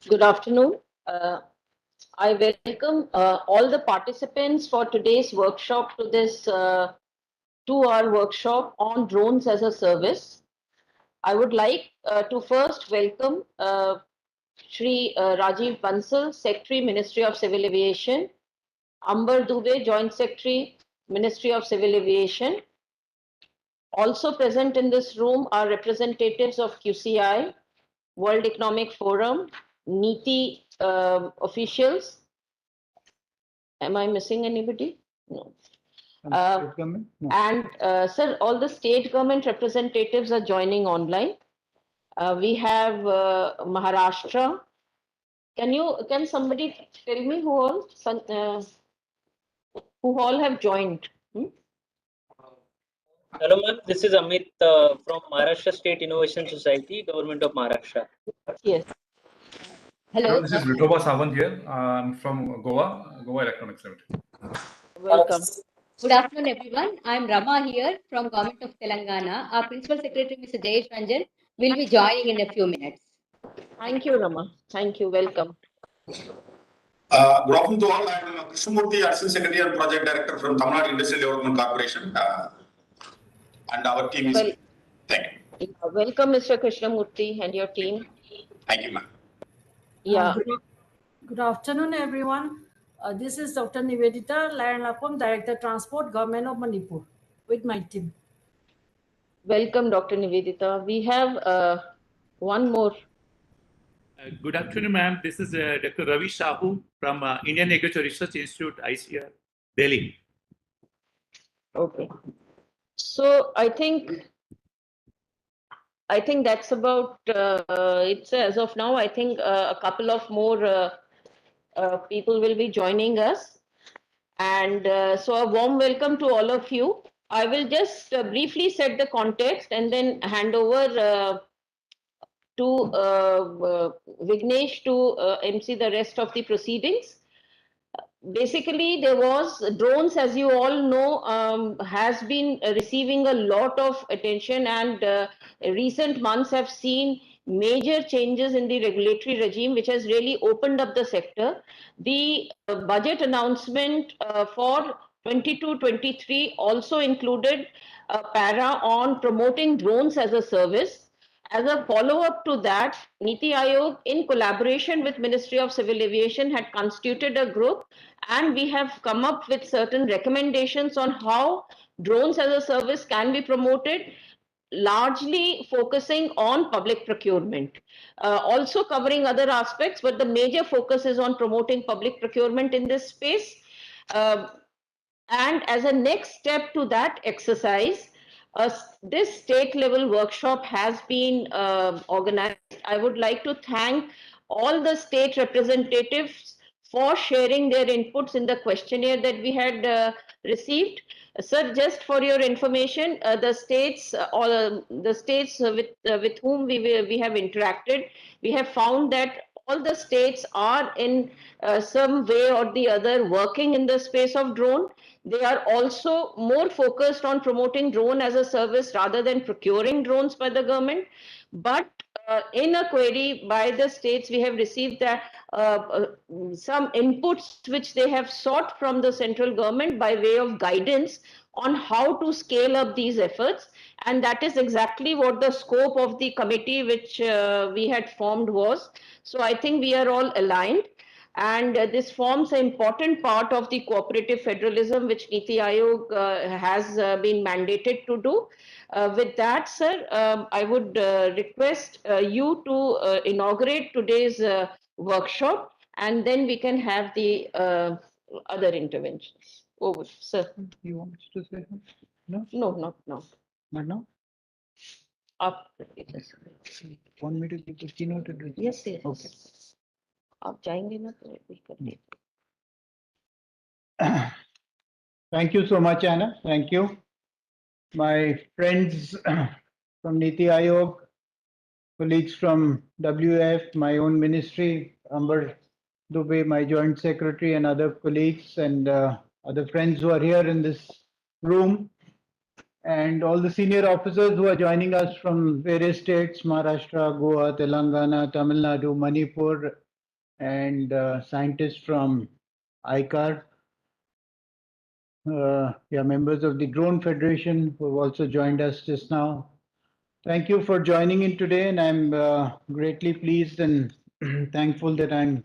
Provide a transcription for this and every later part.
Good afternoon. I welcome all the participants for today's workshop to this 2-hour workshop on drones as a service. I would like to first welcome Shri Rajiv Bansal, Secretary, Ministry of Civil Aviation, Amber Dubey, Joint Secretary, Ministry of Civil Aviation. Also present in this room are representatives of QCI, World Economic Forum, NITI officials. Am I missing anybody? No. No. And sir, all the state government representatives are joining online. We have Maharashtra. Can somebody tell me who all have joined? Hello, ma'am. This is Amit from Maharashtra State Innovation Society, Government of Maharashtra. Yes. Hello. This is Vitoba Sawant here. I'm from Goa Electronics Limited. Welcome. Good afternoon, everyone. I'm Rama here from Government of Telangana. Our Principal Secretary, Mr. Jayesh Ranjan, will be joining in a few minutes. Thank you, Rama. Thank you. Welcome. Good afternoon to all. I'm Krishnamurthy, Assistant Secretary and Project Director from Tamil Nadu Industrial Development Corporation. And our team is. Thank you. Welcome, Mr. Krishnamurthy and your team. Thank you, ma'am. Yeah. Good afternoon, everyone. This is Dr. Nivedita Layanlakom, Director Transport, Government of Manipur, with my team. Welcome, Dr. Nivedita. We have one more. Good afternoon, ma'am. This is Dr. Ravi Shahu from Indian Agriculture Research Institute, ICR, Delhi. Okay. So I think that's about it. As of now, I think a couple of more people will be joining us. And so a warm welcome to all of you. I will just briefly set the context and then hand over to Vignesh to MC the rest of the proceedings. Basically, there was drones, as you all know, has been receiving a lot of attention, and recent months have seen major changes in the regulatory regime, which has really opened up the sector. The budget announcement for 22-23 also included a para on promoting drones as a service. As a follow-up to that, Niti Aayog, in collaboration with Ministry of Civil Aviation, had constituted a group, and we have come up with certain recommendations on how drones as a service can be promoted, largely focusing on public procurement, also covering other aspects, but the major focus is on promoting public procurement in this space. And as a next step to that exercise, this state level workshop has been organized. I would like to thank all the state representatives for sharing their inputs in the questionnaire that we had received. Sir, just for your information, the states with whom we have interacted, we have found that all the states are in some way or the other working in the space of drone. They are also more focused on promoting drone as a service rather than procuring drones by the government. But in a query by the states, we have received some inputs which they have sought from the central government by way of guidance on how to scale up these efforts. And that is exactly what the scope of the committee which we had formed was. So I think we are all aligned. And this forms an important part of the cooperative federalism which Niti Aayog has been mandated to do. With that, sir, I would request you to inaugurate today's workshop, and then we can have the other interventions. Over, sir. You want to say something? No? No, not now. Not now? After it is. Want me to give the keynote address? Yes, yes. Okay. आप जाएंगे ना तो we can. Thank you so much, Anna. Thank you. My friends from Niti Aayog, colleagues from WF, my own ministry, Amber Dubey, my joint secretary, and other colleagues and other friends who are here in this room, and all the senior officers who are joining us from various states, Maharashtra, Goa, Telangana, Tamil Nadu, Manipur, and scientists from ICAR, members of the Drone Federation who have also joined us just now. Thank you for joining in today, and I'm greatly pleased and thankful that I'm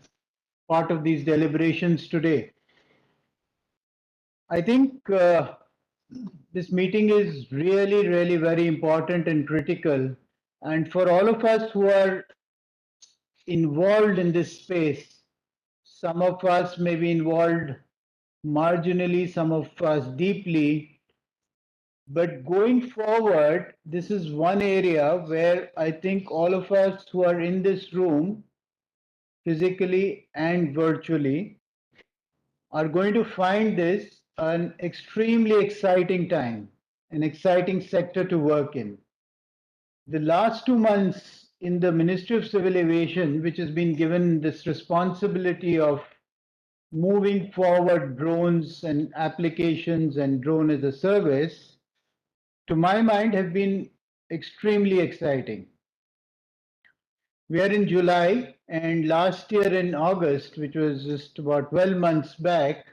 part of these deliberations today. I think this meeting is really, really very important and critical. And for all of us who are involved in this space, some of us may be involved marginally, some of us deeply. But going forward, this is one area where I think all of us who are in this room, physically and virtually, are going to find this an extremely exciting time, an exciting sector to work in. The last 2 months in the Ministry of Civil Aviation, which has been given this responsibility of moving forward drones and applications and drone as a service, to my mind, have been extremely exciting. We are in July, and last year in August, which was just about 12 months back,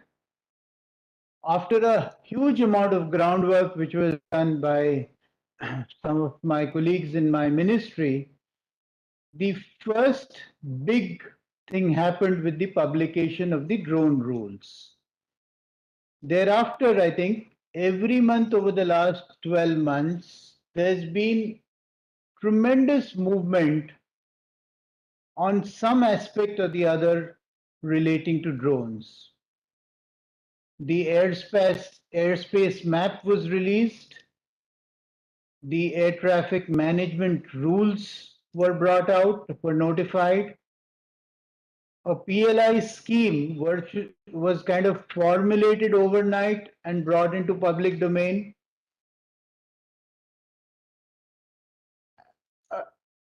after a huge amount of groundwork which was done by some of my colleagues in my ministry, the first big thing happened with the publication of the drone rules. Thereafter, I think every month over the last 12 months, there's been tremendous movement on some aspect or the other relating to drones. The airspace map was released. The air traffic management rules were brought out, were notified. A PLI scheme was kind of formulated overnight and brought into public domain,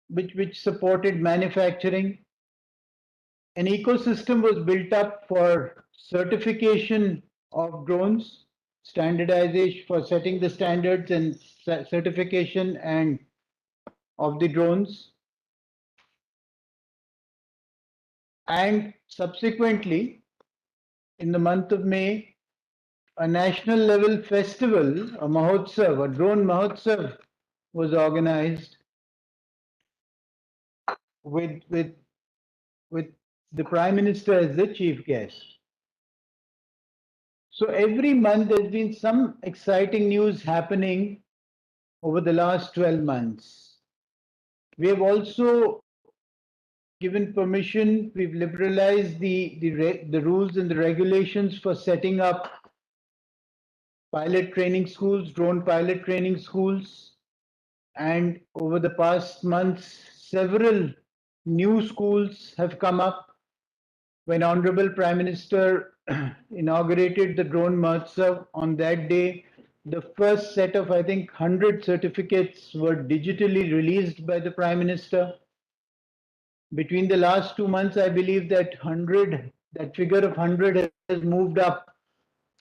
which supported manufacturing. An ecosystem was built up for certification of drones, standardization for setting the standards and certification and of the drones. And subsequently, in the month of May, a national level festival, a Mahotsav, a drone Mahotsav was organized with the Prime Minister as the chief guest. So every month there's been some exciting news happening over the last 12 months. We have also given permission, we've liberalized the rules and the regulations for setting up pilot training schools, drone pilot training schools. And over the past months, several new schools have come up. When Honorable Prime Minister inaugurated the drone Mahotsav on that day, the first set of, I think, 100 certificates were digitally released by the Prime Minister. Between the last 2 months, I believe that figure of 100 has moved up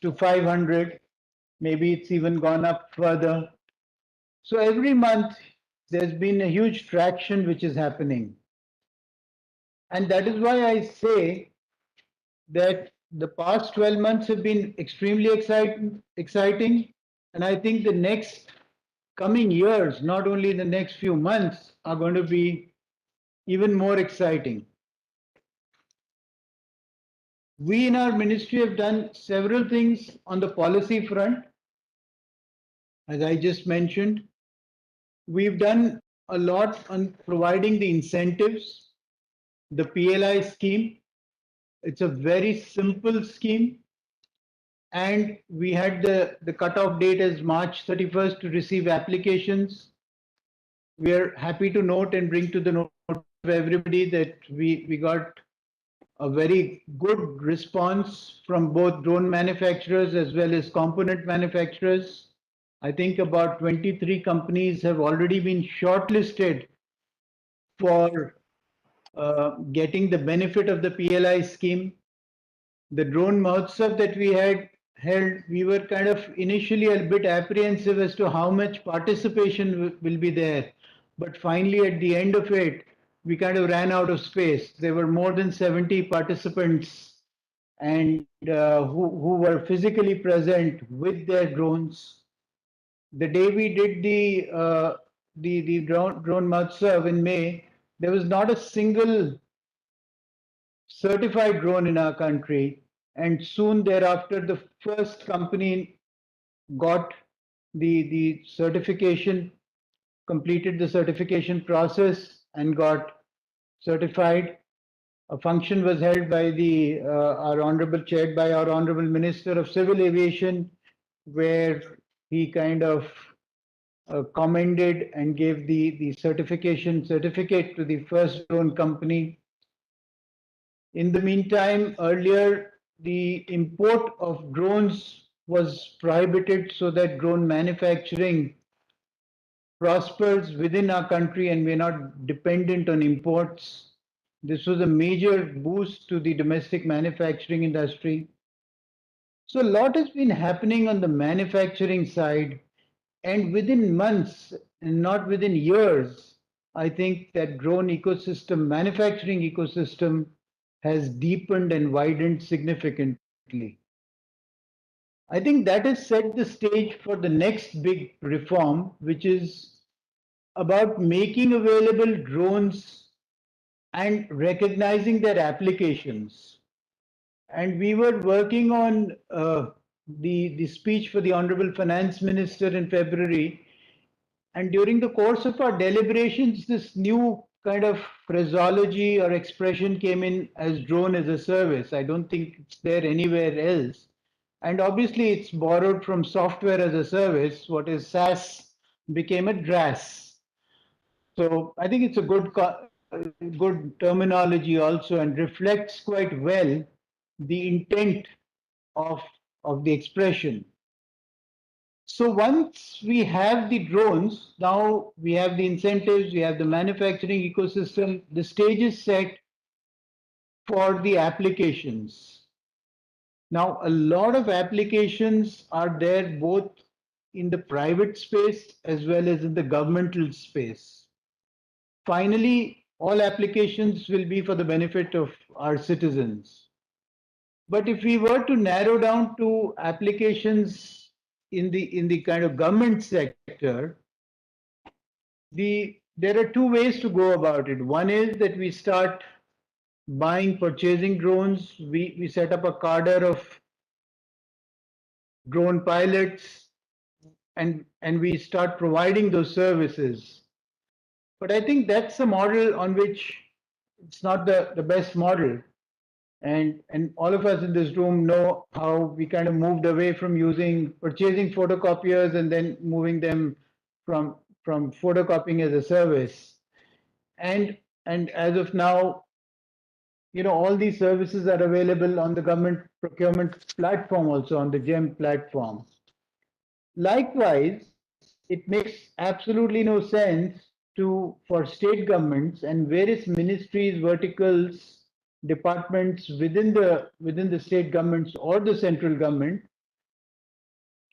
to 500. Maybe it's even gone up further. So every month, there's been a huge traction which is happening. And that is why I say that the past 12 months have been extremely exciting. And I think the next coming years, not only the next few months, are going to be even more exciting. We in our ministry have done several things on the policy front. As I just mentioned, we've done a lot on providing the incentives, the PLI scheme. It's a very simple scheme. And we had the cutoff date as March 31st to receive applications. We are happy to note and bring to the note of everybody that we got a very good response from both drone manufacturers as well as component manufacturers. I think about 23 companies have already been shortlisted for getting the benefit of the PLI scheme. The drone Mahotsav that we had held, we were kind of initially a bit apprehensive as to how much participation will be there. But finally, at the end of it, we kind of ran out of space. There were more than 70 participants and who were physically present with their drones. The day we did the drone Mahotsav in May, there was not a single certified drone in our country, and soon thereafter, the first company got the certification, completed the certification process, and got certified. A function was held by chaired by our honorable Minister of Civil Aviation, where he kind of commended and gave the certificate to the first drone company. In the meantime, earlier the import of drones was prohibited so that drone manufacturing prospers within our country and we're not dependent on imports. This was a major boost to the domestic manufacturing industry. So a lot has been happening on the manufacturing side, and within months and not within years, I think that drone ecosystem, manufacturing ecosystem, has deepened and widened significantly. I think that has set the stage for the next big reform, which is about making available drones and recognizing their applications. And we were working on the speech for the Honorable Finance Minister in February. And during the course of our deliberations, this new kind of phraseology or expression came in as drone as a service. I don't think it's there anywhere else. And obviously, it's borrowed from software as a service. What is SaaS became a DRaaS. So I think it's a good terminology also, and reflects quite well the intent of the expression. So once we have the drones, now we have the incentives, we have the manufacturing ecosystem, the stage is set for the applications. Now, a lot of applications are there both in the private space as well as in the governmental space. Finally, all applications will be for the benefit of our citizens. But if we were to narrow down to applications in the kind of government sector, there are two ways to go about it. One is that we start purchasing drones. We set up a cadre of drone pilots, and we start providing those services. But I think that's a model on which it's not the best model. And all of us in this room know how we kind of moved away from purchasing photocopiers and then moving them from photocopying as a service. And as of now, all these services are available on the government procurement platform, also on the GEM platform. Likewise, it makes absolutely no sense for state governments and various ministries, verticals, departments within the state governments or the central government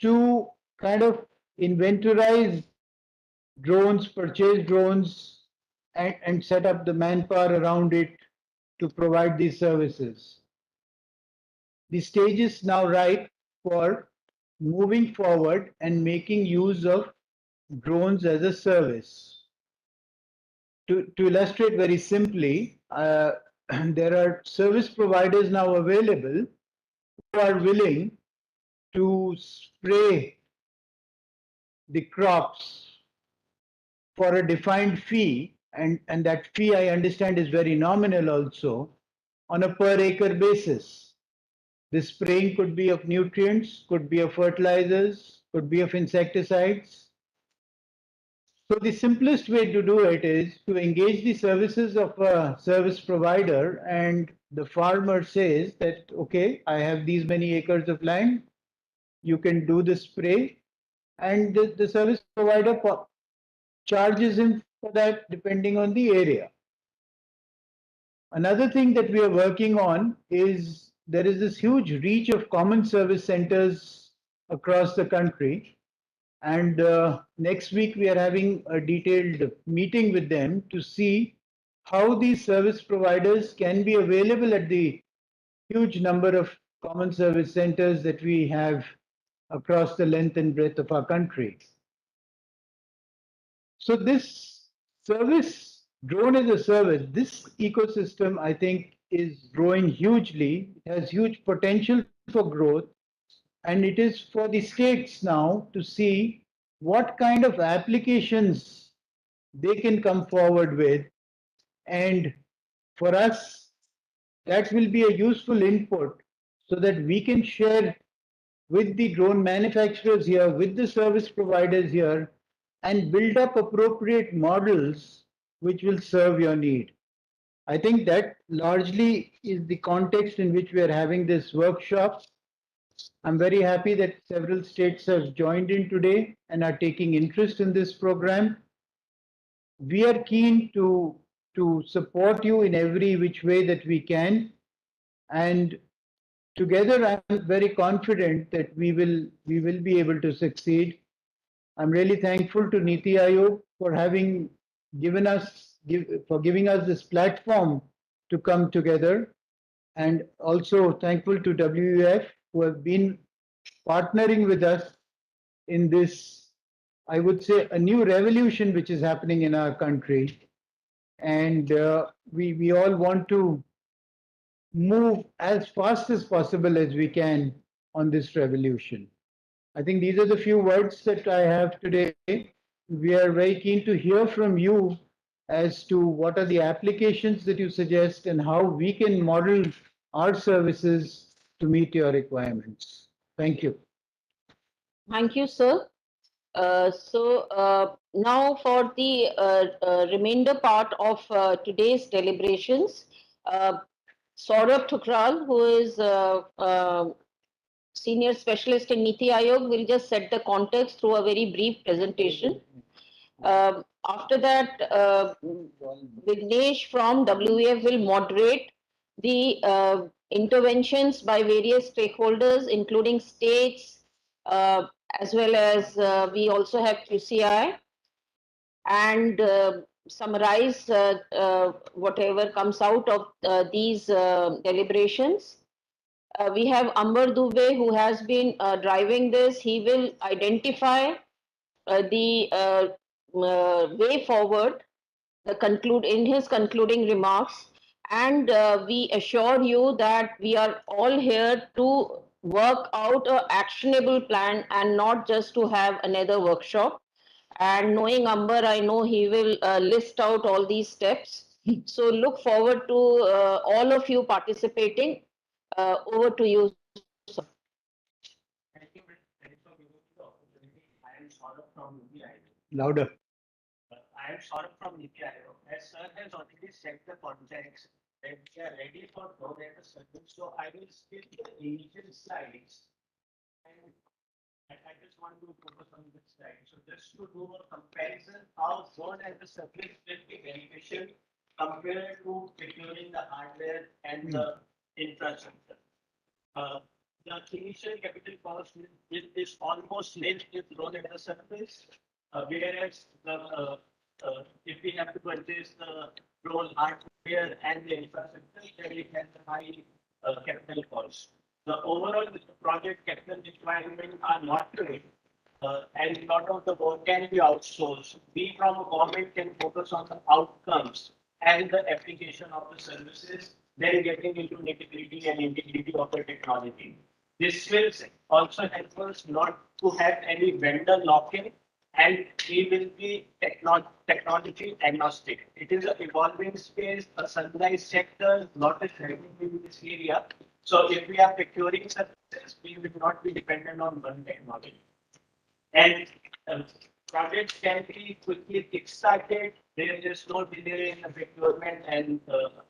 to kind of inventorize drones, purchase drones, and set up the manpower around it to provide these services. The stage is now ripe for moving forward and making use of drones as a service. To illustrate very simply, there are service providers now available who are willing to spray the crops for a defined fee, and that fee, I understand, is very nominal also, on a per acre basis. The spraying could be of nutrients, could be of fertilizers, could be of insecticides. So the simplest way to do it is to engage the services of a service provider, and the farmer says that, okay, I have these many acres of land, you can do the spray, and the service provider charges him for that depending on the area. Another thing that we are working on is there is this huge reach of common service centers across the country. And next week, we are having a detailed meeting with them to see how these service providers can be available at the huge number of common service centers that we have across the length and breadth of our country. So this service, drone as a service, this ecosystem, I think, is growing hugely. It has huge potential for growth. And it is for the states now to see what kind of applications they can come forward with. And for us, that will be a useful input so that we can share with the drone manufacturers here, with the service providers here, and build up appropriate models which will serve your need. I think that largely is the context in which we are having this workshop. I'm very happy that several states have joined in today and are taking interest in this program. We are keen to support you in every which way that we can. And together, I'm very confident that we will be able to succeed. I'm really thankful to Niti Aayog for having giving us this platform to come together, and also thankful to WEF who have been partnering with us in this, I would say, a new revolution which is happening in our country. And we all want to move as fast as possible as we can on this revolution. I think these are the few words that I have today. We are very keen to hear from you as to what are the applications that you suggest and how we can model our services to meet your requirements. Thank you. Thank you, sir. Now for the remainder part of today's deliberations, Saurabh Thukral, who is Senior Specialist in Niti Aayog, will just set the context through a very brief presentation. After that, Vignesh from WEF will moderate the interventions by various stakeholders, including states, as well as we also have QCI, and summarize whatever comes out of these deliberations. We have Amber Dubey, who has been driving this. He will identify the way forward in his concluding remarks, and we assure you that we are all here to work out an actionable plan and not just to have another workshop. And knowing Amber, I know he will list out all these steps. So look forward to all of you participating. Over to you. Thank you. Thanks for giving me the opportunity. I am Saurabh from Niti Aayog. Louder. I am Saurabh from Niti Aayog. As sir has already set the context that we are ready for drone as a service, so I will skip the initial slides. And I just want to focus on this slide. So just to do a comparison, how drone as a service will be beneficial compared to procuring the hardware and the infrastructure. The initial capital cost is almost nil with drone as a service, whereas if we have to purchase the drone hardware and the infrastructure, then it has a high capital cost. The overall project capital requirements are not great, and a lot of the work can be outsourced. We from a government can focus on the outcomes and the application of the services, then getting into nitty-gritty and integrity of the technology. This will also help us not to have any vendor lock-in, and we will be technology agnostic. It is an evolving space, a sunrise sector, lot is happening in this area. So if we are procuring services, we will not be dependent on one technology. And projects can be quickly kickstarted. There is no delay in the procurement and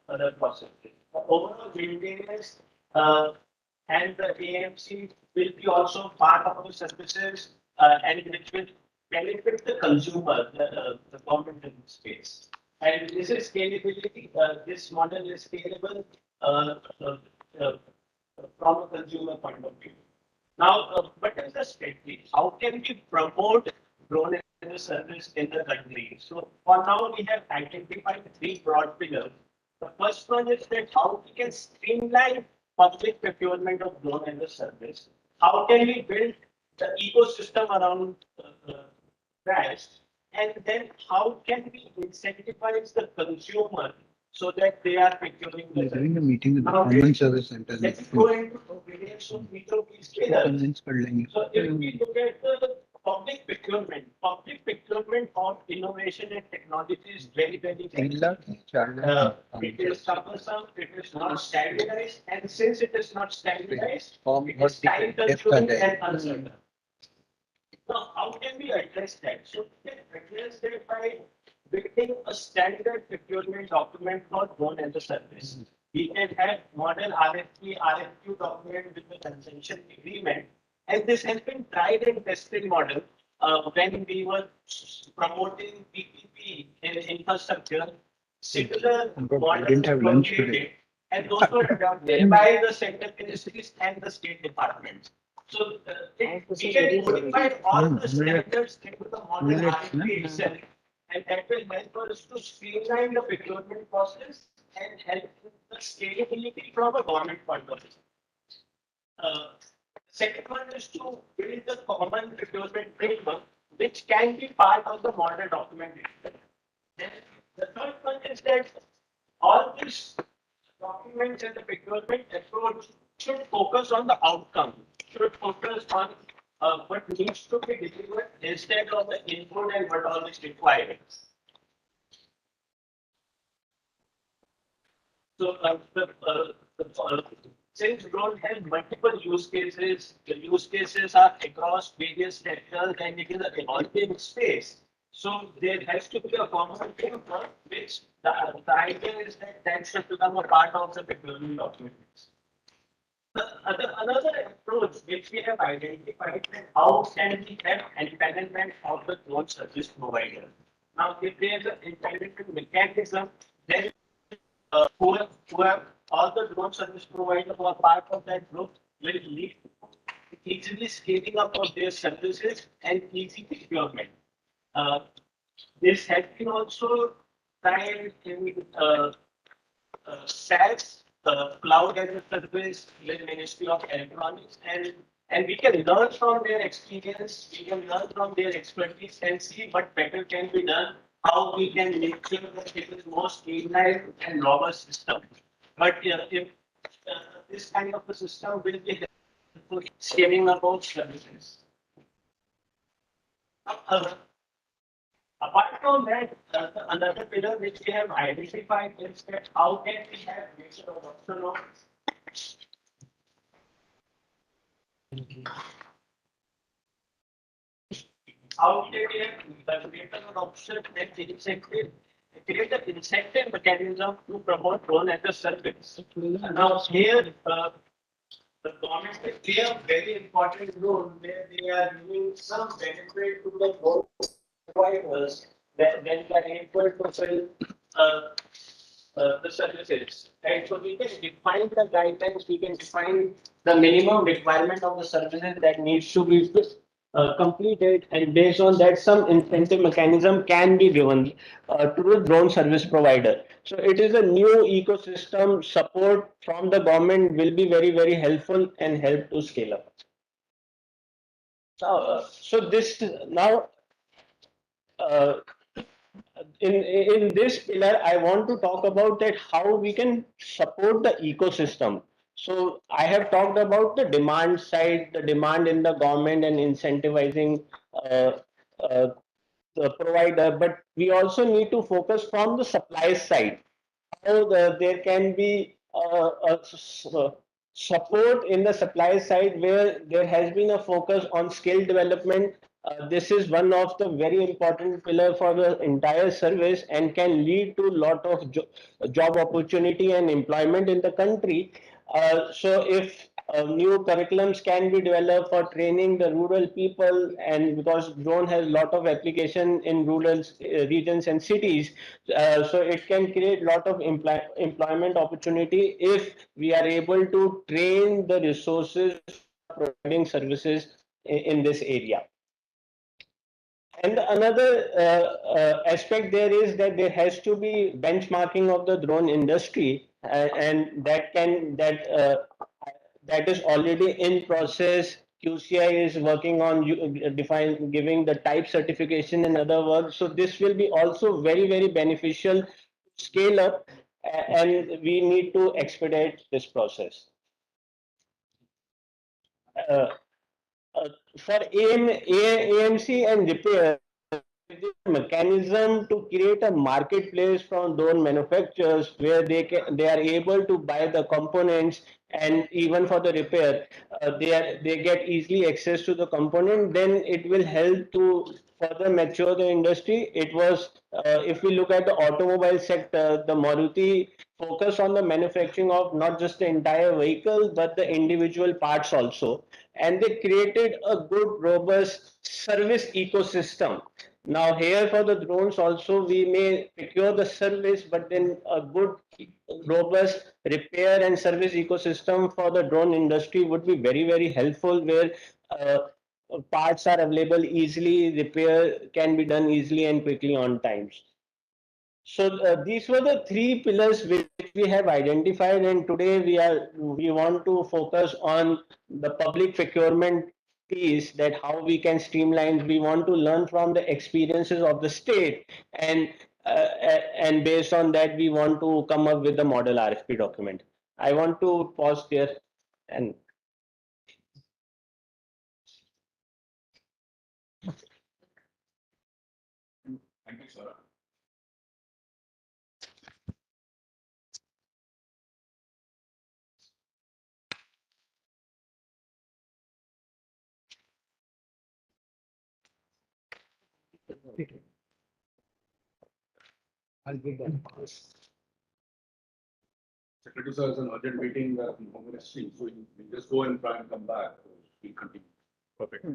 other processes. Overall maintenance and the AMC will be also part of the services and which will benefit the consumer, the government in this space. And this is scalability. This model is scalable from a consumer point of view. Now, what is the strategy? How can we promote drone as a the service in the country. So for now, we have identified three broad pillars. The first one is that how we can streamline public procurement of drone as a service. How can we build the ecosystem around that? And then how can we incentivize the consumer so that they are procuring the We're doing a meeting with the Now, Common Service Center. let's go into various of each of these pillars. Convince कर लेंगे. So if we look at the public procurement of innovation and technology is very, very तीन लाख, चार lakh. it is cumbersome, it is not standardized, and since it is not standardized, Form it is time what consuming depth and uncertain. Now, how can we address that? So we can address that by building a standard procurement document for drone as a service. We can have model RFP, RFQ document with the consensus agreement. And this has been tried and tested model when we were promoting PPP in infrastructure. Similar models didn't have were lunch created, today. and those were adopted by the center ministries and the state departments. So we can modify all the standards into the model RFP itself, and that will help us to streamline the procurement process and help the scalability from a government point of view. Second one is to build the common procurement framework, which can be part of the model document. Then the third one is that all these documents and the procurement approach should focus on the outcome, should focus on what needs to be delivered instead of the input and what all is required. So since drone has multiple use cases, the use cases are across various sectors and it is an evolving space. So there has to be a common framework which the idea is that that should become a part of the procurement documents. Another approach which we have identified is how can we have empanelment of the drone service provider. Now, if there is an empanelment mechanism, then who have all the drone service providers who are part of that group will lead easily scaling up of their services and easy procurement. This has been also tried in SaaS, cloud as a service, with Ministry of Electronics, and we can learn from their experience, we can learn from their expertise and see what better can be done, how we can make sure that it is more streamlined and robust system. But if this kind of a system will be helpful in scaling up of services. Apart from that, another pillar which we have identified is that how can we have greater adoption of how can we have greater adoption and create an incentive mechanism to promote drone as a service. Now here the government will play a very important role where they are giving some benefit to the drone providers that then they are able to fill the services. And so we can define the guidelines, we can define the minimum requirement of the services that needs to be completed, and based on that, some incentive mechanism can be given to the drone service provider. So it is a new ecosystem. Support from the government will be very, very helpful and help to scale up. So this now. In this pillar, I want to talk about that how we can support the ecosystem. So I have talked about the demand side, the demand in the government and incentivizing the provider, but we also need to focus from the supply side. How there can be support in the supply side where there has been a focus on skill development. This is one of the very important pillar for the entire service and can lead to a lot of job opportunity and employment in the country. So if new curriculums can be developed for training the rural people, and because drone has a lot of application in rural regions and cities, so it can create a lot of employment opportunity if we are able to train the resources providing services in this area. And another aspect there is that there has to be benchmarking of the drone industry, and that is already in process. QCI is working on giving the type certification and other work. So this will be also very beneficial to scale up, and we need to expedite this process. Uh, for AMC and repair, mechanism to create a marketplace from drone manufacturers where they are able to buy the components, and even for the repair they get easily access to the component. Then it will help to further mature the industry. It was if we look at the automobile sector, the Maruti focus on the manufacturing of not just the entire vehicle but the individual parts also, and they created a good robust service ecosystem. Now here for the drones also we may procure the service, but then a good robust repair and service ecosystem for the drone industry would be very helpful, where parts are available easily, repair can be done easily and quickly on times. So these were the three pillars which we have identified, and today we want to focus on the public procurement piece, that how we can streamline. We want to learn from the experiences of the state, and based on that we want to come up with the model RFP document. I want to pause there and Thank you, sir. I'll give that. Secretary sir has an urgent meeting in Home Ministry, so you just go and try and come back. We'll continue. Perfect.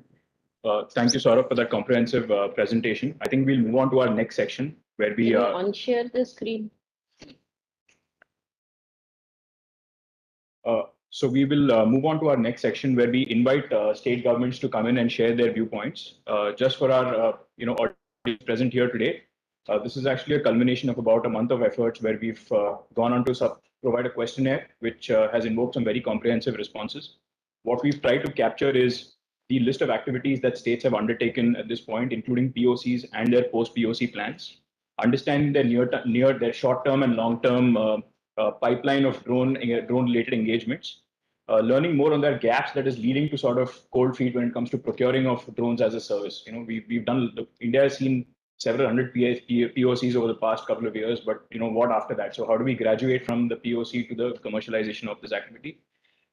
Thank you, Saurabh, for that comprehensive presentation. I think we'll move on to our next section where we. Can you unshare the screen? So we will move on to our next section where we invite state governments to come in and share their viewpoints. Just for our audience present here today, this is actually a culmination of about a month of efforts where we've gone on to provide a questionnaire which has invoked some very comprehensive responses. What we've tried to capture is the list of activities that states have undertaken at this point, including POCs and their post-POC plans, understanding their their short-term and long-term pipeline of drone-related engagements, learning more on their gaps that is leading to sort of cold feet when it comes to procuring of drones as a service. We've done. India has seen several hundred POCs over the past couple of years, but what after that? So how do we graduate from the POC to the commercialization of this activity?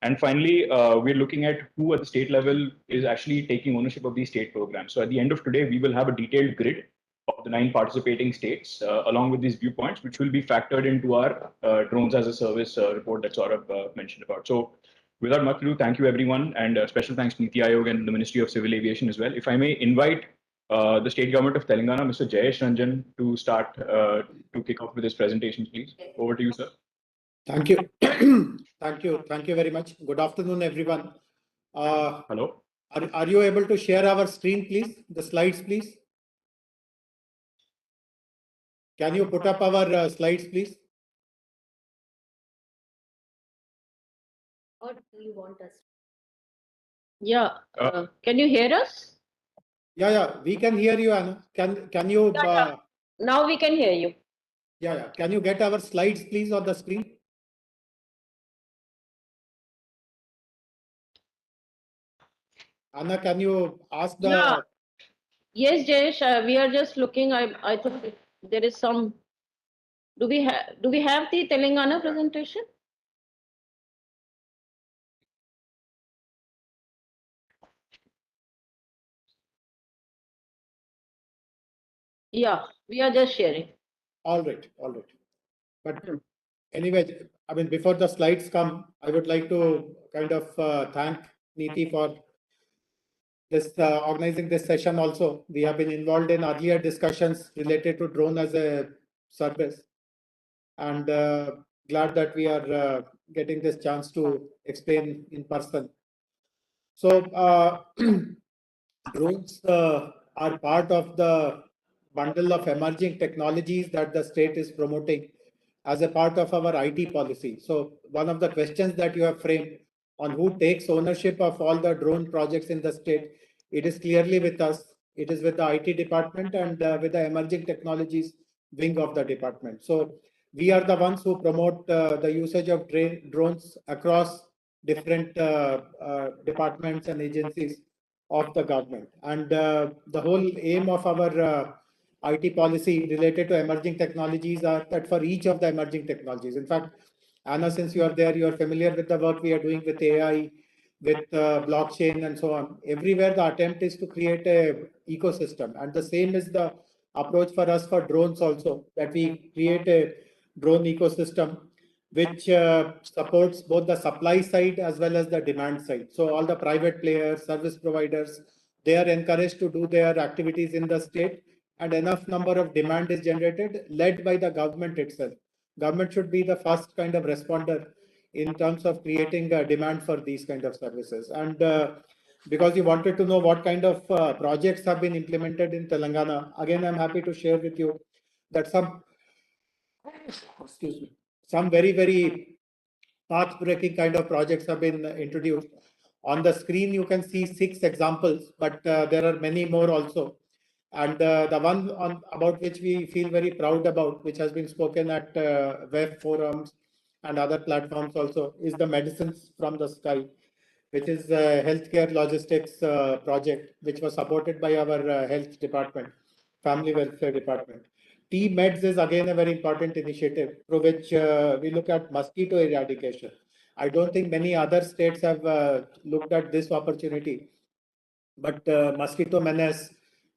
And finally, we're looking at who at the state level is actually taking ownership of these state programs. So at the end of today, we will have a detailed grid of the 9 participating states, along with these viewpoints, which will be factored into our drones as a service report that Saurabh mentioned about. So without much ado, thank you everyone, and special thanks to Niti Aayog and the Ministry of Civil Aviation as well. If I may invite the state government of Telangana, Mr. Jayesh Ranjan, to start to kick off with his presentation, please. Over to you, sir. Thank you. Thank you very much. Good afternoon, everyone. Hello. Are you able to share our screen, please? The slides, please. Can you put up our slides, please? Or do you want us? Yeah. Can you hear us? Yeah, we can hear you, Anna. Can you? Now we can hear you. Yeah. Can you get our slides, please, on the screen? Anna, can you ask the? Yeah. Yes, Jayesh. We are just looking. I think there is some. Do we have the Telangana presentation? Yeah, we are just sharing. All right. But anyway, I mean, before the slides come, I would like to kind of thank Niti for this organizing this session. Also, we have been involved in earlier discussions related to drone as a service, and glad that we are getting this chance to explain in person. So drones are part of the bundle of emerging technologies that the state is promoting as a part of our IT policy. So one of the questions that you have framed on who takes ownership of all the drone projects in the state, it is clearly with us. It is with the IT department and with the emerging technologies wing of the department. So we are the ones who promote the usage of drones across different departments and agencies of the government. And the whole aim of our IT policy related to emerging technologies are that for each of the emerging technologies. In fact, Anna, since you are there, you are familiar with the work we are doing with AI, with blockchain and so on. Everywhere the attempt is to create a ecosystem. And the same is the approach for us for drones also, that we create a drone ecosystem which supports both the supply side as well as the demand side. So all the private players, service providers, they are encouraged to do their activities in the state, and enough number of demand is generated, led by the government itself. Government should be the first kind of responder in terms of creating a demand for these kind of services. And because you wanted to know what kind of projects have been implemented in Telangana, again, I'm happy to share with you that some very, very path-breaking kind of projects have been introduced. On the screen, you can see 6 examples, but there are many more also. And the one about which we feel very proud about, which has been spoken at web forums and other platforms also, is the Medicines from the Sky, which is a healthcare logistics project, which was supported by our health department, family welfare department. T-Meds is again a very important initiative through which we look at mosquito eradication. I don't think many other states have looked at this opportunity, but mosquito menace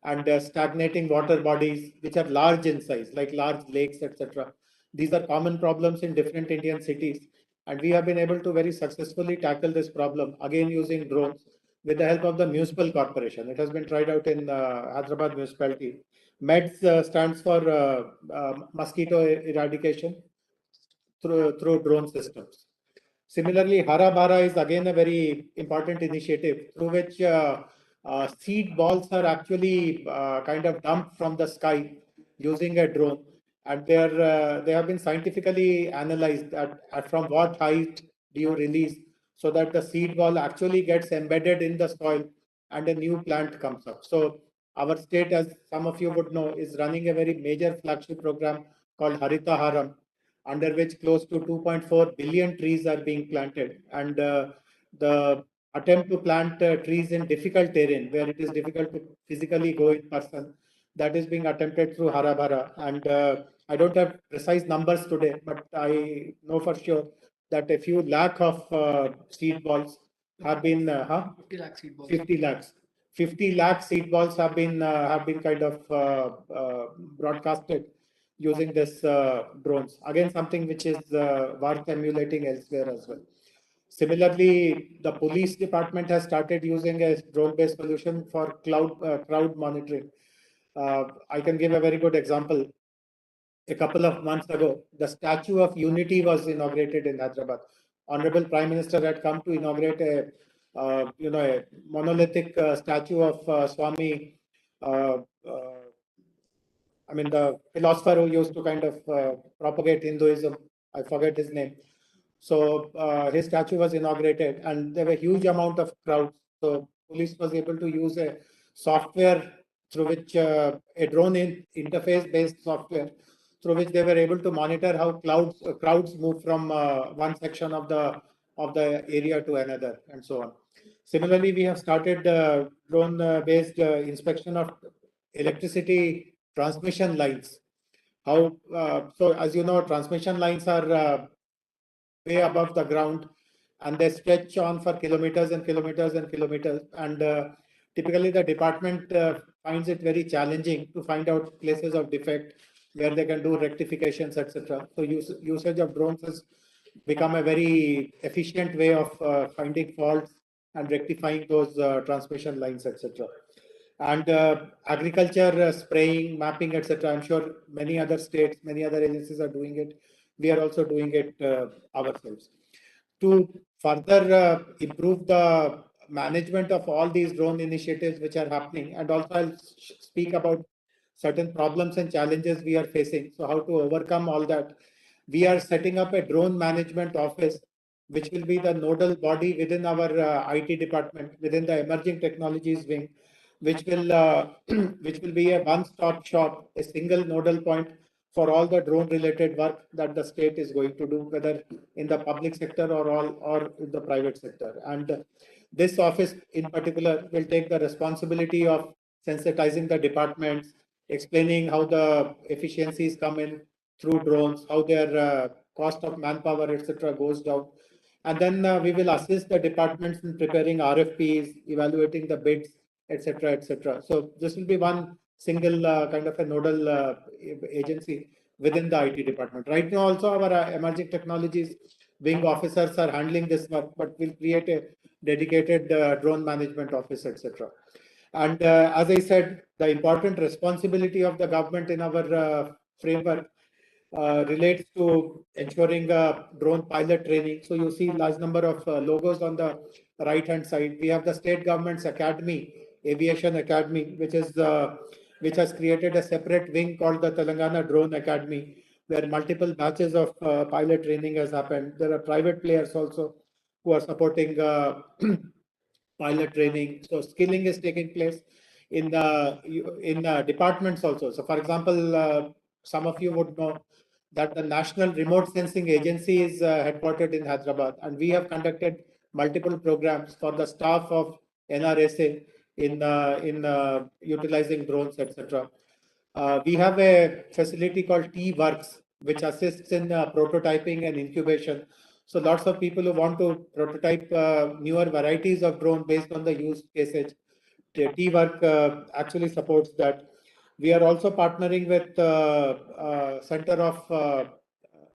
and stagnating water bodies, which are large in size, like large lakes, etc. These are common problems in different Indian cities. And we have been able to very successfully tackle this problem, again using drones, with the help of the municipal corporation. It has been tried out in Hyderabad municipality. MEDS stands for mosquito eradication through drone systems. Similarly, Hara Bhara is again a very important initiative through which seed balls are actually kind of dumped from the sky using a drone, and they have been scientifically analyzed at from what height do you release, so that the seed ball actually gets embedded in the soil and a new plant comes up. So our state, as some of you would know, is running a very major flagship program called Harita Haram, under which close to 2.4 billion trees are being planted. And the attempt to plant trees in difficult terrain, where it is difficult to physically go in person, that is being attempted through Hara Bhara. And I don't have precise numbers today, but I know for sure that a few lakh of seed balls have been 50 lakh seed balls. 50 lakhs. 50 lakh seed balls have been kind of broadcasted using this drones. Again, something which is worth emulating elsewhere as well. Similarly, the police department has started using a drone-based solution for crowd monitoring. I can give a very good example. A couple of months ago, the Statue of Unity was inaugurated in Hyderabad. Honorable Prime Minister had come to inaugurate a monolithic statue of Swami. I mean, the philosopher who used to kind of propagate Hinduism. I forget his name. So his statue was inaugurated, and there were huge amount of crowds. So police was able to use a software through which a drone interface-based software, through which they were able to monitor how crowds move from one section of the area to another, and so on. Similarly, we have started drone-based inspection of electricity transmission lines. So as you know, transmission lines are way above the ground, and they stretch on for kilometers and kilometers and kilometers. And typically the department finds it very challenging to find out places of defect where they can do rectifications, etc. So usage of drones has become a very efficient way of finding faults and rectifying those transmission lines, etc. And agriculture spraying, mapping, etc. I'm sure many other states, many other agencies are doing it. We are also doing it ourselves. To further improve the management of all these drone initiatives which are happening, and also I'll speak about certain problems and challenges we are facing. So how to overcome all that. We are setting up a drone management office, which will be the nodal body within our IT department, within the emerging technologies wing, which will which will be a one-stop shop, a single nodal point for all the drone related work that the state is going to do, whether in the public sector or in the private sector. And this office in particular will take the responsibility of sensitizing the departments, explaining how the efficiencies come in through drones, how their cost of manpower, etc., goes down. And then we will assist the departments in preparing RFPs, evaluating the bids, etc., etc. So this will be one single kind of a nodal agency within the IT department. Right now, also our emerging technologies wing officers are handling this work, but we'll create a dedicated drone management office, etc. And as I said, the important responsibility of the government in our framework relates to ensuring drone pilot training. So you see large number of logos on the right hand side. We have the state government's academy, aviation academy, which has created a separate wing called the Telangana Drone Academy, where multiple batches of pilot training has happened. There are private players also who are supporting pilot training. So skilling is taking place in departments also. So for example, some of you would know that the National Remote Sensing Agency is headquartered in Hyderabad, and we have conducted multiple programs for the staff of NRSA in utilizing drones, etc. We have a facility called T-Works, which assists in prototyping and incubation. So lots of people who want to prototype newer varieties of drone based on the use cases, T-Work actually supports that. We are also partnering with Center of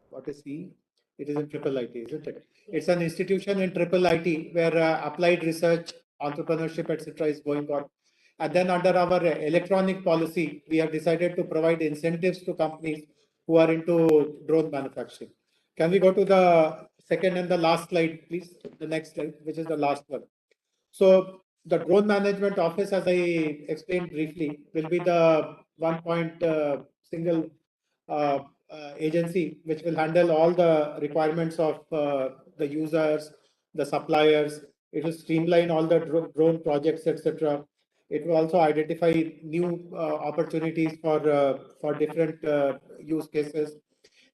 what is he? It is in Triple IT, isn't it? It's an institution in Triple IT where applied research, entrepreneurship, etc. is going on. And then under our electronic policy, we have decided to provide incentives to companies who are into drone manufacturing. Can we go to the second and the last slide, please? The next slide, which is the last one. So the drone management office, as I explained briefly, will be the single agency which will handle all the requirements of the users, the suppliers. It will streamline all the drone projects, etc. It will also identify new opportunities for different use cases.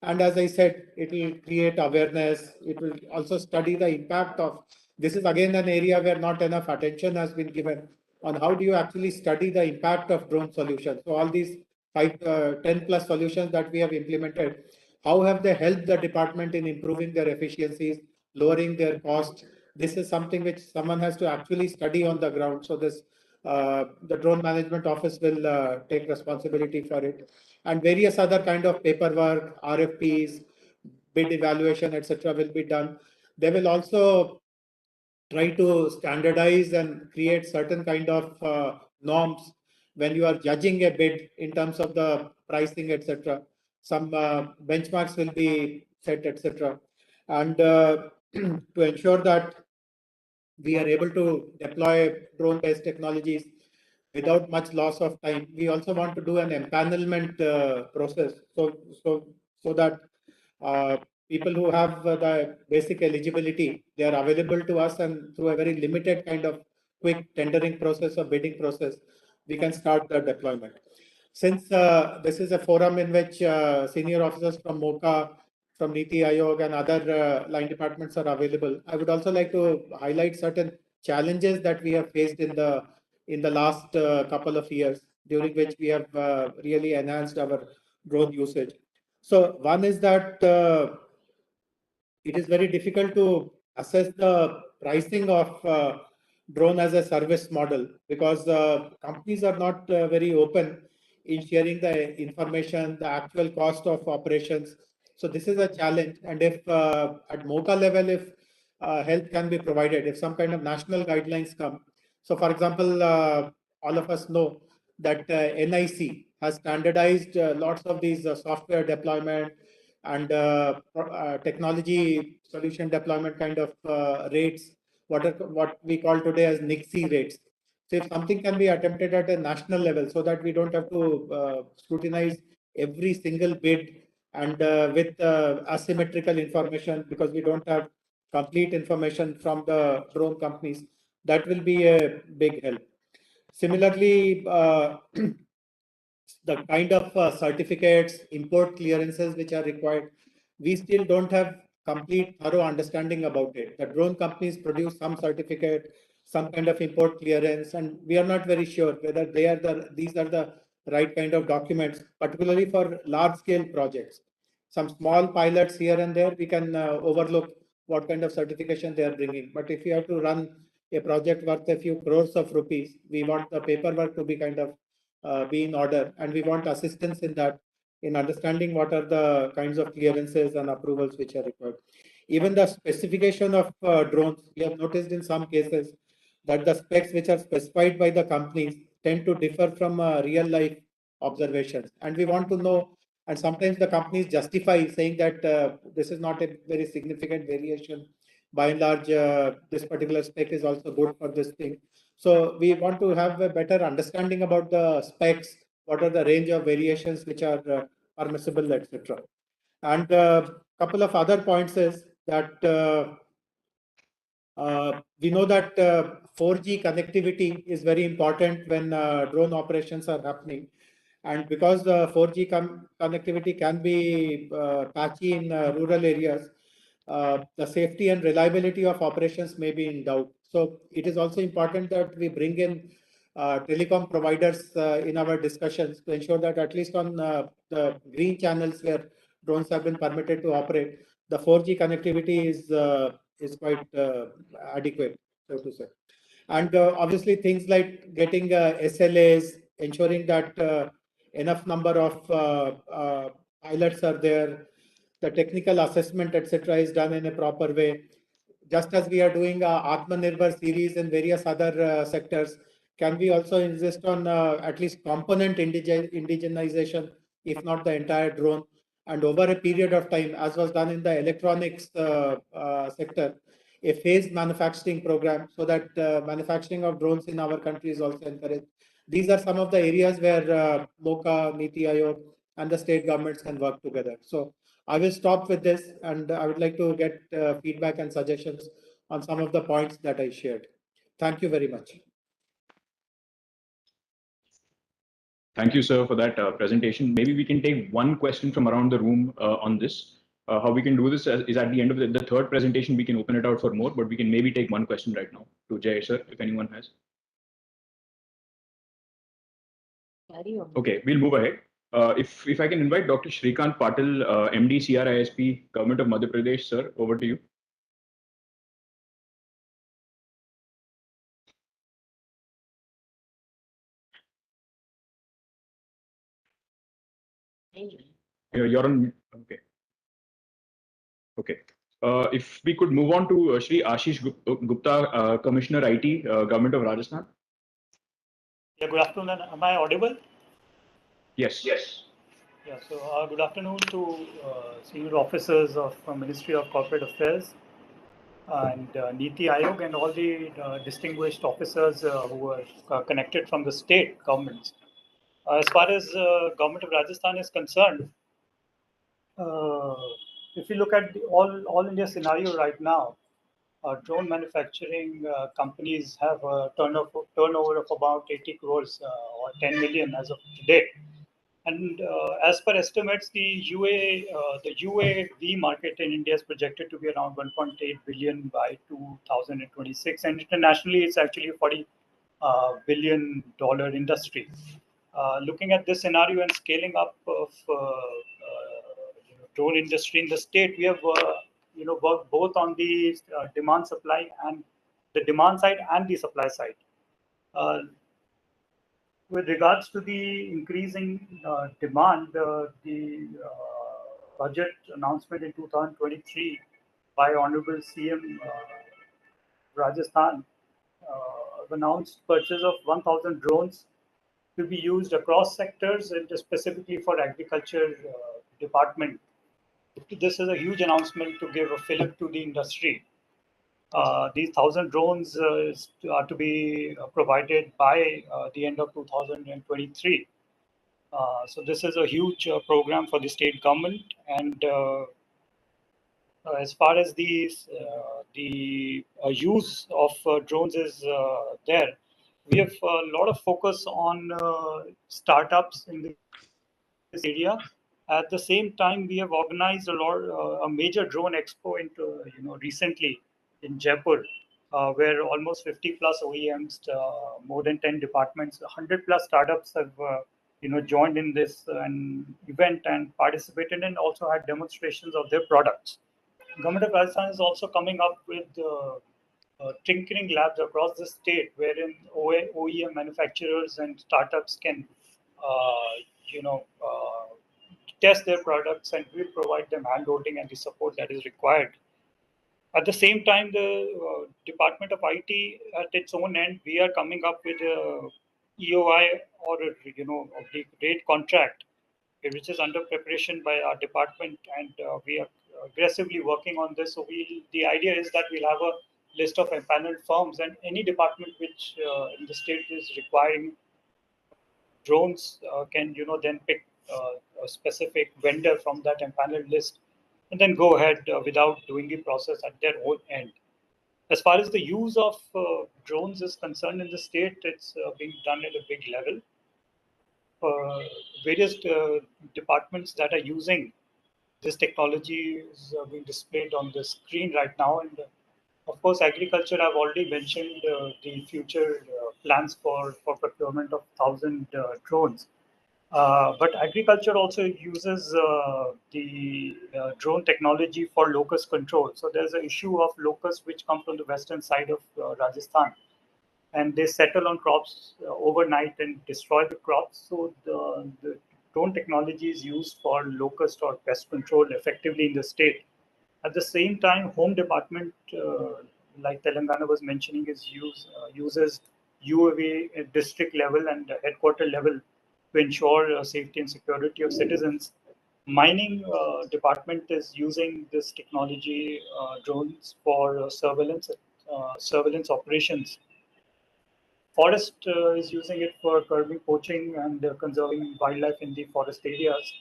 And as I said, it will create awareness. It will also study the impact of. This is again an area where not enough attention has been given on how do you actually study the impact of drone solutions. So all these 10 plus solutions that we have implemented, how have they helped the department in improving their efficiencies, lowering their costs? This is something which someone has to actually study on the ground. So the drone management office will take responsibility for it, and various other kind of paperwork, RFPs, bid evaluation, etc. will be done. They will also try to standardize and create certain kind of norms when you are judging a bid in terms of the pricing, etc. Some benchmarks will be set, etc. And to ensure that we are able to deploy drone-based technologies without much loss of time, we also want to do an empanelment process, so that people who have the basic eligibility, they are available to us, and through a very limited kind of quick tendering process or bidding process, we can start the deployment. Since this is a forum in which senior officers from MOCA, from NITI Aayog and other line departments are available, I would also like to highlight certain challenges that we have faced in the last couple of years, during which we have really enhanced our drone usage. So one is that it is very difficult to assess the pricing of drone as a service model, because companies are not very open in sharing the information, the actual cost of operations. So this is a challenge. And if at MOCA level, if help can be provided, if some kind of national guidelines come. So for example, all of us know that NIC has standardized lots of these software deployment and technology solution deployment kind of rates. what we call today as NICSI rates. So if something can be attempted at a national level so that we don't have to scrutinize every single bid and with asymmetrical information because we don't have complete information from the drone companies, that will be a big help. Similarly, the kind of certificates, import clearances which are required, we still don't have complete thorough understanding about it. The drone companies produce some certificate, some kind of import clearance, and we are not very sure whether these are the right kind of documents, particularly for large scale projects. Some small pilots here and there, we can overlook what kind of certification they are bringing. But if you have to run a project worth a few crores of rupees, we want the paperwork to be kind of be in order, and we want assistance in that, in understanding what are the kinds of clearances and approvals which are required. Even the specification of drones, we have noticed in some cases that the specs which are specified by the companies tend to differ from real life observations, and we want to know. And sometimes the companies justify saying that this is not a very significant variation. By and large, this particular spec is also good for this thing. So we want to have a better understanding about the specs, what are the range of variations which are permissible, etc. And a couple of other points is that we know that 4G connectivity is very important when drone operations are happening. And because the 4G connectivity can be patchy in rural areas, the safety and reliability of operations may be in doubt. So it is also important that we bring in telecom providers in our discussions to ensure that at least on the green channels where drones have been permitted to operate, the 4G connectivity is quite adequate, so to say. And obviously things like getting SLAs, ensuring that enough number of pilots are there, the technical assessment, etc., is done in a proper way. Just as we are doing Atmanirbhar series in various other sectors, can we also insist on at least component indigenization, if not the entire drone? And over a period of time, as was done in the electronics sector, a phased manufacturing program so that manufacturing of drones in our country is also encouraged. These are some of the areas where MOCA, Niti Aayog, and the state governments can work together. So I will stop with this, and I would like to get feedback and suggestions on some of the points that I shared. Thank you very much. Thank you, sir, for that presentation. Maybe we can take one question from around the room on this. How we can do this is at the end of the third presentation, we can open it out for more, but we can maybe take one question right now to Jay, sir, if anyone has. Okay, we'll move ahead. If I can invite Dr. Shrikant Patil, MD CRISP, Government of Madhya Pradesh, sir, over to you. You're on. Okay. Okay. If we could move on to Shri Ashish Gupta, Commissioner IT, Government of Rajasthan. Yeah, good afternoon. Am I audible? Yes. Yes. Yeah, so good afternoon to senior officers of Ministry of Corporate Affairs and Niti Aayog and all the distinguished officers who are connected from the state governments. As far as Government of Rajasthan is concerned, if you look at the all India scenario right now, drone manufacturing companies have a turnover of about 80 crores or 10 million as of today. And as per estimates, the UAV market in India is projected to be around 1.8 billion by 2026. And internationally, it's actually a $40 billion industry. Looking at this scenario and scaling up of drone industry in the state, we have worked both on the demand supply and the demand side and the supply side. With regards to the increasing demand, the budget announcement in 2023 by Honorable CM Rajasthan announced purchase of 1,000 drones to be used across sectors and specifically for agriculture department. This is a huge announcement to give a fillip to the industry. These 1,000 drones are to be provided by the end of 2023. So this is a huge program for the state government, and as far as the use of drones is there, we have a lot of focus on startups in this area. At the same time, we have organized a major drone expo recently in Jaipur, where almost 50 plus OEMs, more than 10 departments, 100 plus startups have joined in this event and participated, and also had demonstrations of their products. Government of Rajasthan is also coming up with tinkering labs across the state, wherein OEM manufacturers and startups can, test their products, and will provide them hand-holding and the support that is required. At the same time, the Department of IT, at its own end, we are coming up with a EOI, or a big rate contract, which is under preparation by our department, and we are aggressively working on this. So the idea is that we'll have a list of empaneled firms, and any department which in the state is requiring drones can then pick a specific vendor from that empaneled list, and then go ahead without doing the process at their own end. As far as the use of drones is concerned in the state, it's being done at a big level. Various departments that are using this technology is being displayed on the screen right now. And of course, agriculture, I've already mentioned the future plans for procurement of 1,000 drones. But agriculture also uses the drone technology for locust control. So there's an issue of locusts which come from the western side of Rajasthan, and they settle on crops overnight and destroy the crops. So the drone technology is used for locust or pest control effectively in the state. At the same time, Home Department, like Telangana was mentioning, uses UAV at district level and headquarter level to ensure safety and security of citizens. Mining department is using this technology, drones, for surveillance operations. Forest is using it for curbing poaching and conserving wildlife in the forest areas.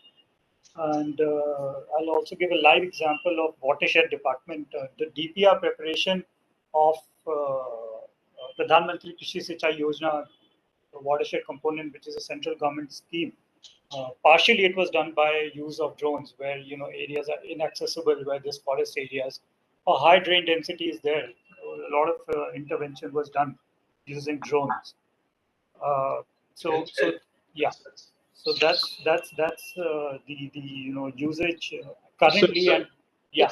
And I'll also give a live example of watershed department. The DPR preparation of Pradhan Mantri Krishi Sinchai Yojana, the watershed component, which is a central government scheme. Partially, it was done by use of drones, where areas are inaccessible, where there's forest areas, a high drain density is there. A lot of intervention was done using drones. So yeah. So that's the usage currently. So, and yeah.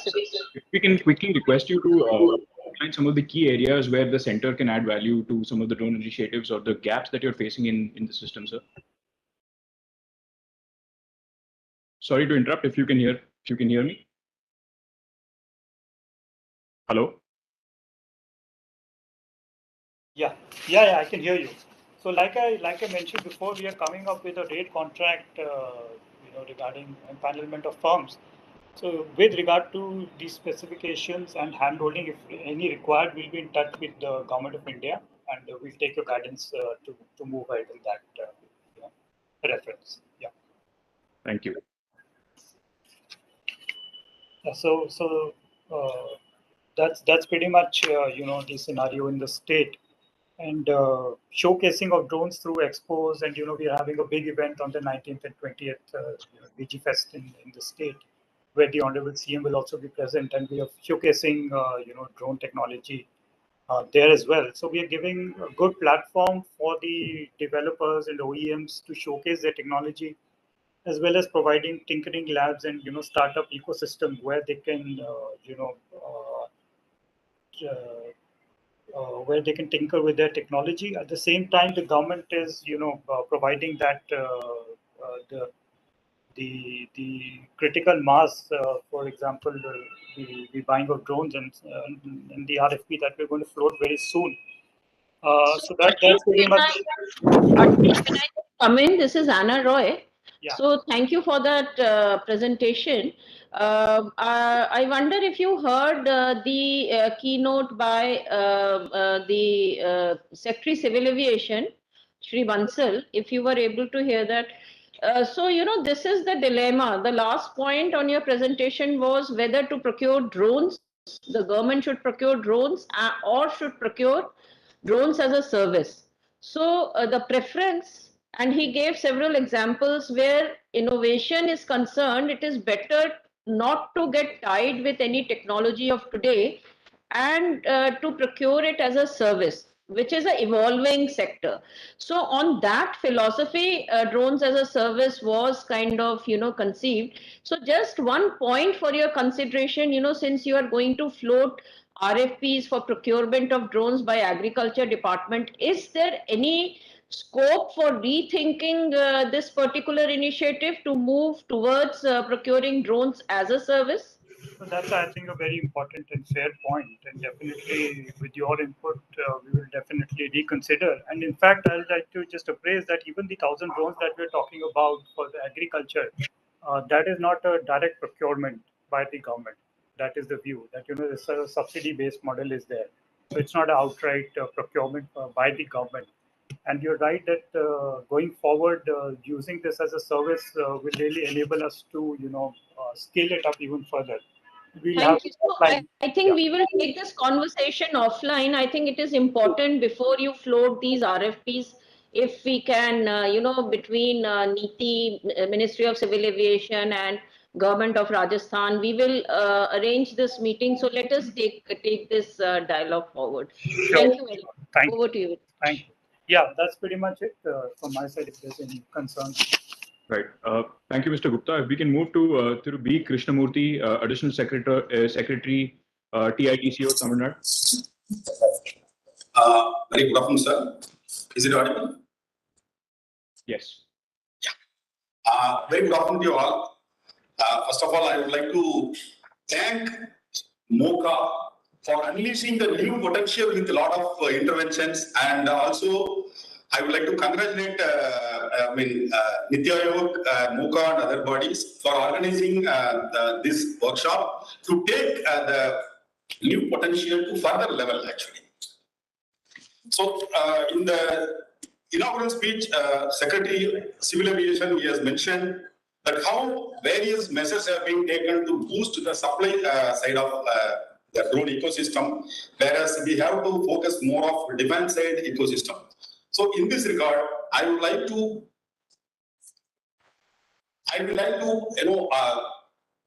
If we can quickly request you to outline some of the key areas where the center can add value to some of the drone initiatives, or the gaps that you're facing in the system, sir. Sorry to interrupt. If you can hear me. Hello. Yeah, I can hear you. So like I mentioned before, we are coming up with a rate contract, regarding empanelment of firms. So with regard to these specifications and handholding, if any required, we'll be in touch with the Government of India, and we'll take your guidance to move ahead in that reference. Yeah. Thank you. So that's pretty much the scenario in the state. And showcasing of drones through expos, and we are having a big event on the 19th and 20th, BG Fest in the state, where the Honorable CM will also be present, and we are showcasing drone technology there as well. So we are giving a good platform for the developers and OEMs to showcase their technology, as well as providing tinkering labs and startup ecosystem where they can where they can tinker with their technology. At the same time, the government is, providing that the critical mass, for example, the buying of drones and the RFP that we're going to float very soon. So that's pretty much. Can I come in? This is Anna Roy. Yeah. So thank you for that presentation. I wonder if you heard the keynote by the Secretary Civil Aviation, Shri Bansal, if you were able to hear that. So, you know, this is the dilemma. The last point on your presentation was whether to procure drones. The government should procure drones or should procure drones as a service. So the preference, and he gave several examples where innovation is concerned, it is better not to get tied with any technology of today and to procure it as a service, which is an evolving sector. So on that philosophy, drones as a service was kind of, you know, conceived. So just one point for your consideration, you know, since you are going to float RFPs for procurement of drones by Agriculture Department, is there any scope for rethinking this particular initiative to move towards procuring drones as a service? So that's, I think, a very important and fair point, and definitely with your input, we will definitely reconsider. And in fact, I'd like to just appraise that even the 1,000 drones that we're talking about for the agriculture, that is not a direct procurement by the government. That is the view that, you know, this subsidy-based model is there. So it's not an outright procurement by the government. And you're right that going forward, using this as a service will really enable us to, you know, scale it up even further. We'll have Thank you. So I think we will take this conversation offline. I think it is important before you float these RFPs, if we can, you know, between NITI, Ministry of Civil Aviation and Government of Rajasthan, we will arrange this meeting. So let us take this dialogue forward. Sure. Thank you very much. Thank Over to you. Thank you. Yeah, that's pretty much it from my side. If there's any concerns. Right. Thank you, Mr. Gupta. If we can move to B. Krishnamurthy, Additional Secretary, TITCO, Tamil Nadu. Very good afternoon, sir. Is it audible? Yes. Very good afternoon to you all. First of all, I would like to thank MOCA for unleashing the new potential with a lot of interventions, and also I would like to congratulate Niti Aayog, MOCA and other bodies for organizing this workshop to take the new potential to further level actually. So in the inaugural speech, Secretary Civil Aviation, he has mentioned that how various measures have been taken to boost the supply side of the drone ecosystem, whereas we have to focus more of demand side ecosystem. So in this regard, I would like to unveil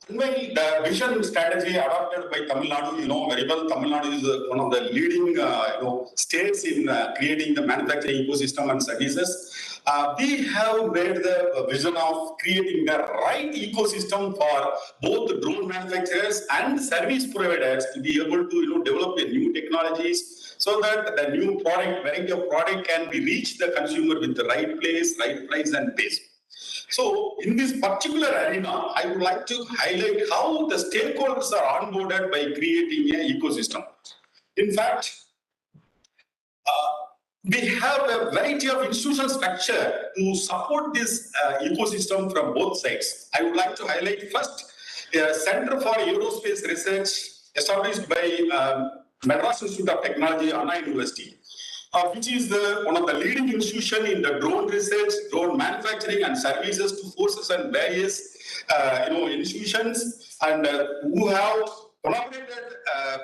the vision strategy adopted by Tamil Nadu. You know very well, Tamil Nadu is one of the leading states in creating the manufacturing ecosystem and services. We have made the vision of creating the right ecosystem for both drone manufacturers and service providers to be able to develop the new technologies so that the new variety of product can be reached the consumer with the right place, right price and pace. So in this particular arena, I would like to highlight how the stakeholders are onboarded by creating an ecosystem. In fact, we have a variety of institutional structure to support this ecosystem from both sides. I would like to highlight first a Center for Aerospace Research established by Madras Institute of Technology, Anna University, which is one of the leading institutions in the drone research, drone manufacturing and services to forces and various institutions, and who have collaborated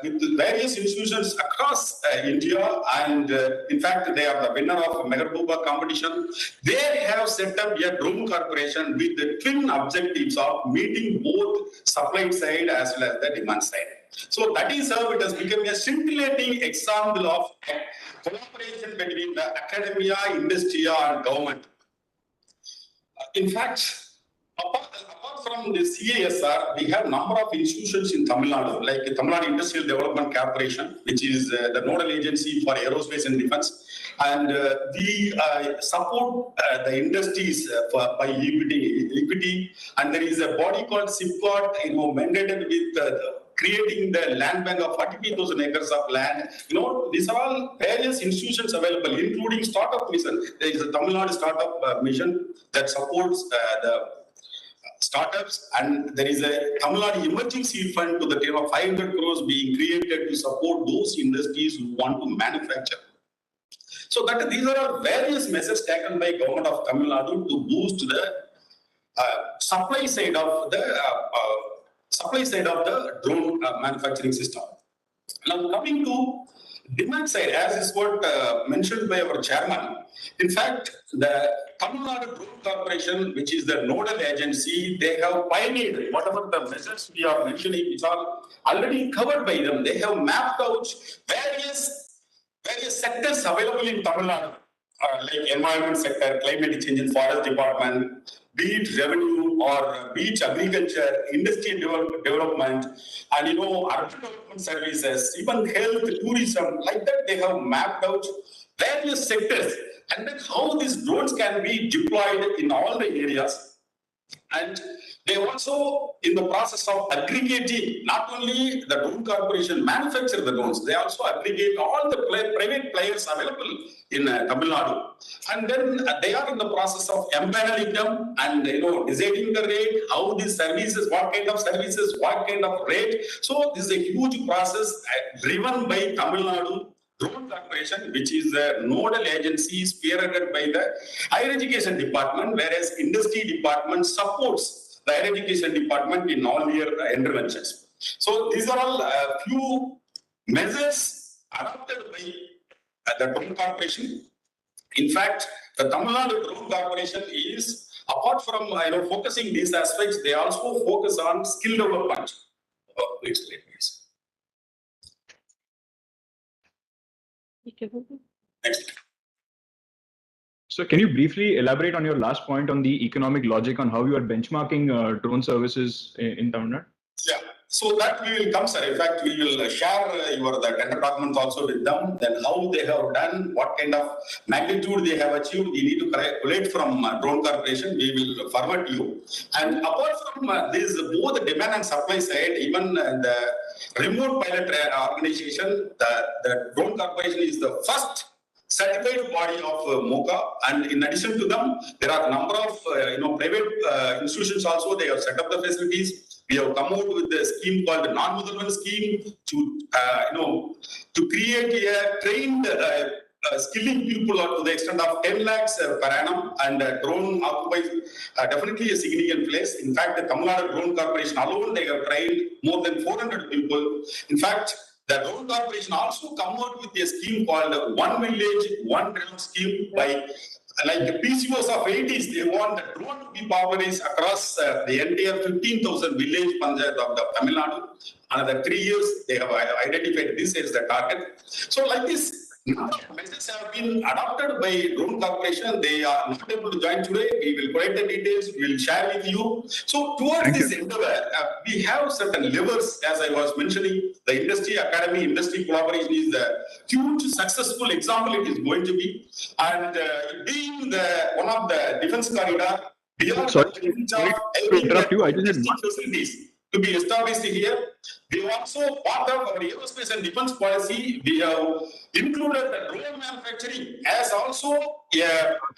with various institutions across India, and in fact they are the winner of Megabuba competition. They have set up a drone corporation with the twin objectives of meeting both supply side as well as the demand side. So that is how it has become a scintillating example of collaboration between the academia, industry and government. In fact, apart from the CASR, we have a number of institutions in Tamil Nadu, like Tamil Nadu Industrial Development Corporation, which is the nodal agency for aerospace and defense. And we support the industries by equity. And there is a body called SIPCOT, mandated with creating the land bank of 43,000 acres of land. These are all various institutions available, including startup mission. There is a Tamil Nadu startup mission that supports the startups, and there is a Tamil Nadu emerging seed fund to the tune of 500 crores being created to support those industries who want to manufacture. So that these are various measures taken by government of Tamil Nadu to boost the supply side of the drone manufacturing system. Now coming to demand side, as is what mentioned by our chairman. In fact, the Tamil Nadu Drone Corporation, which is the nodal agency, they have pioneered whatever the measures we are mentioning, which are already covered by them. They have mapped out various sectors available in Tamil Nadu, like environment sector, climate change and forest department, be it revenue or be it agriculture, industry development, and urban development services, even health, tourism, like that they have mapped out various sectors, and then how these drones can be deployed in all the areas. And they also in the process of aggregating, not only the drone corporation manufacture the drones, they also aggregate all the private players available in Tamil Nadu. And then they are in the process of empaneling them and deciding the rate, how these services, what kind of services, what kind of rate. So this is a huge process driven by Tamil Nadu Drone Corporation, which is the nodal agency spearheaded by the Higher Education Department, whereas Industry Department supports the Higher Education Department in all their interventions. So these are all few measures adopted by the Drone Corporation. In fact, the Tamil Nadu Drone Corporation is, apart from focusing these aspects, they also focus on skill development. Next slide, please. Next. So can you briefly elaborate on your last point on the economic logic on how you are benchmarking drone services in Tamil Nadu? Yeah, so that we will come, sir. In fact, we will share the tender documents also with them, then how they have done, what kind of magnitude they have achieved. We need to collect from Drone Corporation. We will forward to you. And apart from this, both the demand and supply side, even the remote pilot organization, the Drone Corporation is the first certified body of MOCA, and in addition to them, there are a number of private institutions also. They have set up the facilities. We have come out with a scheme called the non-mudalman scheme to create a trained skilling people to the extent of 10 lakhs per annum, and drone occupies definitely a significant place. In fact, the Tamil Nadu Drone Corporation alone, they have trained more than 400 people. In fact, the Drone Corporation also come out with a scheme called One Village, One Drone scheme by like the PCOs of 80s. They want the drone to be popularized across the entire 15,000 village panchayat of the Tamil Nadu. Another 3 years, they have identified this as the target. So like this, measures have been adopted by Drone Corporation. They are not able to join today. We will collect the details. We will share with you. So towards this endeavor, we have certain levers, as I was mentioning. The industry academy, industry collaboration is the huge successful example it is going to be. And being one of the defense corridor, we are sorry to interrupt you. I just had facilities to be established here. We have also part of our aerospace and defense policy. We have included the drone manufacturing as also.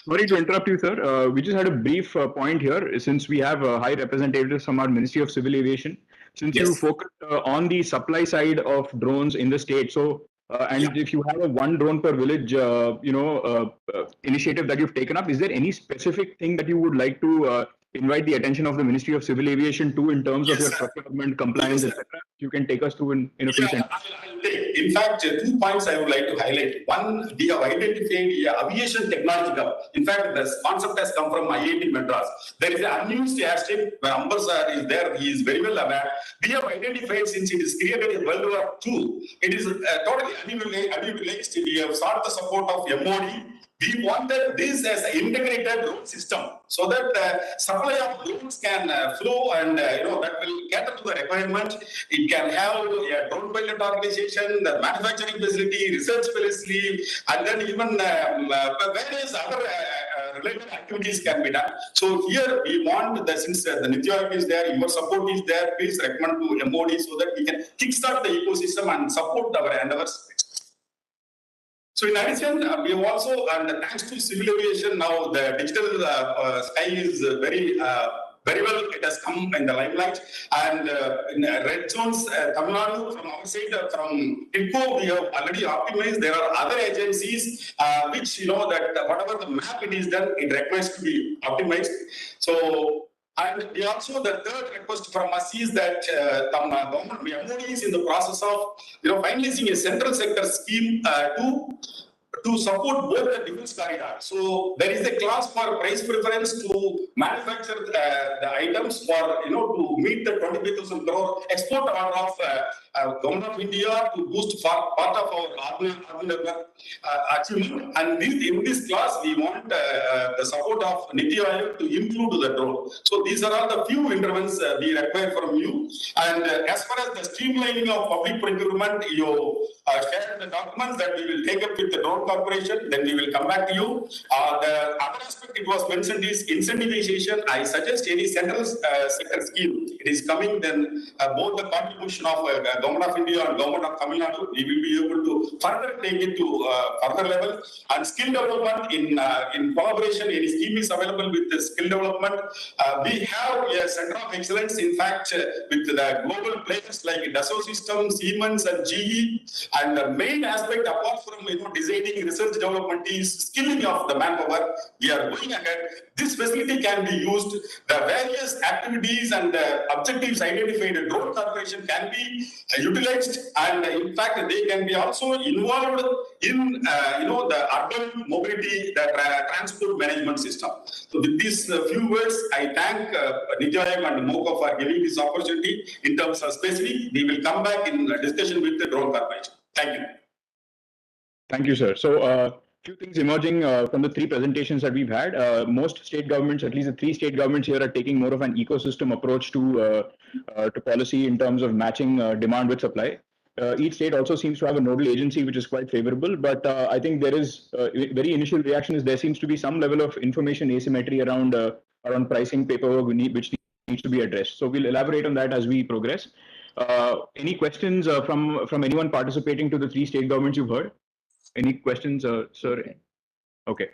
Sorry to interrupt you, sir. We just had a brief point here, since we have high representatives from our Ministry of Civil Aviation. Since you focused on the supply side of drones in the state, so if you have a one drone per village, initiative that you've taken up, is there any specific thing that you would like to invite the attention of the Ministry of Civil Aviation to in terms of your procurement, compliance, etc.? You can take us to in a few sentences. In fact, 2 points I would like to highlight. One, we have identified aviation technology hub. In fact, the concept has come from IIT Madras. There is an unused airstrip where Amber sir is there. He is very well aware. We have identified, since it is created in World War II, it is totally unutilized. We have sought the support of MOD. we wanted this as an integrated drone system so that supply of drones can flow and that will cater to the requirement. It can have a drone pilot organization, the manufacturing facility, research facility, and then even various other related activities can be done. So here we want since the Niti Aayog is there, your support is there, please recommend to MOD so that we can kickstart the ecosystem and support our endeavors. So in addition, we have also, and thanks to civil aviation, now the digital sky is very well, it has come in the limelight. And in red zones, Tamil Nadu, from our side, from IPCO, we have already optimized. There are other agencies which, that whatever the map it is done, it requires to be optimized. So, and we also, the third request from us is that government MOD is in the process of finalizing a central sector scheme to support both the defense corridor. So there is a clause for price preference to manufacture the items for to meet the 25,000 crore export order of Government of India to boost part of our achievement. And in this clause, we want the support of Niti Aayog to include the drone. So these are all the few interventions we require from you. And as far as the streamlining of public procurement, you shared the documents that we will take up with the drone corporation. Then we will come back to you. The other aspect it was mentioned is incentivization. I suggest any central sector scheme. It is coming. Then both the contribution of Government of India and Government of Tamil Nadu, we will be able to further take it to further level. And skill development in collaboration. Any scheme is available with the skill development. We have a center of excellence. In fact, with the global players like Dassault Systems, Siemens, and GE. And the main aspect, apart from designing research development, is skilling of the manpower. We are going ahead. This facility can be used. The various activities and objectives identified in drone corporation can be utilized, and in fact, they can be also involved in the urban mobility, the transport management system. So with these few words, I thank Niti Aayog and MOCA for giving this opportunity. In terms of specific, we will come back in discussion with the drone corporation. Thank you. Thank you, sir. So, few things emerging from the three presentations that we've had. Most state governments, at least the three state governments here, are taking more of an ecosystem approach to policy in terms of matching demand with supply. Each state also seems to have a nodal agency which is quite favorable, but I think there is very initial reaction is there seems to be some level of information asymmetry around pricing paperwork which needs to be addressed. So we'll elaborate on that as we progress. Any questions from anyone participating to the three state governments you've heard? Any questions, sir? Okay.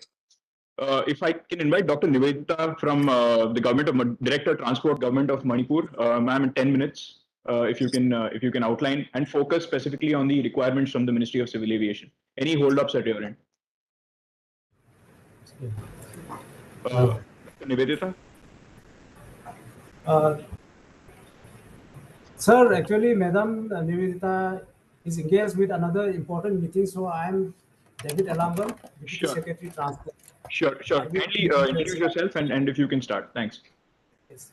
If I can invite Dr. Nivedita from the Government of Director Transport Government of Manipur, ma'am, in 10 minutes, if you can outline and focus specifically on the requirements from the Ministry of Civil Aviation. Any hold-ups at your end? Dr. Nivedita? Sir, actually, Madam Nivedita is engaged with another important meeting, so I am David Alambal, Deputy Secretary Transport. Sure. Kindly introduce yourself and if you can start. Thanks. Yes.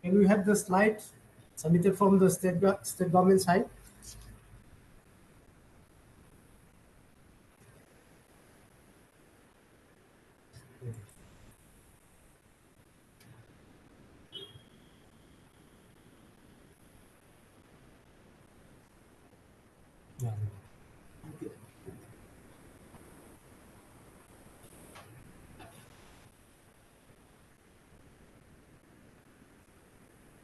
Can we have the slide submitted from the state government side?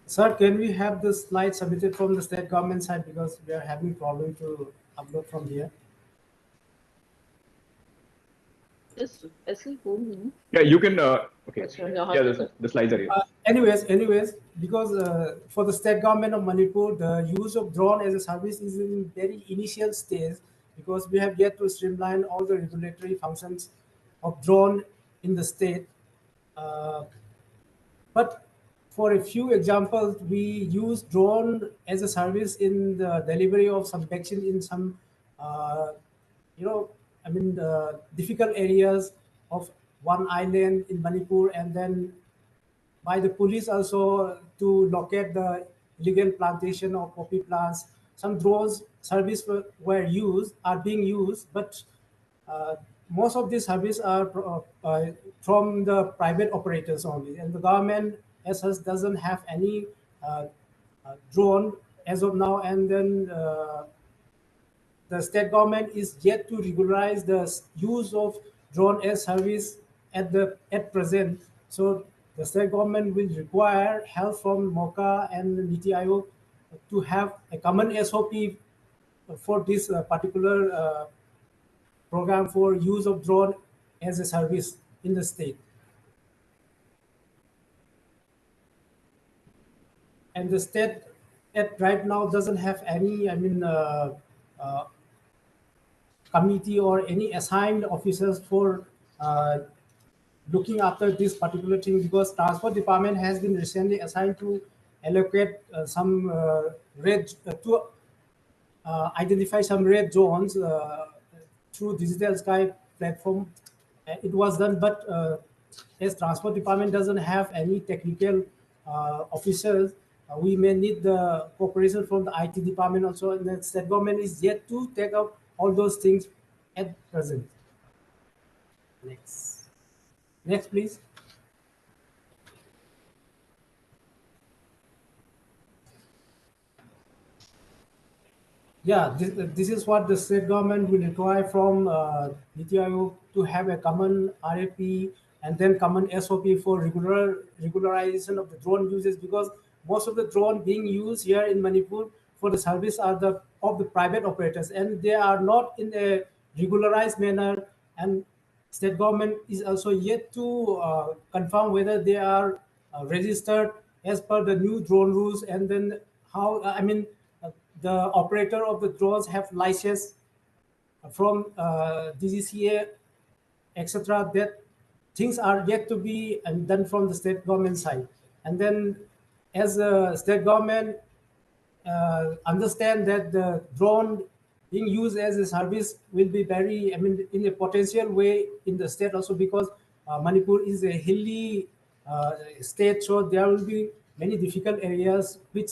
Sir, can we have the slide submitted from the state government side because we are having problem to upload from here? Yeah, you can. Okay. Yeah, the slides are here. Anyways, because for the state government of Manipur, the use of drone as a service is in very initial stage because we have yet to streamline all the regulatory functions of drone in the state. But for a few examples, we use drone as a service in the delivery of some vaccine in some, you know, I mean, difficult areas of one island in Manipur, and then by the police also to locate the illegal plantation of poppy plants. Some drones service were used, are being used, but uh, most of these services are from the private operators only, and the government as such doesn't have any drone as of now. And then the state government is yet to regularize the use of drone air service at present. So the state government will require help from MOCA and NITI Aayog to have a common SOP for this particular program for use of drone as a service in the state. And the state at right now doesn't have any, uh, committee or any assigned officers for looking after this particular thing, because transport department has been recently assigned to allocate some red to identify some red zones through digital sky platform. It was done, but as transport department doesn't have any technical officers, we may need the cooperation from the IT department also, and the state government is yet to take up all those things at present. Next, please. Yeah, this is what the state government will require from NITI Aayog to have a common RFP and then common SOP for regularization of the drone uses, because most of the drone being used here in Manipur for the service are of the private operators, and they are not in a regularized manner, and state government is also yet to confirm whether they are registered as per the new drone rules, and then how, the operator of the drones have license from DGCA, etc. That things are yet to be done from the state government side. And then as the state government understand that the drone being used as a service will be very, in a potential way in the state also, because Manipur is a hilly state, so there will be many difficult areas which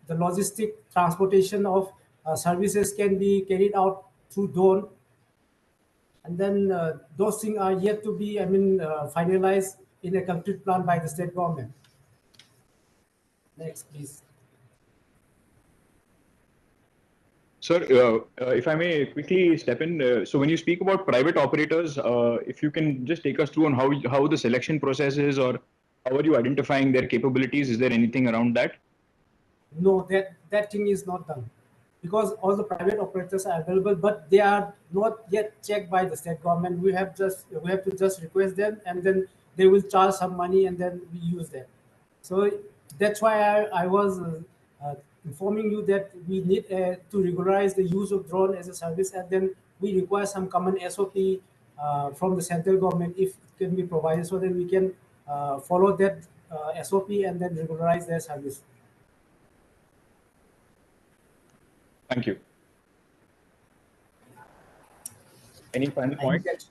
the logistic transportation of services can be carried out through drone. And then those things are yet to be, finalized in a complete plan by the state government. Next, please. Sir, if I may quickly step in, so when you speak about private operators, if you can just take us through on how the selection process is, or how are you identifying their capabilities? Is there anything around that? No, that thing is not done, because all the private operators are available, but they are not yet checked by the state government. We have to just request them, and then they will charge some money, and then we use them. So that's why I was informing you that we need to regularize the use of drone as a service, and then we require some common SOP from the central government, if it can be provided, so that we can follow that SOP and then regularize their service. Thank you. Any final point? Is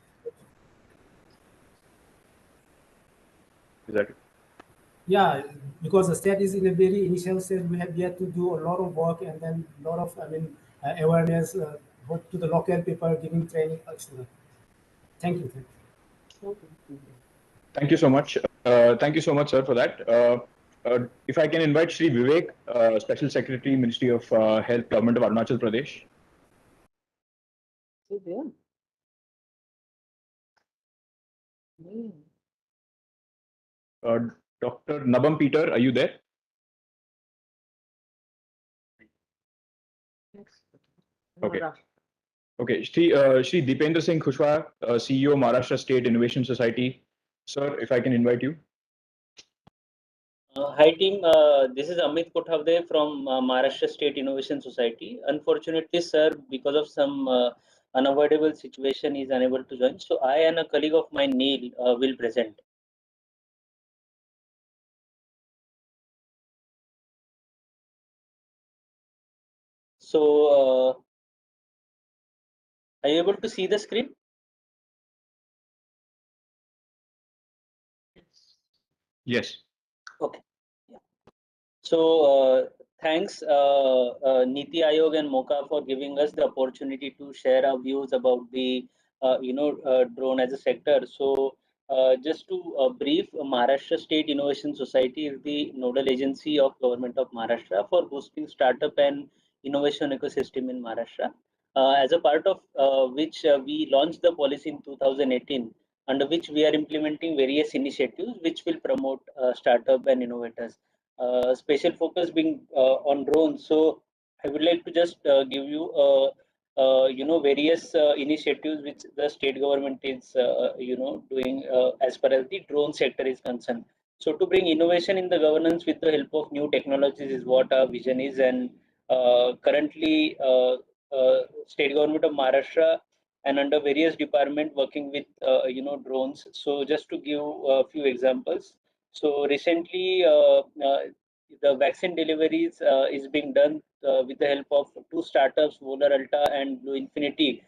that it? Yeah, because the state is in a very initial stage, we have yet to do a lot of work, and then a lot of awareness to the local people, giving training, etc. Thank you. Thank you so much. Thank you so much, sir, for that. If I can invite Shri Vivek, Special Secretary, Ministry of Health, Government of Arunachal Pradesh. Dr. Nabam Peter, are you there? Okay. Okay. Shri Deependra Singh Khushwa, CEO, Maharashtra State Innovation Society. Sir, if I can invite you. Hi team, this is Amit Kothavde from Maharashtra State Innovation Society. Unfortunately, sir, because of some unavoidable situation, is unable to join. So I and a colleague of mine, Neil, will present. So, are you able to see the screen? Yes. Okay. Yeah. So, thanks, Niti Aayog and MOCA for giving us the opportunity to share our views about the, drone as a sector. So, just to brief, Maharashtra State Innovation Society is the nodal agency of Government of Maharashtra for boosting startup and innovation ecosystem in Maharashtra. As a part of which we launched the policy in 2018, under which we are implementing various initiatives which will promote startup and innovators. Special focus being on drones. So I would like to just give you various initiatives which the state government is doing as far as the drone sector is concerned. So to bring innovation in the governance with the help of new technologies is what our vision is, and currently state government of Maharashtra and under various department working with drones. So just to give a few examples, so recently the vaccine deliveries is being done with the help of two startups, Volar Alta and Blue Infinity,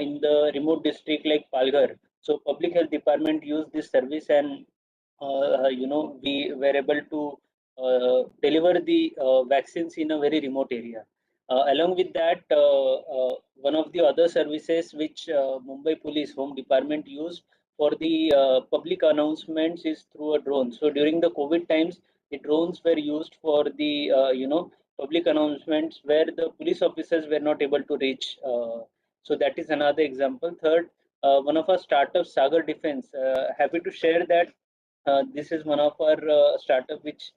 in the remote district like Palghar. So public health department used this service, and we were able to deliver the vaccines in a very remote area. Along with that, one of the other services which Mumbai Police Home Department used for the public announcements is through a drone. So during the COVID times, the drones were used for the public announcements where the police officers were not able to reach. So that is another example. Third, one of our startups, Sagar Defense. Happy to share that this is one of our startup which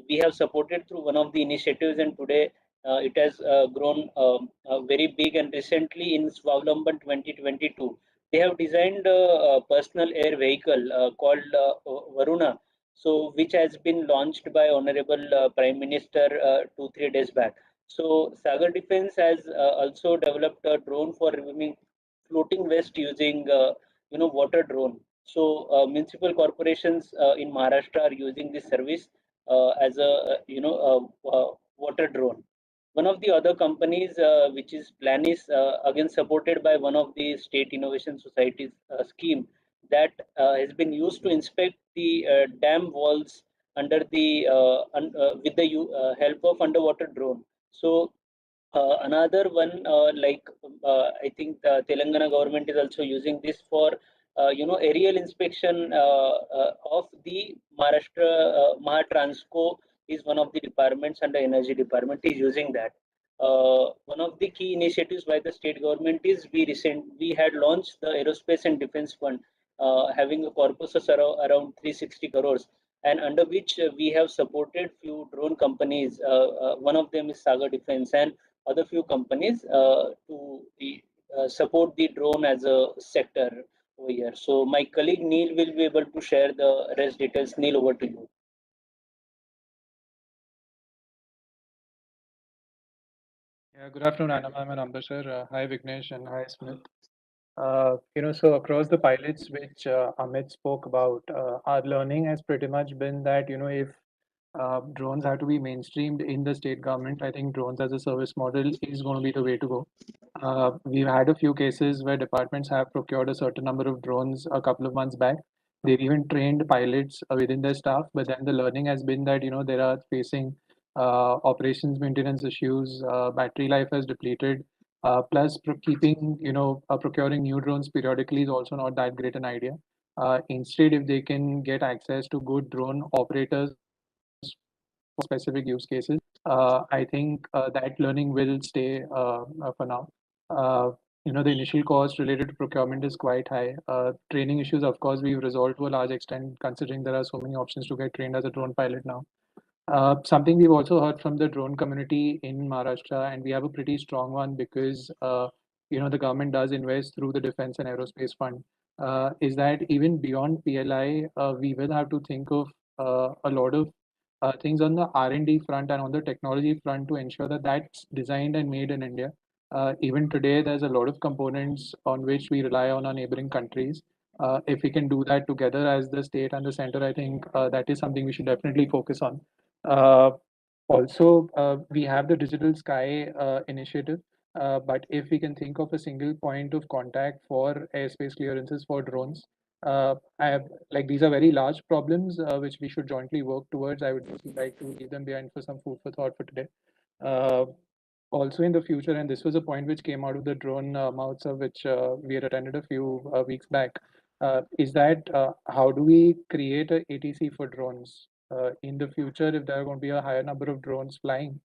we have supported through one of the initiatives, and today it has grown very big. And recently in Swavlamban 2022, they have designed a personal air vehicle called Varuna, so which has been launched by Honorable Prime Minister 2 3 days back. So Sagar Defense has also developed a drone for removing floating waste using water drone. So municipal corporations in Maharashtra are using this service as a water drone. One of the other companies, which is Planis, again supported by one of the state innovation societies scheme, that has been used to inspect the dam walls under the with the help of underwater drone. So another one, I think the Telangana government is also using this for aerial inspection of the Maharashtra. Mahatransco is one of the departments under energy department is using that. One of the key initiatives by the state government is we had launched the aerospace and defense fund, having a corpus of around 360 crores, and under which we have supported few drone companies. One of them is Saga Defense, and other few companies to support the drone as a sector over here. So my colleague Neil will be able to share the rest details. Neil, over to you. Yeah, good afternoon, Anam and Amber sir. Hi, Vignesh, and hi, Smith. So across the pilots which Amit spoke about, our learning has pretty much been that, if drones have to be mainstreamed in the state government, I think drones as a service model is going to be the way to go. We've had a few cases where departments have procured a certain number of drones a couple of months back. They've even trained pilots within their staff, but then the learning has been that, they are facing operations maintenance issues, battery life has depleted. Plus, keeping, procuring new drones periodically is also not that great an idea. Instead, if they can get access to good drone operators for specific use cases, I think that learning will stay for now. The initial cost related to procurement is quite high. Training issues, of course, we've resolved to a large extent, considering there are so many options to get trained as a drone pilot now. Something we've also heard from the drone community in Maharashtra, and we have a pretty strong one because the government does invest through the Defense and Aerospace Fund, is that even beyond PLI, we will have to think of a lot of things on the R&D front and on the technology front to ensure that that's designed and made in India. Even today, there's a lot of components on which we rely on our neighboring countries. If we can do that together as the state and the center, I think that is something we should definitely focus on. Uh, Also, we have the Digital Sky initiative, but if we can think of a single point of contact for airspace clearances for drones, like these are very large problems which we should jointly work towards. I would like to leave them behind for some food for thought for today. Also in the future, and this was a point which came out of the drone Mahotsav, which we had attended a few weeks back, is that how do we create a ATC for drones in the future if there are going to be a higher number of drones flying?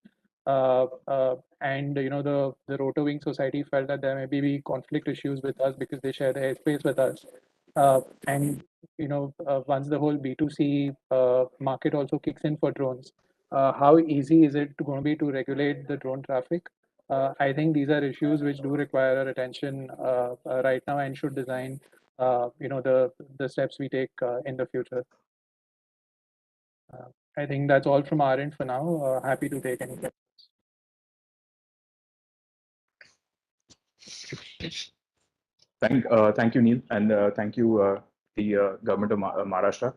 And the Rotor Wing Society felt that there may be conflict issues with us because they share the airspace with us. And once the whole B2C market also kicks in for drones, how easy is it going to be to regulate the drone traffic? I think these are issues which do require our attention right now and should design, the steps we take in the future. I think that's all from our end for now. Happy to take any questions. Thank you, Neil, and thank you, the government of Maharashtra.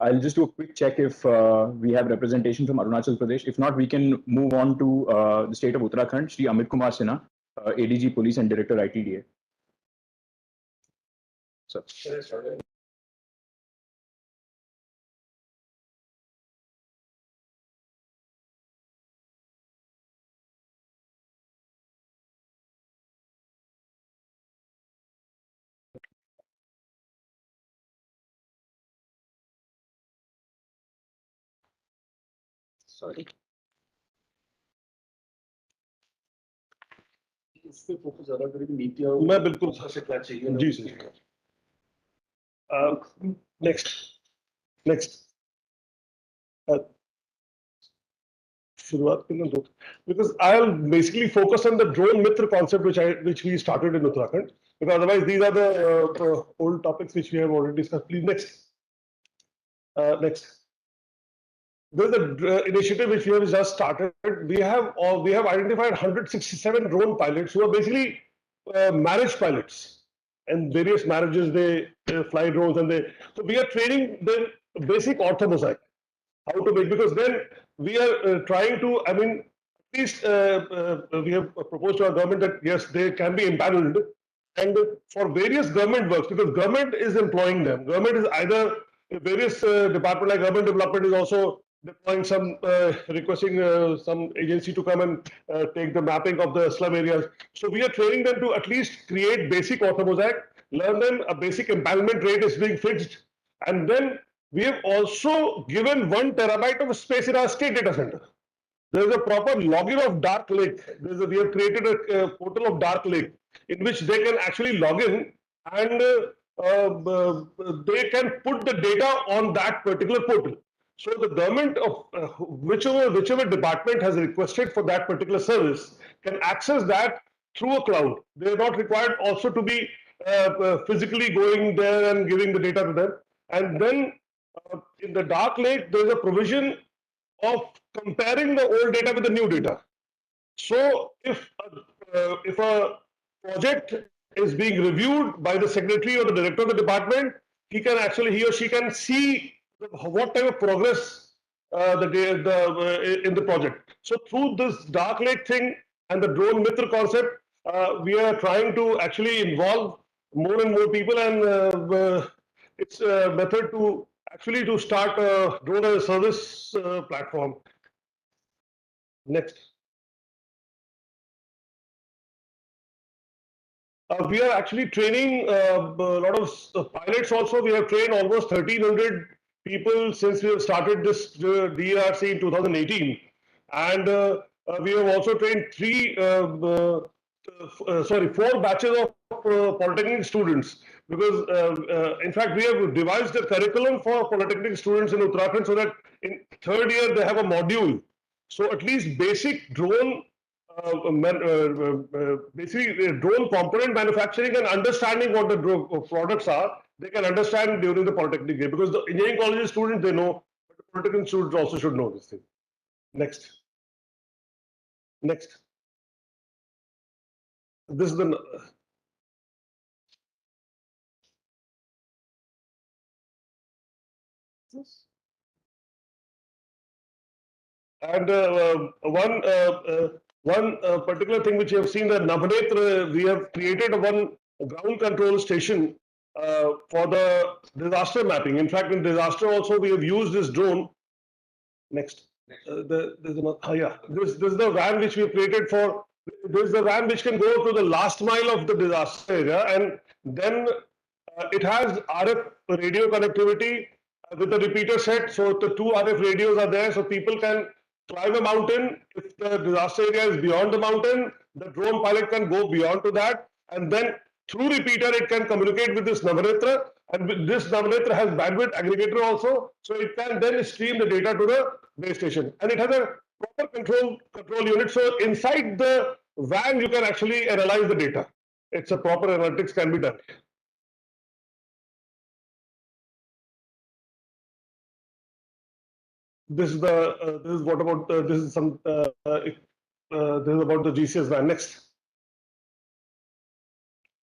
I'll just do a quick check if we have representation from Arunachal Pradesh. If not, we can move on to the state of Uttarakhand, Shri Amit Kumar Sinha, ADG Police and Director ITDA. So. Sorry. मैं बिल्कुल सकना चाहिए जी sir next शुरुआत करना दो because I'll basically focus on the drone mitra concept which we started in Uttarakhand because otherwise these are the old topics which we have already discussed. Please next. There's an initiative which we have just started. We have identified 167 drone pilots who are basically marriage pilots. And various marriages they fly drones and so we are training the basic orthomosaic, how to make, because then we are trying to, at least we have proposed to our government that yes, they can be empaneled and for various government works, because government is employing them. Government is either various department like urban development is also deploying some, requesting some agency to come and take the mapping of the slum areas. So we are training them to at least create basic orthomosaic, learn them, a basic empanelment rate is being fixed. And then we have also given 1 terabyte of space in our state data center. There is a proper login of Dark Lake. We have created a portal of Dark Lake in which they can actually log in and they can put the data on that particular portal. So the government of whichever department has requested for that particular service can access that through a cloud. They are not required also to be physically going there and giving the data to them. And then in the Dark Lake, there is a provision of comparing the old data with the new data. So if a project is being reviewed by the secretary or the director of the department, he or she can see what type of progress in the project. So through this Dark Lake thing and the drone mitra concept, we are trying to actually involve more and more people, and it's a method to actually to start a drone as a service platform. Next. We are actually training a lot of pilots also. We have trained almost 1,300 people since we have started this DRC in 2018. And we have also trained 4 batches of polytechnic students. Because in fact, we have devised a curriculum for polytechnic students in Uttarakhand so that in 3rd year they have a module. So at least basic drone basically drone component manufacturing and understanding what the drone products are, they can understand during the polytechnic year, because the engineering college students, they know, but the polytechnic students also should know this thing. Next. This is the And one particular thing which you have seen, that Navnetra, we have created one ground control station for the disaster mapping. In fact, in disaster also we have used this drone. Next. This is the van which we created for. This is the van which can go to the last mile of the disaster area, and then it has RF radio connectivity with the repeater set. So the two RF radios are there, so people can climb a mountain. If the disaster area is beyond the mountain, the drone pilot can go beyond to that, and then through repeater it can communicate with this Navnetra, and with this Navnetra has bandwidth aggregator also, so it can then stream the data to the base station, and it has a proper control unit. So inside the van you can actually analyze the data. It's a proper analytics can be done. This is the this is what about this is some this is about the GCS van. Next.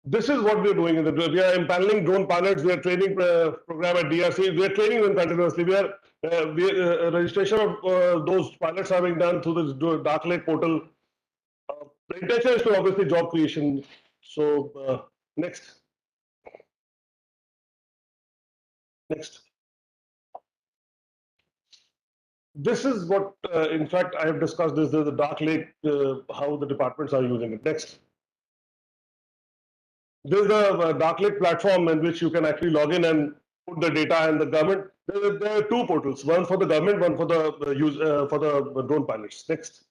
This is what we are doing. We are empaneling drone pilots. We are training program at DRC. We are training them continuously. Registration of those pilots are being done through this Dark Lake portal. The intention is to obviously job creation. So next. This is what, in fact, I have discussed this. There's a Dark Lake, how the departments are using it. Next. This is the Dark Lake platform in which you can actually log in and put the data, and the government. There are two portals, one for the government, one for the drone pilots. Next.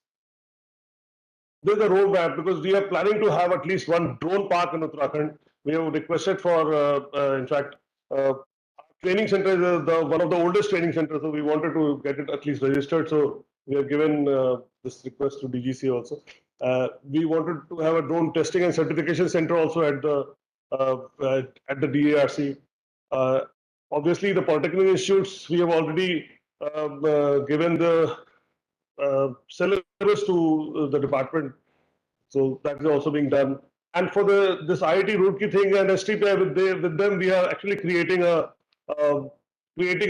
This is the roadmap, because we are planning to have at least one drone park in Uttarakhand. We have requested for, in fact, training center is one of the oldest training centers, so we wanted to get it at least registered. So we have given this request to DGC also. We wanted to have a drone testing and certification center also at the DARC. Obviously, the polytechnic institutes, we have already given the syllabus to the department, so that is also being done. And for this IIT Roorkee thing and STPI, with them, we are actually creating a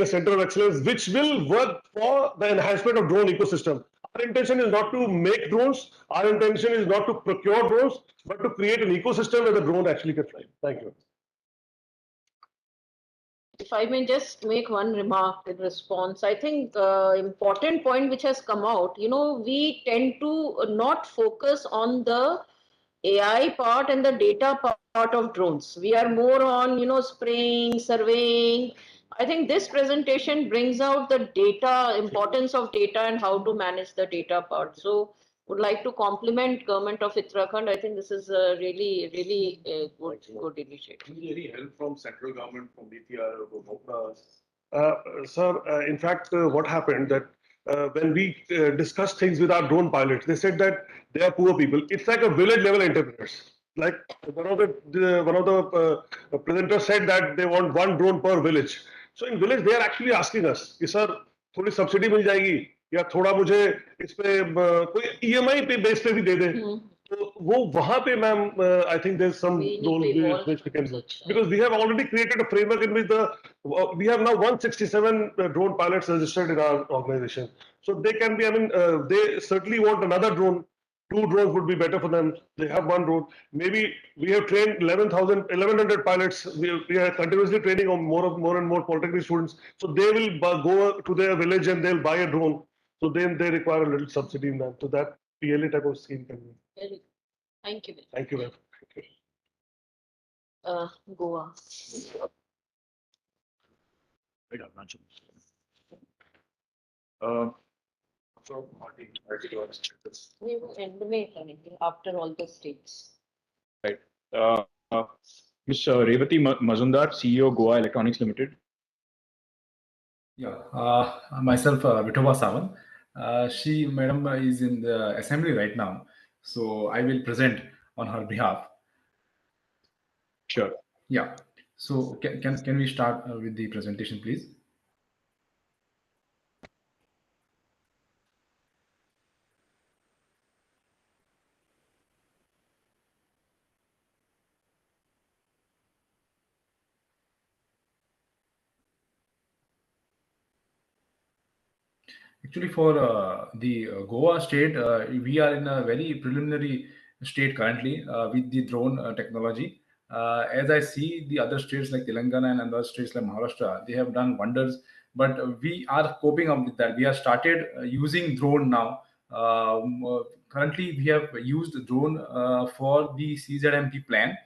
center of excellence which will work for the enhancement of drone ecosystem. Our intention is not to make drones. Our intention is not to procure drones, but to create an ecosystem where the drone actually can fly. Thank you. If I may just make one remark in response, I think important point which has come out, we tend to not focus on the AI part and the data part of drones. We are more on, spraying, surveying. I think this presentation brings out the data, importance of data and how to manage the data part. So would like to compliment government of Uttarakhand. I think this is a really, really good initiative. Any help from central government, from DTR or Sir, in fact, what happened that when we discussed things with our drone pilots, they said that they are poor people. It's like a village level entrepreneurs. Like one of the presenters said that they want one drone per village. So in village, they are actually asking us, sir, थोड़ी subsidy मिल जाएगी या थोड़ा मुझे इस पे कोई EMI पे base पे भी दे दे. So वो वहाँ पे ma'am, I think there's some role which we can do, because we have already created a framework in which we have now 167 drone pilots registered in our organization. So they can be, I mean, they certainly want another drone. 2 drones would be better for them. They have 1 drone. Maybe we have trained 1,100 pilots. We are continuously training on more and more polytechnic students. So they will go to their village and they'll buy a drone. So then they require a little subsidy in that. So that PLA type of scheme can be. Very good. Thank you. Thank you, ma'am. Goa. We will end the after all the states. Right. Ms. Revati Mazumdar, CEO, Goa Electronics Limited. Yeah, myself, Vithoba Sawan. She, madam, is in the assembly right now, so I will present on her behalf. Sure. Yeah. So can we start with the presentation, please? Actually, for the Goa state, we are in a very preliminary state currently with the drone technology. As I see the other states like Telangana and other states like Maharashtra, they have done wonders. But we are coping up with that. We have started using drone now. Currently, we have used drone for the CZMP plan,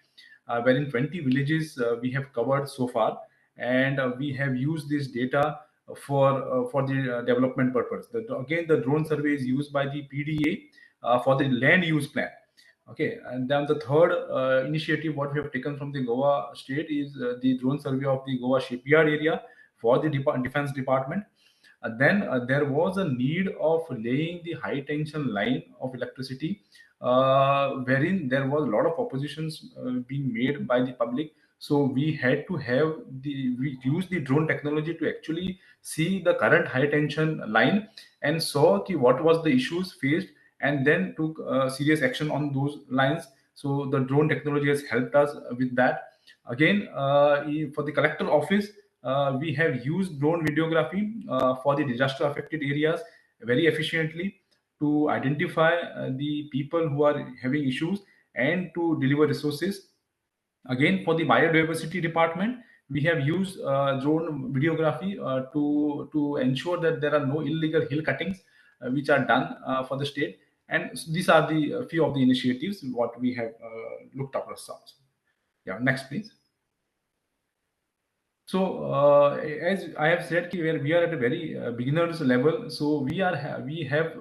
wherein 20 villages we have covered so far, and we have used this data for the development purpose. Again, the drone survey is used by the PDA for the land use plan. Okay, and then the third initiative what we have taken from the Goa state is the drone survey of the Goa shipyard area for the defense department. Then there was a need of laying the high tension line of electricity, wherein there was a lot of oppositions being made by the public. So we had to we use the drone technology to actually see the current high tension line and saw what was the issues faced, and then took serious action on those lines. So the drone technology has helped us with that. Again, for the collector office, we have used drone videography for the disaster affected areas very efficiently to identify the people who are having issues and to deliver resources. Again, for the biodiversity department, we have used drone videography to ensure that there are no illegal hill cuttings which are done for the state. And these are the few of the initiatives what we have looked up ourselves. Yeah, next please. So, as I have said, we are at a very beginners level. So we have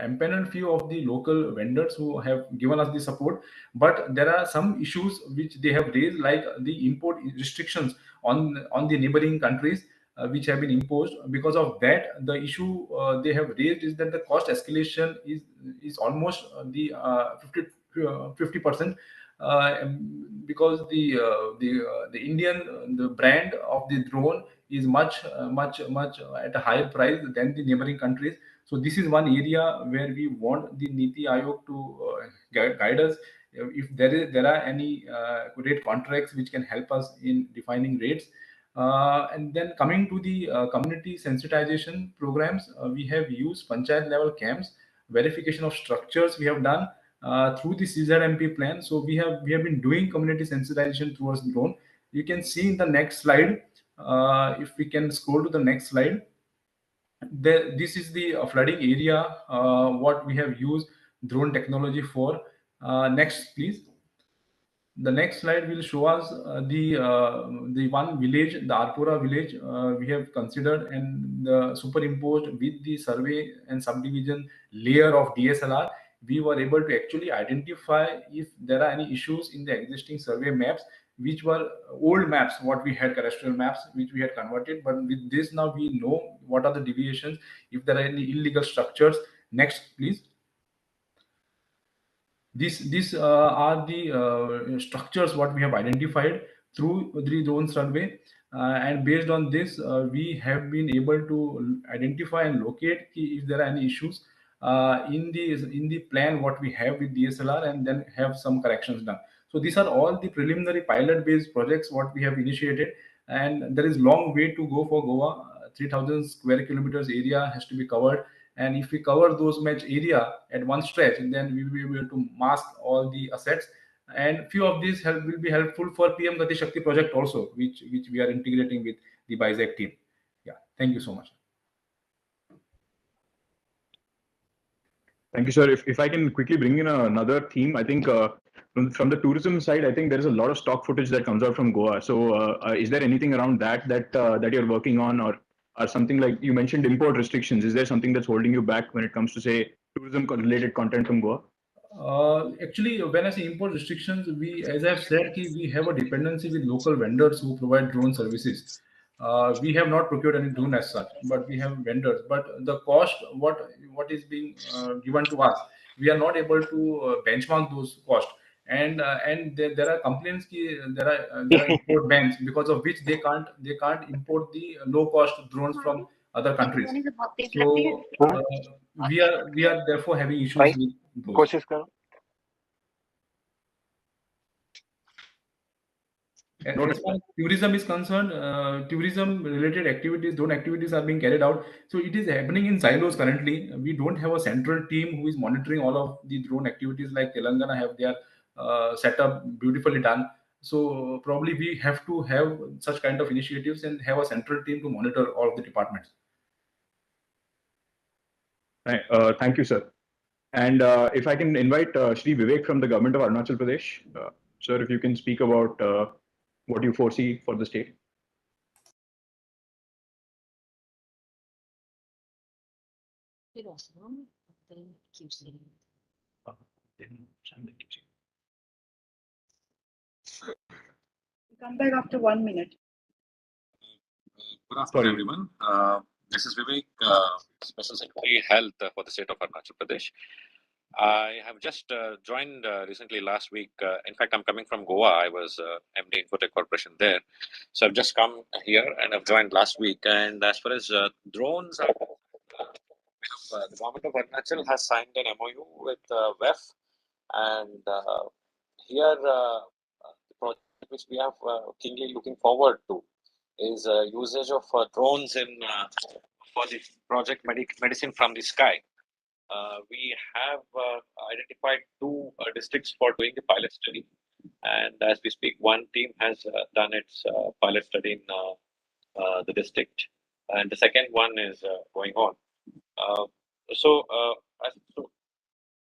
empaneled few of the local vendors who have given us the support. But there are some issues which they have raised, like the import restrictions on the neighboring countries, which have been imposed. Because of that, the issue they have raised is that the cost escalation is almost the 50%. Because the Indian the brand of the drone is much at a higher price than the neighboring countries. So this is one area where we want the Niti Aayog to guide us if there are any rate contracts which can help us in defining rates. And then coming to the community sensitization programs, we have used panchayat level camps, verification of structures we have done through the CZMP plan. So we have been doing community sensitization towards drone. You can see in the next slide. If we can scroll to the next slide, this is the flooding area what we have used drone technology for. Next, please. The next slide will show us the one village, the Arpura village, we have considered and superimposed with the survey and subdivision layer of DSLR. We were able to actually identify if there are any issues in the existing survey maps, which were old maps, what we had terrestrial maps, which we had converted. But with this now we know what are the deviations, if there are any illegal structures. Next, please. These are the structures what we have identified through the drone survey, and based on this, we have been able to identify and locate if there are any issues in the plan what we have with DSLR, and then have some corrections done. So these are all the preliminary pilot-based projects what we have initiated, and there is long way to go for Goa. 3,000 square kilometers area has to be covered. And if we cover those much area at one stretch, then we will be able to mask all the assets. And few of these will be helpful for PM Gati Shakti project also, which we are integrating with the BISAC team. Yeah, thank you so much. Thank you, sir. If I can quickly bring in another theme, I think from the tourism side, I think there is a lot of stock footage that comes out from Goa. So is there anything around that you're working on, or something like you mentioned import restrictions? Is there something that's holding you back when it comes to, say, tourism related content from Goa? Actually, when I say import restrictions, as I've said, we have a dependency with local vendors who provide drone services. We have not procured any drone as such, but we have vendors. But the cost, what is being given to us, we are not able to benchmark those costs. And there are complaints there are import bans, because of which they can't import the low cost drones from other countries. So we are therefore having issues with those. As far as tourism is concerned, tourism-related activities, drone activities are being carried out. So it is happening in silos currently. We don't have a central team who is monitoring all of the drone activities like Telangana have their setup beautifully done. So probably we have to have such kind of initiatives and have a central team to monitor all of the departments. Thank you, sir. And if I can invite Shri Vivek from the government of Arunachal Pradesh. Sir, if you can speak about what you foresee for the state. Come back after 1 minute. Good afternoon, everyone. This is Vivek, Special Secretary Health for the state of Arunachal Pradesh. I have just joined recently last week. In fact, I'm coming from Goa. I was MD Infotech Corporation there. So I've just come here and I've joined last week. And as far as drones, the government of Arunachal has signed an MOU with WEF. And here, the project which we are keenly looking forward to is usage of drones in for the project Medicine from the Sky. We have identified two districts for doing the pilot study, and as we speak, one team has done its pilot study in the district, and the second one is going on. So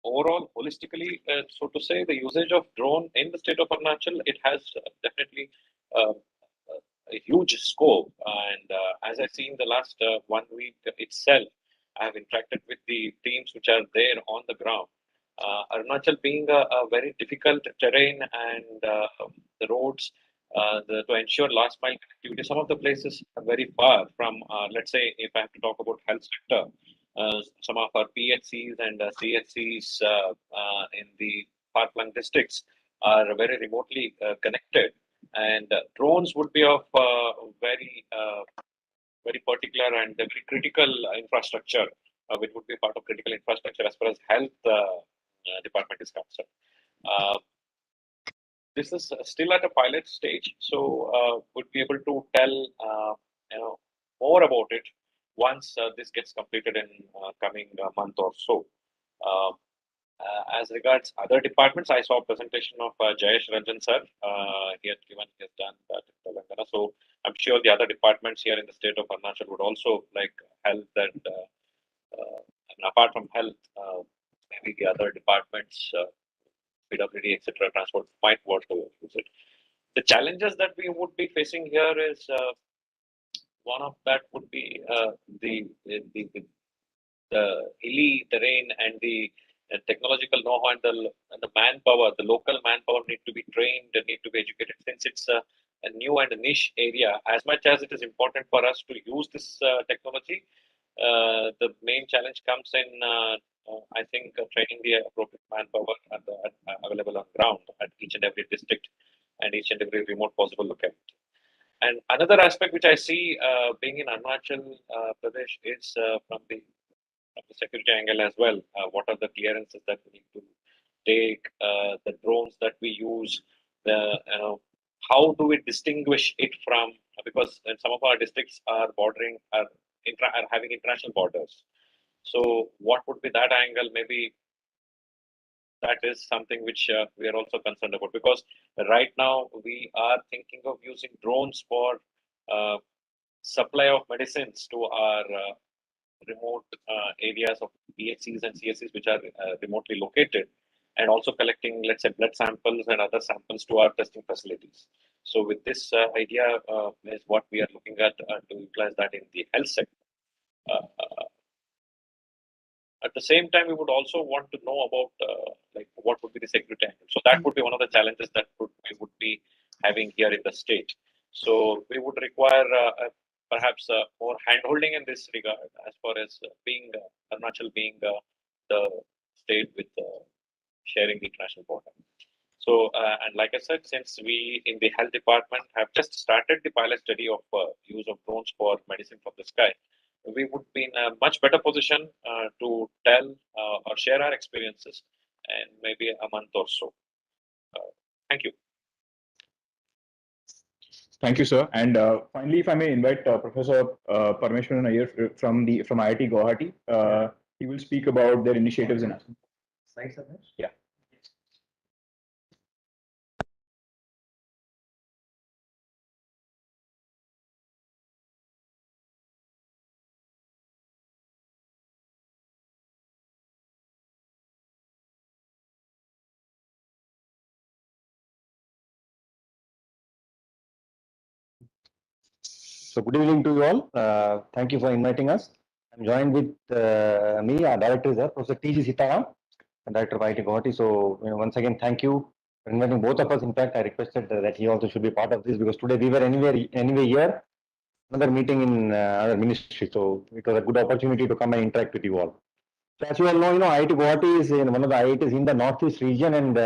overall, holistically, so to say, the usage of drone in the state of Arunachal, it has definitely a huge scope. And as I see in the last 1 week itself, I have interacted with the teams which are there on the ground. Arunachal being a very difficult terrain and the roads, to ensure last mile connectivity, some of the places are very far from, let's say, if I have to talk about health sector, some of our PHCs and CHCs in the far-flung districts are very remotely connected. And drones would be of very particular and very critical infrastructure, which would be part of critical infrastructure as far as health department is concerned. This is still at a pilot stage, so would be able to tell more about it once this gets completed in coming month or so. As regards other departments, I saw a presentation of Jayesh Ranjan sir. He has done that in Telangana. So I'm sure the other departments here in the state of Arunachal would also like health and apart from health, maybe the other departments, PWD, etc., transport might want to use it. The challenges that we would be facing here is one of that would be the hilly terrain and the technological know-how and the manpower, the local manpower need to be trained and need to be educated since it's a new and a niche area. As much as it is important for us to use this technology, the main challenge comes in, I think, training the appropriate manpower available on ground at each and every district and each and every remote possible locality. And another aspect which I see being in Arunachal Pradesh is from the security angle as well. What are the clearances that we need to take? The drones that we use. How do we distinguish it from? Because some of our districts are having international borders. So what would be that angle? Maybe that is something which we are also concerned about, because right now we are thinking of using drones for supply of medicines to our remote areas of PHCs and CSCs which are remotely located, and also collecting, let's say, blood samples and other samples to our testing facilities. So with this idea is what we are looking at to utilize that in the health sector. At the same time, we would also want to know about like what would be the security angle. So that would be one of the challenges that we would be having here in the state. So we would require perhaps more handholding in this regard, as far as being Arunachal being the state with sharing the international border. So, and like I said, since we in the health department have just started the pilot study of use of drones for medicine from the sky, we would be in a much better position to tell or share our experiences in maybe a month or so. Thank you. Thank you, sir. And finally, if I may invite Professor Parmeshwaran Iyer from IIT Guwahati, he will speak about their initiatives in Assam. Slides are there? Yeah. So good evening to you all. Thank you for inviting us. I'm joined with me, our director is there, Professor T.G. Sitaram, Director of IIT Guwahati. So once again, thank you for inviting both of us. In fact, I requested that he also should be part of this because today we were anyway here, another meeting in our ministry. So it was a good opportunity to come and interact with you all. So as you all know, IIT Guwahati is one of the IITs in the Northeast region, and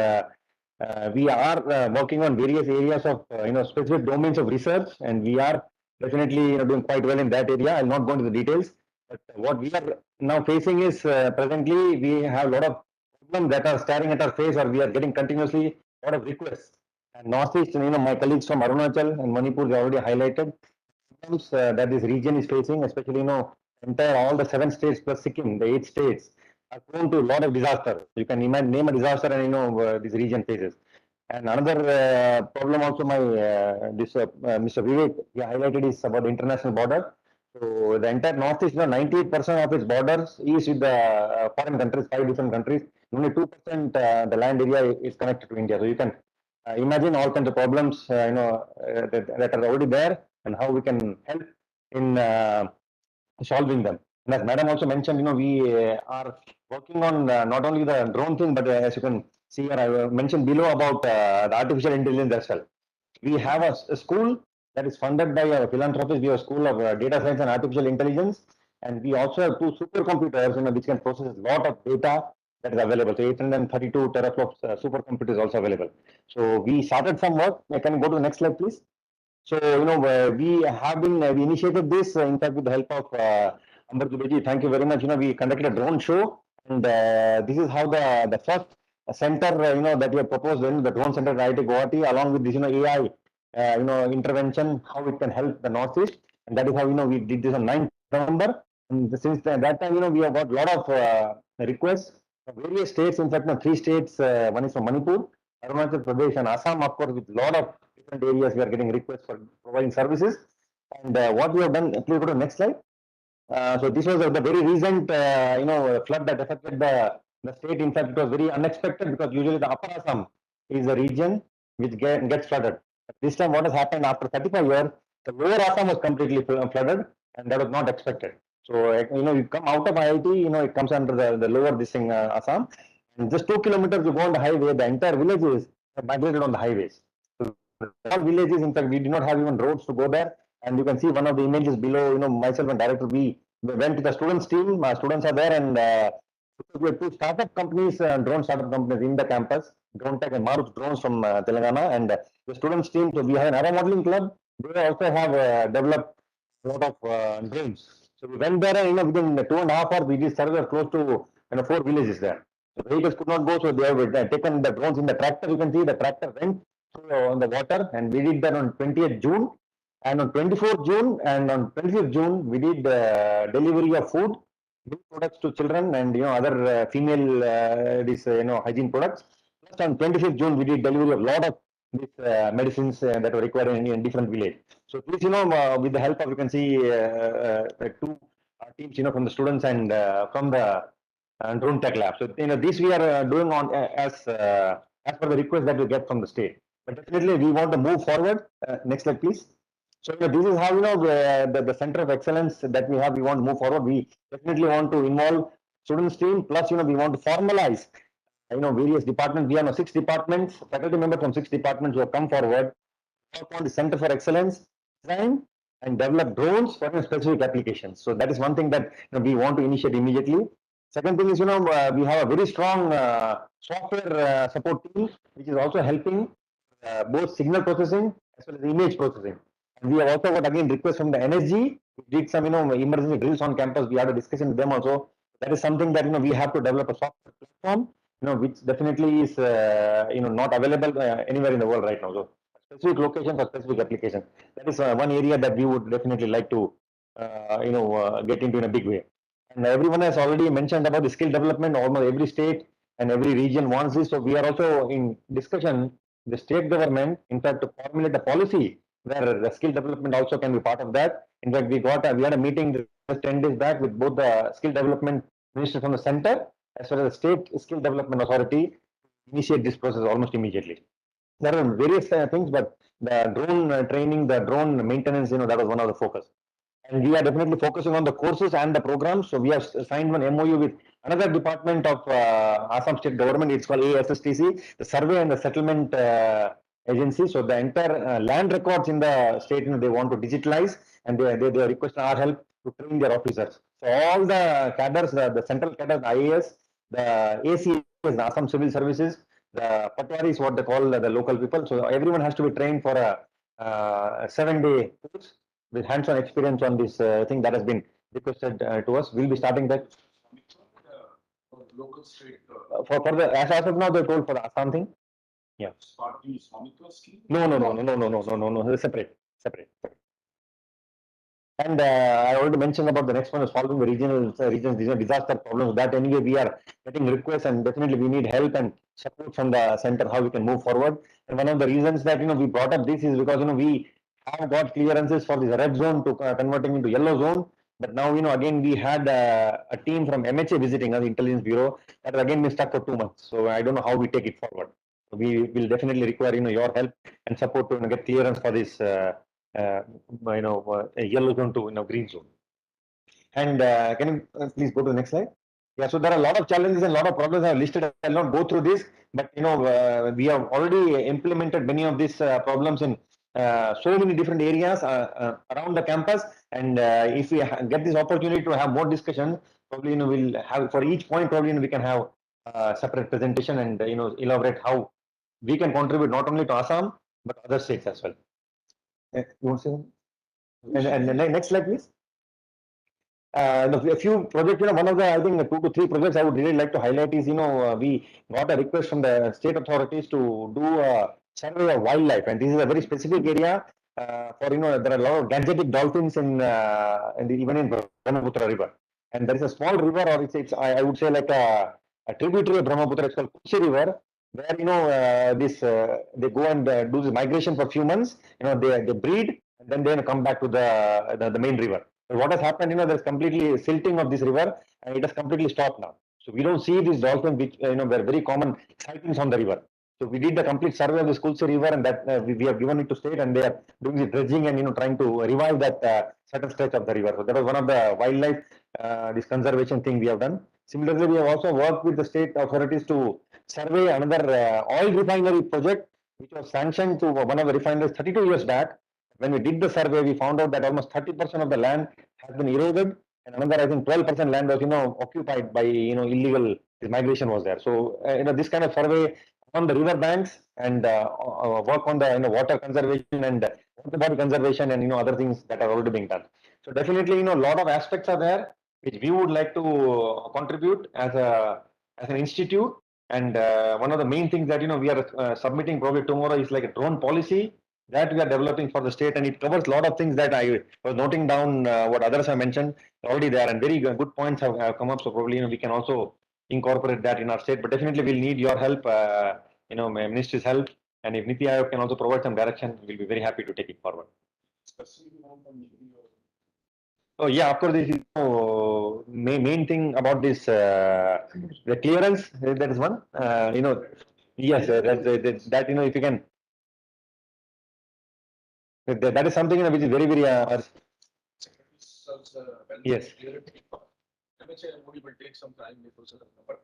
we are working on various areas of specific domains of research, and we are definitely doing quite well in that area. I'll not go into the details, but what we are now facing is presently we have a lot of problems that are staring at our face, or we are getting continuously a lot of requests. And Northeast, my colleagues from Arunachal and Manipur have already highlighted problems that this region is facing, especially entire all the 7 states plus Sikkim, the 8 states are prone to a lot of disaster. You can imagine, name a disaster, and this region faces. And another problem also, Mr. Vivek highlighted is about the international border. So the entire Northeast, 98% of its borders is with the foreign countries, 5 different countries. Only 2% the land area is connected to India. So you can imagine all kinds of problems, that are already there, and how we can help in solving them. And as Madam also mentioned, we are working on not only the drone thing, but as you can see here, I mentioned below about the artificial intelligence as well. We have a school that is funded by a philanthropist. We have a school of data science and artificial intelligence, and we also have 2 supercomputers, which can process a lot of data that is available. So 832 teraflops supercomputer is also available. So we started some work. Can you go to the next slide, please? So, we have been, we initiated this, in fact, with the help of Amber Dubeji. Thank you very much. We conducted a drone show, and this is how the first center, that we have proposed in the drone center at IIT Guwahati, along with this, AI, intervention, how it can help the Northeast. And that is how, we did this on 9th November. And since that time, we have got a lot of requests from various states. In fact, 3 states, one is from Manipur, Arunachal Pradesh, and Assam, of course, with a lot of different areas we are getting requests for providing services. And what we have done, please go to the next slide. So this was the very recent, flood that affected the state. In fact, it was very unexpected because usually the Upper Assam is a region which gets flooded. But this time, what has happened after 35 years, the lower Assam was completely flooded, and that was not expected. So, you come out of IIT, it comes under the lower this thing, Assam, and just 2 kilometers you go on the highway, the entire villages are migrated on the highways. So all villages, in fact, we did not have even roads to go there. And you can see one of the images below, myself and director, we went to the students team, students are there, and we have 2 startup companies, drone startup companies in the campus, Drone Tech and Marut Drones from Telangana, and the students team. So we have an aero modeling club. They also have developed a lot of drones. So we went there, and within 2.5 hours, we did survey close to 4 villages there. The vehicles could not go, so they have taken the drones in the tractor. You can see the tractor went on the water, and we did that on 20th June. And on 24th June and on 25th June, we did delivery of food, milk products to children, and other female hygiene products. Plus on 25th June, we did delivery of a lot of these medicines that were required in different village. So please, with the help of, you can see 2 teams, from the students and from the drone tech lab. So this we are doing on as per the request that we get from the state. But definitely we want to move forward. Next slide, please. So this is how the center of excellence that we have. We want to move forward. We definitely want to involve students team. Plus, we want to formalize various departments. We have 6 departments, faculty members from 6 departments who have come forward, work on the center for excellence, design and develop drones for specific applications. So that is one thing that we want to initiate immediately. Second thing is, we have a very strong software support team, which is also helping both signal processing as well as image processing. And we have also got again requests from the NSG. We did some, emergency drills on campus. We had a discussion with them also. That is something that we have to develop a software platform, which definitely is not available anywhere in the world right now. So specific location for specific application. That is one area that we would definitely like to, get into in a big way. And everyone has already mentioned about the skill development. Almost every state and every region wants this. So we are also in discussion, the state government, in fact, to formulate a policy where the skill development also can be part of that. In fact, we had a meeting just 10 days back with both the skill development minister from the center as well as the state skill development authority, initiate this process almost immediately. There are various things, but the drone training, the drone maintenance, that was one of the focus. And we are definitely focusing on the courses and the programs. So we have signed one MOU with another department of Assam state government. It's called ASSTC, the Survey and the Settlement Agency. So the entire land records in the state, they want to digitalize, and they request our help to train their officers. So all the cadres, the central cadres, the IAS, the ACS, the Assam Civil Services, the Patwari is what they call the local people. So everyone has to be trained for a 7-day course with hands-on experience on this thing that has been requested to us. We'll be starting that. Local state. For the as of now, they told for the Assam thing. Yeah. Part of the Swamitra scheme? No. Separate. And I already mentioned about the next one is solving the regional disaster problems. That anyway we are getting requests, and definitely we need help and support from the center how we can move forward. And one of the reasons that we brought up this is because we have got clearances for this red zone to converting into yellow zone. But now again we had a team from MHA visiting us, Intelligence Bureau, that has again been stuck for 2 months. So I don't know how we take it forward. So we will definitely require your help and support to get clearance for this. A yellow zone to green zone. And can you please go to the next slide? Yeah, so there are a lot of challenges and a lot of problems I have listed. I will not go through this, but we have already implemented many of these problems in so many different areas around the campus. And if we get this opportunity to have more discussion, probably we'll have for each point. Probably we can have a separate presentation and elaborate how we can contribute not only to Assam but other states as well. You want to say? And the next slide, please. A few projects, one of the, I think, 2 to 3 projects I would really like to highlight is, we got a request from the state authorities to do a survey of wildlife, and this is a very specific area for, there are a lot of gangetic dolphins even in Brahmaputra River, and there is a small river, or it's I would say like a tributary of Brahmaputra. It's called Kuchi River, where they go and do this migration for a few months. They breed and then they come back to the main river. But what has happened? There's completely silting of this river, and it has completely stopped now. So we don't see these dolphins, which were very common sightings on the river. So we did the complete survey of the Kulsi River, and that we have given it to state, and they are doing the dredging and trying to revive that certain stretch of the river. So that was one of the wildlife this conservation thing we have done. Similarly, we have also worked with the state authorities to survey another oil refinery project, which was sanctioned to one of the refineries 32 years back. When we did the survey, we found out that almost 30% of the land has been eroded, and another, I think, 12% land was, occupied by, illegal migration was there. So, this kind of survey on the river banks and work on the, water conservation and water body conservation and, other things that are already being done. So definitely, a lot of aspects are there which we would like to contribute as an institute. And one of the main things that we are submitting probably tomorrow is like a drone policy that we are developing for the state, and it covers a lot of things that I was noting down what others have mentioned already there, and very good points have come up. So probably we can also incorporate that in our state, but definitely we'll need your help, my ministry's help, and if Niti Aayog can also provide some direction, we'll be very happy to take it forward. Oh yeah, of course. This is main thing about this the clearance. That is one. Yes, that if you can. That is something which is very yes. MHA MOD will take some time before but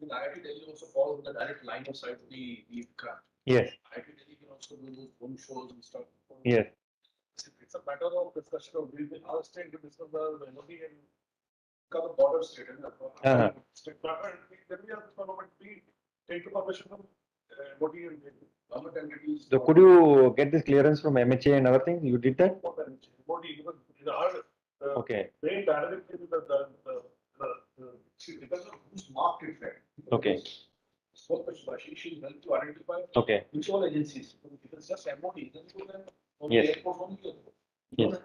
in IIT Delhi also follows the direct line of sight of the craft. Yes. IIT Delhi can also do those home shows and stuff. Yes. It's a matter of discussion of we will our state to discuss the MOD and cover border state and state partner. Then we have we take the permission from MOD and government entities. So could you get this clearance from MHA and other things? You did that? MOD, because okay. Very directly because of who's marked it right. Okay. Spokesperson, she helped to identify okay. which all agencies. If it's just MOD, then Yes. Yes.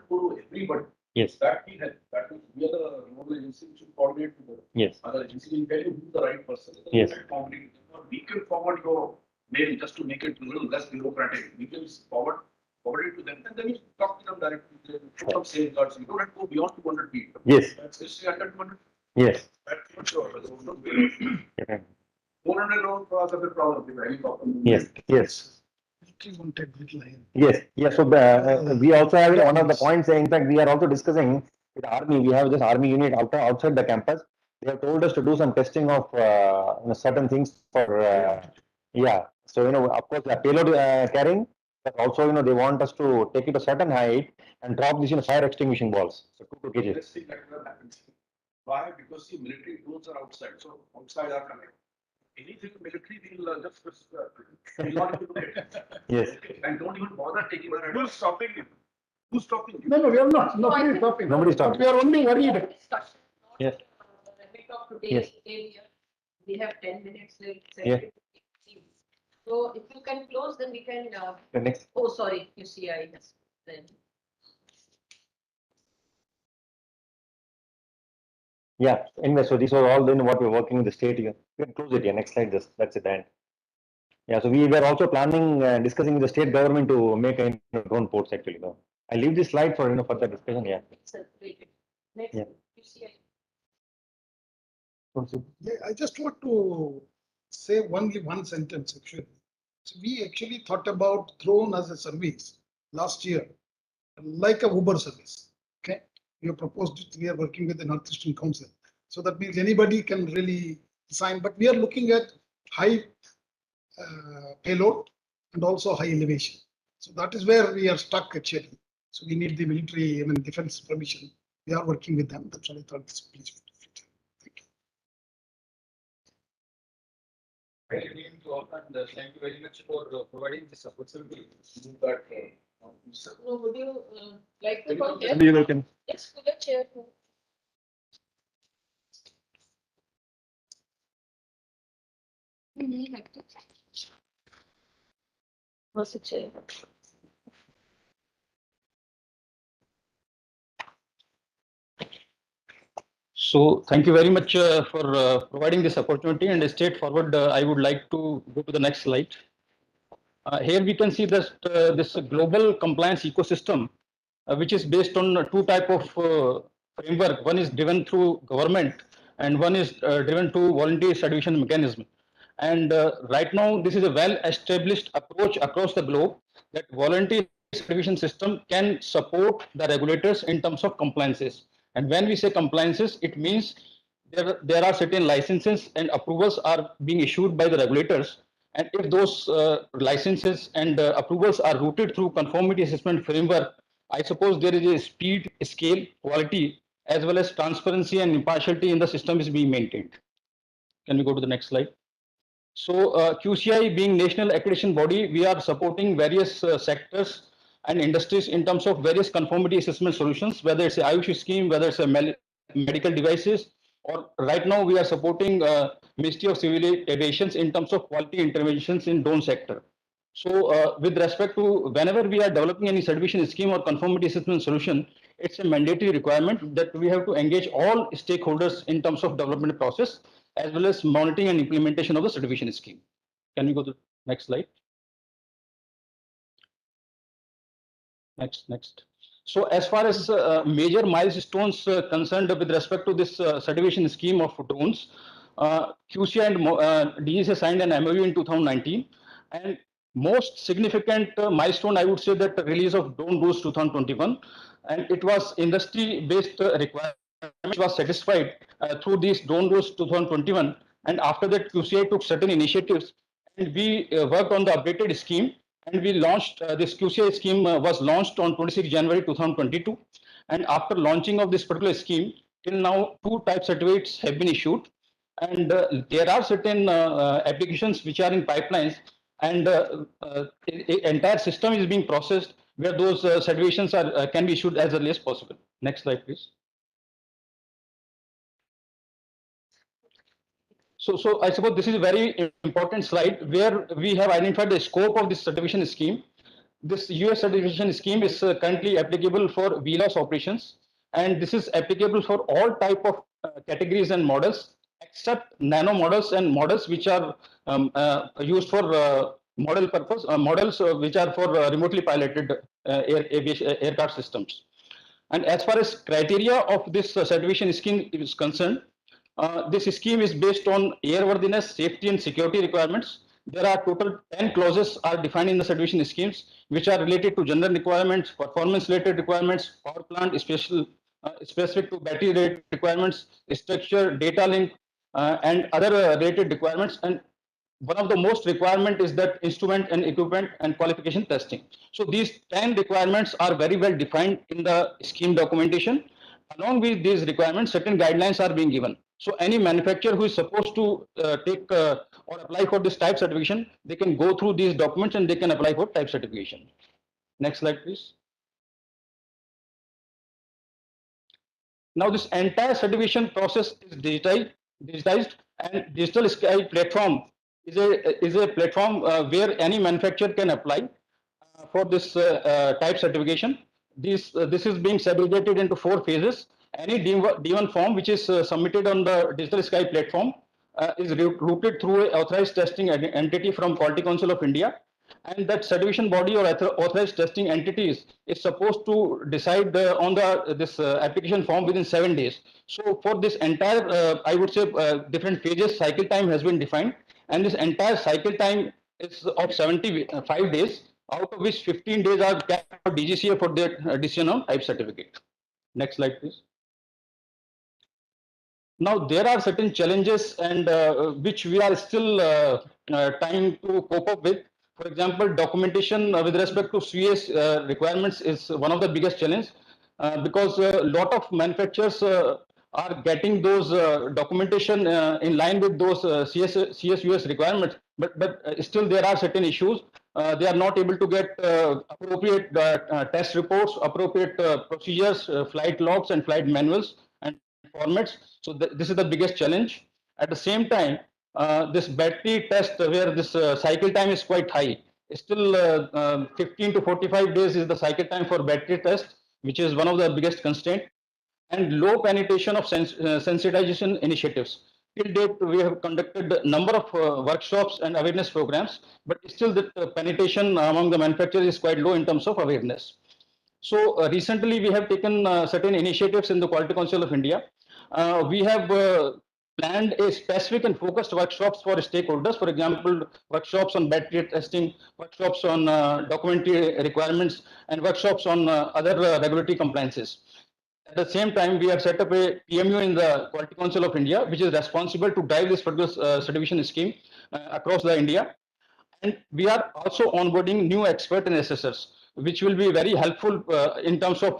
Everybody. Yes. That we have. That means we are the nodal agency which should coordinate with the Yes. other agency. Will tell you who's the right person. Yes. We can forward your mail just to make it a little less bureaucratic. We can forward it to them, and then you talk to them directly. Put some safeguards. You don't have to go beyond 200 feet. Yes. That's just under 200. Yes. That's for sure. 400 road cross a bit problem. Yes. Yes. Yes, yes. So we also have one of the points. In fact, we are also discussing with army. We have this army unit outside the campus. They have told us to do some testing of certain things for yeah. So of course, the payload carrying, but also they want us to take it to a certain height and drop this fire extinguishing balls. So 2 kg. Let's see that will happen. Why? Because the military drones are outside. So outside are coming. Anything military, we'll just we'll not even do it. Yes. And don't even bother taking our. Who's stopping you? Who's stopping you? No, we are not. Nobody is stopping. Nobody is stopping. But we are only worried. Yes. Yes. We have 10 minutes. Yeah. So if you can close, then we can. The next. Oh, sorry, QCI has then. Yeah. Anyway, so these are all then what we're working with the state here. We can close it here. Next slide. That's it. And yeah, so we were also planning, discussing with the state government to make a drone ports actually. I leave this slide for further discussion. Yeah. Next, Yeah. QCI. Yeah, I just want to say only one sentence actually. So we actually thought about drone as a service last year, like a Uber service. Okay, we have proposed it. We are working with the Northeastern Council, so that means anybody can really sign. But we are looking at high payload and also high elevation. So that is where we are stuck actually. So we need the military, defense permission. We are working with them. That's what I thought this please. Thank you very much for providing this opportunity. But, So would you like to go You're there? welcome. Yes, pull a chair. What's the chair? So thank you very much for providing this opportunity, and straightforward, I would like to go to the next slide. Here we can see this global compliance ecosystem, which is based on two type of framework. One is driven through government, and one is driven to voluntary certification mechanism. And right now, this is a well-established approach across the globe that voluntary certification system can support the regulators in terms of compliances. And when we say compliances, it means there are certain licenses and approvals are being issued by the regulators. And if those licenses and approvals are routed through conformity assessment framework, I suppose there is a speed, scale, quality, as well as transparency and impartiality in the system is being maintained. Can we go to the next slide? So QCI being national accreditation body, we are supporting various sectors and industries in terms of various conformity assessment solutions, whether it's a Ayush scheme, whether it's a medical devices, or right now we are supporting Ministry of Civil Aviation in terms of quality interventions in drone sector. So with respect to whenever we are developing any certification scheme or conformity assessment solution, it's a mandatory requirement that we have to engage all stakeholders in terms of development process, as well as monitoring and implementation of the certification scheme. Can we go to the next slide? Next. So as far as major milestones concerned with respect to this certification scheme of drones, QCI and DGCA signed an MOU in 2019, and most significant milestone, I would say, that the release of drone rules 2021, and it was industry-based requirement which was satisfied through these drone rules 2021, and after that QCI took certain initiatives, and we worked on the updated scheme, and we launched this QCI scheme was launched on 26 January 2022, and after launching of this particular scheme, till now 2 type certificates have been issued, and there are certain applications which are in pipelines, and entire system is being processed where those certifications are can be issued as early as possible. Next slide, please. So I suppose this is a very important slide where we have identified the scope of this certification scheme. this US certification scheme is currently applicable for VLOS operations, and this is applicable for all type of categories and models except nano models and models which are used for model purpose, models which are for remotely piloted aircraft systems. And as far as criteria of this certification scheme is concerned, this scheme is based on airworthiness, safety and security requirements. There are total 10 clauses are defined in the certification schemes, which are related to general requirements, performance related requirements, power plant specific to battery related requirements, structure, data link, and other related requirements. And one of the most requirement is that instrument and equipment and qualification testing. So these 10 requirements are very well defined in the scheme documentation. Along with these requirements, certain guidelines are being given. So any manufacturer who is supposed to take or apply for this type certification, they can go through these documents and they can apply for type certification. Next slide, please. Now this entire certification process is digitized, and Digital Sky platform is a platform where any manufacturer can apply for this type certification. This is being segregated into 4 phases. Any D1 form which is submitted on the Digital Sky platform is routed through an authorized testing entity from Quality Council of India, and that certification body or authorized testing entities is supposed to decide on this application form within 7 days. So for this entire, I would say different phases, cycle time has been defined, and this entire cycle time is of 75 days, out of which 15 days are kept for DGCA for their decision on type certificate. Next slide, please. Now there are certain challenges and which we are still trying to cope up with. For example, documentation with respect to CS requirements is one of the biggest challenge because a lot of manufacturers are getting those documentation in line with those CSUS requirements, but still there are certain issues. They are not able to get appropriate test reports, appropriate procedures, flight logs and flight manuals and formats. So this is the biggest challenge. At the same time, this battery test where this cycle time is quite high. Still 15 to 45 days is the cycle time for battery test, which is one of the biggest constraint, and low penetration of sensitization initiatives. Till date, we have conducted a number of workshops and awareness programs, but still the penetration among the manufacturers is quite low in terms of awareness. So recently we have taken certain initiatives in the Quality Council of India. We have planned a specific and focused workshops for stakeholders. For example, workshops on battery testing, workshops on documentary requirements, and workshops on other regulatory compliances. At the same time, we have set up a PMU in the Quality Council of India, which is responsible to drive this particular certification scheme across the India. And we are also onboarding new expert and assessors, which will be very helpful in terms of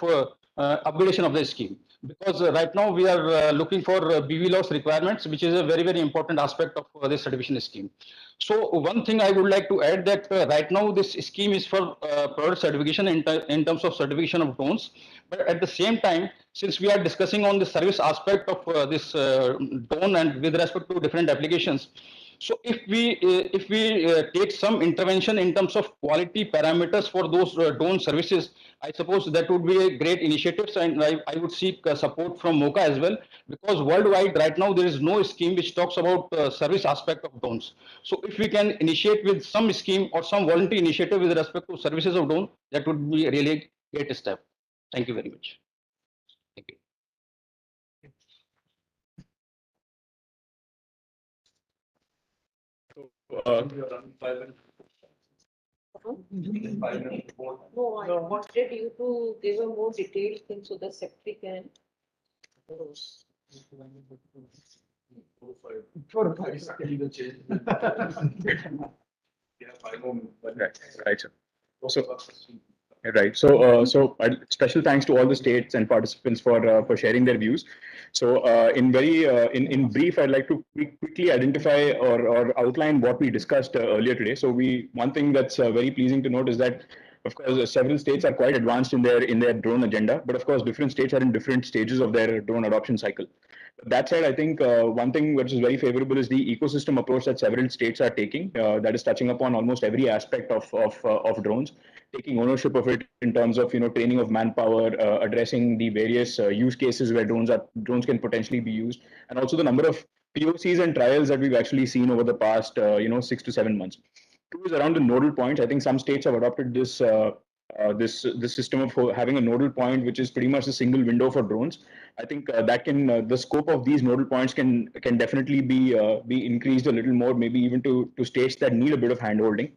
upgradation of the scheme. Because right now we are looking for BV requirements, which is a very, very important aspect of this certification scheme. So one thing I would like to add that right now this scheme is for product certification in terms of certification of drones. But at the same time, since we are discussing on the service aspect of this drone and with respect to different applications, so if we take some intervention in terms of quality parameters for those drone services, I suppose that would be a great initiative, and I would seek support from MOCA as well, because worldwide right now there is no scheme which talks about service aspect of drones. So if we can initiate with some scheme or some voluntary initiative with respect to services of drone, that would be really a great step. Thank you very much. Thank you. So, No, I wanted you to give a more detailed thing so the secretary can. Right. Right. So special thanks to all the states and participants for sharing their views. So in brief, I'd like to quickly identify or outline what we discussed earlier today. So one thing that's very pleasing to note is that Of course, several states are quite advanced in their drone agenda, but of course, different states are in different stages of their drone adoption cycle. That said, I think one thing which is very favorable is the ecosystem approach that several states are taking. That is touching upon almost every aspect of drones, taking ownership of it in terms of training of manpower, addressing the various use cases where drones can potentially be used, and also the number of POCs and trials that we've actually seen over the past 6 to 7 months. Two is around the nodal points. I think some states have adopted this system of having a nodal point, which is pretty much a single window for drones. I think that can the scope of these nodal points can definitely be increased a little more, maybe even to states that need a bit of handholding.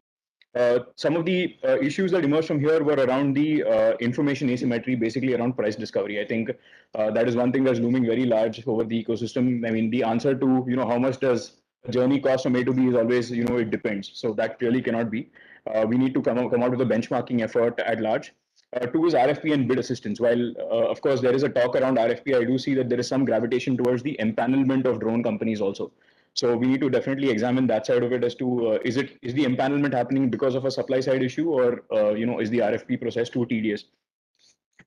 Some of the issues that emerged from here were around the information asymmetry, basically around price discovery. I think that is one thing that's looming very large over the ecosystem. I mean, the answer to how much does a journey cost from A to B is always it depends. So that really cannot be. We need to come out with a benchmarking effort at large. Two is RFP and bid assistance. While of course there is a talk around RFP, I do see that there is some gravitation towards the empanelment of drone companies also. So we need to definitely examine that side of it as to is the empanelment happening because of a supply side issue, or is the RFP process too tedious?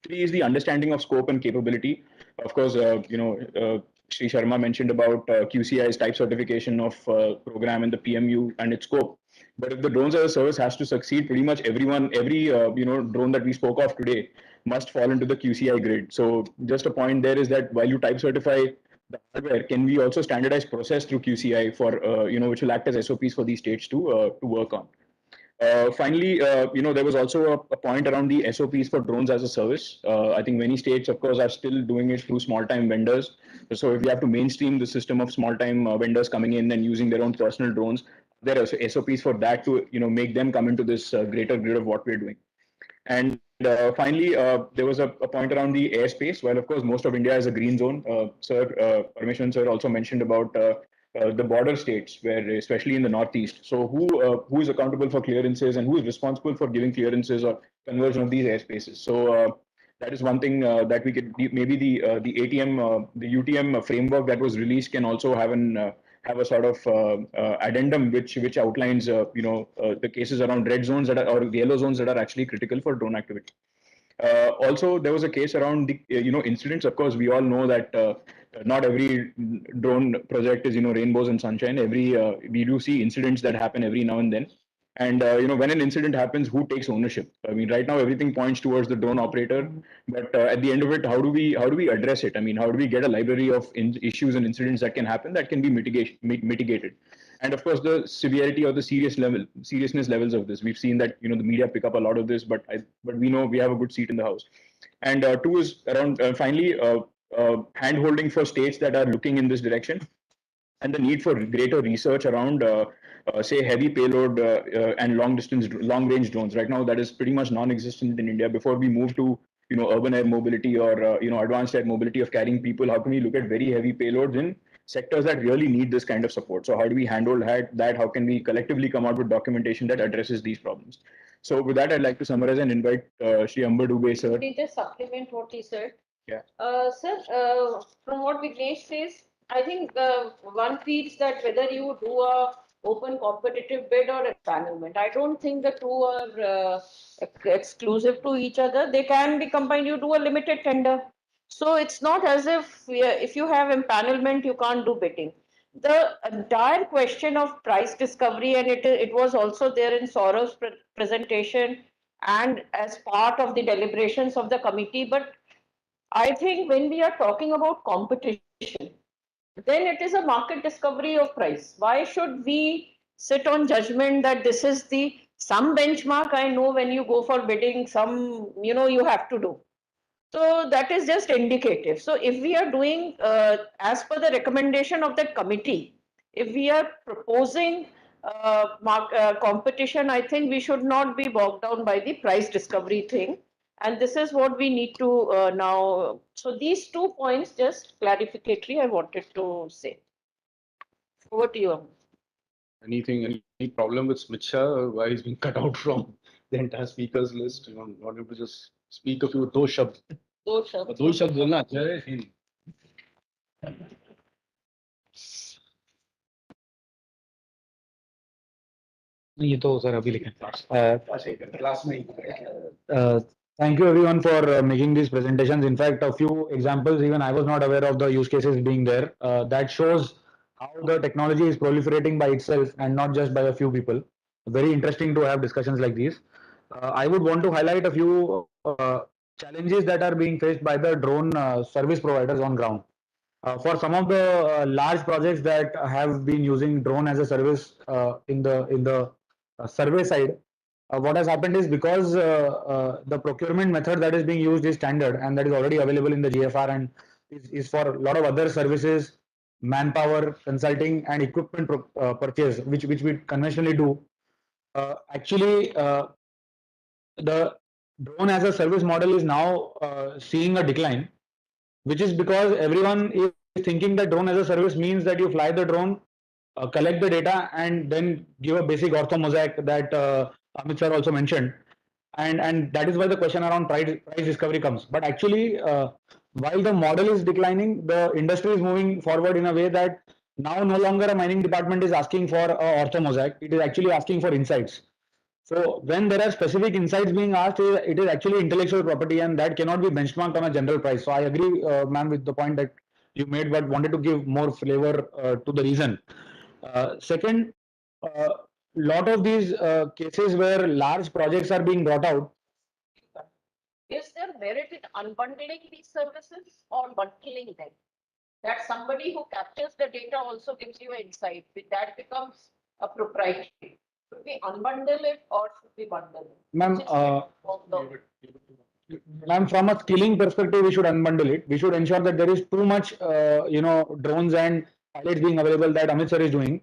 Three is the understanding of scope and capability. Of course, Sri Sharma mentioned about QCI's type certification of program and the PMU and its scope. But if the drones as a service has to succeed, pretty much every drone that we spoke of today must fall into the QCI grid. So just a point there is that while you type certify the hardware, can we also standardize process through QCI for which will act as SOPs for these states to work on. Finally, there was also a point around the SOPs for drones as a service. I think many states, of course, are still doing it through small-time vendors. So if you have to mainstream the system of small-time vendors coming in and using their own personal drones, there are SOPs for that to make them come into this greater grid of what we're doing. And finally, there was a point around the airspace. Well, of course, most of India is a green zone. Parmeshwaran sir also mentioned about the border states, where especially in the northeast. So who is accountable for clearances and who is responsible for giving clearances or conversion of these airspaces? So that is one thing that we could maybe the ATM, the UTM framework that was released can also have a sort of addendum which outlines the cases around red zones or yellow zones that are actually critical for drone activity. Also, there was a case around the incidents. Of course, we all know that not every drone project is rainbows and sunshine. We do see incidents that happen every now and then. And when an incident happens, who takes ownership? I mean, right now everything points towards the drone operator, but at the end of it, how do we address it? I mean, how do we get a library of issues and incidents that can happen that can be mitigated? And of course, the severity or the seriousness levels of this. We've seen that the media pick up a lot of this, but we know we have a good seat in the house. And two is around finally hand-holding for states that are looking in this direction, and the need for greater research around say heavy payload and long range drones. Right now that is pretty much non-existent in India. Before we move to urban air mobility or advanced air mobility of carrying people, how can we look at very heavy payloads in sectors that really need this kind of support? So how do we handle that? How can we collectively come out with documentation that addresses these problems? So with that, I'd like to summarize and invite Shri Amber Dubey sir. Can you just supplement what he said? Yeah. Sir, from what Vignesh says, I think one feels that whether you do a open competitive bid or empanelment, I don't think the two are exclusive to each other. They can be combined. You do a limited tender. So it's not as if you have empanelment, you can't do bidding. The entire question of price discovery, and it was also there in Saurav's presentation and as part of the deliberations of the committee. But I think when we are talking about competition, then it is a market discovery of price. Why should we sit on judgment that this is some benchmark? I know when you go for bidding, you have to do. So that is just indicative. So if we are doing, as per the recommendation of that committee, if we are proposing competition, I think we should not be bogged down by the price discovery thing. And this is what we need to now. So these 2 points, just clarificatory, I wanted to say. Over to you. Any problem with Smith Shah? Why he's been cut out from the entire speakers list? Not able to just speak a few do shabd. Do shabd. Do shabd बोलना अच्छा है. ये तो sir अभी लिखें. Thank you everyone for making these presentations. In fact, a few examples, even I was not aware of the use cases being there. That shows how the technology is proliferating by itself and not just by a few people. Very interesting to have discussions like these. I would want to highlight a few challenges that are being faced by the drone service providers on ground. For some of the large projects that have been using drone as a service in the survey side, what has happened is because the procurement method that is being used is standard and that is already available in the GFR and is for a lot of other services, manpower, consulting, and equipment purchase, which we conventionally do. Actually, the drone as a service model is now seeing a decline, which is because everyone is thinking that drone as a service means that you fly the drone, collect the data, and then give a basic ortho mosaic that Amit sir also mentioned. And that is why the question around price discovery comes. But actually, while the model is declining, the industry is moving forward in a way that now no longer a mining department is asking for a ortho mosaic. It is actually asking for insights. So when there are specific insights being asked, it is actually intellectual property and that cannot be benchmarked on a general price. So I agree, ma'am, with the point that you made, but wanted to give more flavor to the reason. Second, lot of these cases where large projects are being brought out. Is there merit in unbundling these services or bundling them? That somebody who captures the data also gives you insight. That becomes a proprietary. Should we unbundle it or should we bundle it? Ma'am, from a skilling perspective, we should unbundle it. We should ensure that there is too much, drones and pilots being available that Amit sir is doing.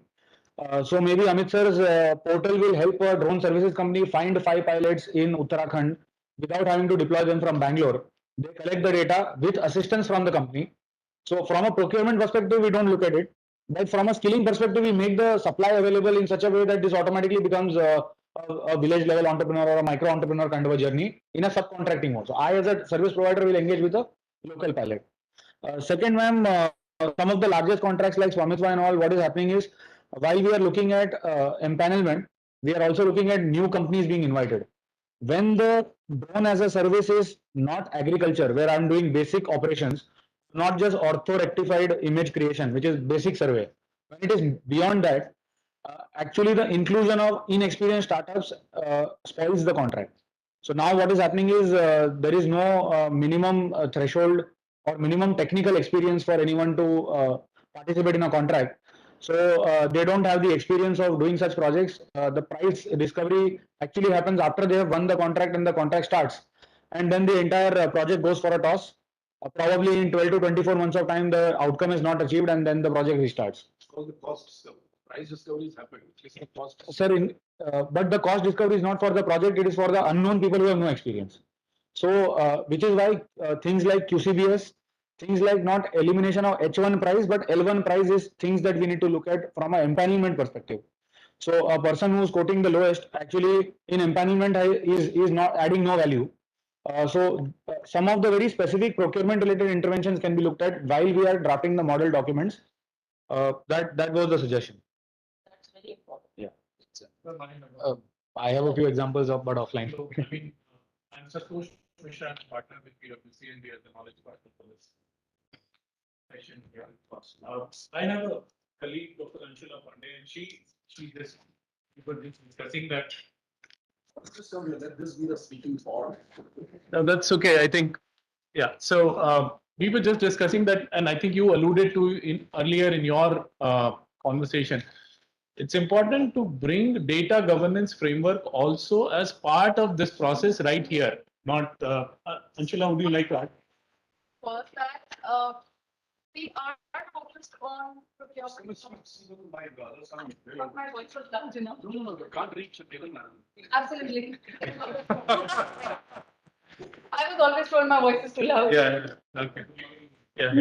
So maybe Amit sir's portal will help a drone services company find 5 pilots in Uttarakhand without having to deploy them from Bangalore. They collect the data with assistance from the company. So from a procurement perspective, we don't look at it. But from a skilling perspective, we make the supply available in such a way that this automatically becomes a village level entrepreneur or a micro entrepreneur kind of a journey in a subcontracting mode. So I as a service provider will engage with a local pilot. Second, ma'am, some of the largest contracts like Swamitva and all, what is happening is while we are looking at empanelment, we are also looking at new companies being invited. When the drone as a service is not agriculture, where I'm doing basic operations, not just ortho rectified image creation, which is basic survey. When it is beyond that, actually the inclusion of inexperienced startups spoils the contract. So now what is happening is there is no minimum threshold or minimum technical experience for anyone to participate in a contract. So they don't have the experience of doing such projects. The price discovery actually happens after they have won the contract and the contract starts. And then the entire project goes for a toss. Probably in 12 to 24 months of time, the outcome is not achieved and then the project restarts. Because the cost price discovery is happening. Sir, but the cost discovery is not for the project, it is for the unknown people who have no experience. So, which is why things like QCBS, things like not elimination of H1 price, but L1 price is things that we need to look at from an empanelment perspective. So a person who is quoting the lowest actually in empanelment is not adding no value. So some of the very specific procurement related interventions can be looked at while we are drafting the model documents. That was the suggestion. That's very important. Yeah. I have a few examples of, but offline. So, I mean, I'm Santosh Mishra, partner with PwC, and we are the knowledge partner for this session here. I have a colleague, Dr. Anshula Pandey, and she just we were just discussing that. Just let this be the speaking for. No, that's okay. I think, yeah. So we were just discussing that, and I think you alluded to earlier in your conversation. It's important to bring data governance framework also as part of this process right here. Not Anshula, would you like to add? For that, we are focused on procurement. But my voice was loud enough. No, can't reach the table now. Absolutely. I was always told my voice is too loud. Yeah. Okay. Yeah.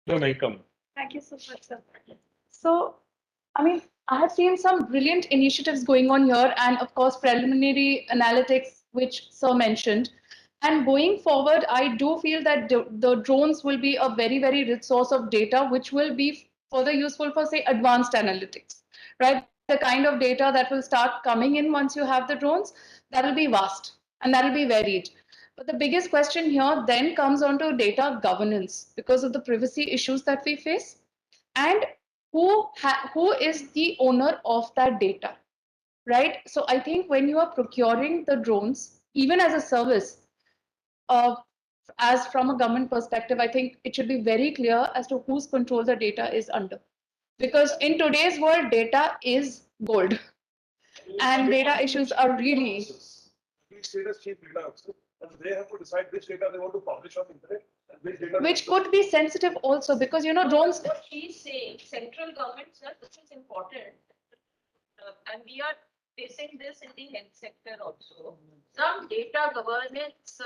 No, come. Thank you so much, sir. So, I mean, I have seen some brilliant initiatives going on here, and of course, preliminary analytics, which sir mentioned. And going forward, I do feel that the drones will be a very, very rich source of data, which will be further useful for, say, advanced analytics, right? the kind of data that will start coming in once you have the drones, that will be vast and that will be varied. But the biggest question here then comes on to data governance because of the privacy issues that we face, and who is the owner of that data, right? So I think when you are procuring the drones, even as a service, as from a government perspective, I think it should be very clear as to whose control the data is under. Because in today's world, data is gold. And data issues are really. Each state has chief data officer, and they have to decide which data they want to publish on internet and which data. Which could be sensitive also, because drones. What she's saying, central government, sir, this is important. And we are facing this in the health sector also. Some data governance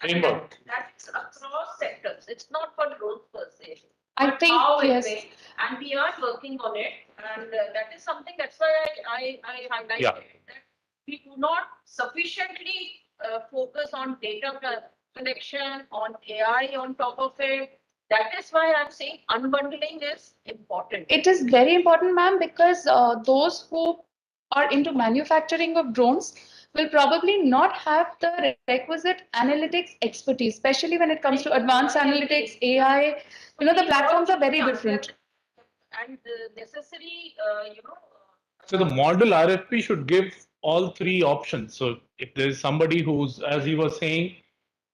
that's across sectors. It's not for drones per se. I think yes. And we are working on it, and that is something. That's why I highlighted that we do not sufficiently focus on data collection, on AI on top of it. That is why I'm saying unbundling is important. It is very important, ma'am, because those who are into manufacturing of drones will probably not have the requisite analytics expertise, especially when it comes to advanced analytics, AI. The platforms are very different. And the necessary, So the model RFP should give all three options. So if there is somebody who's, as he was saying,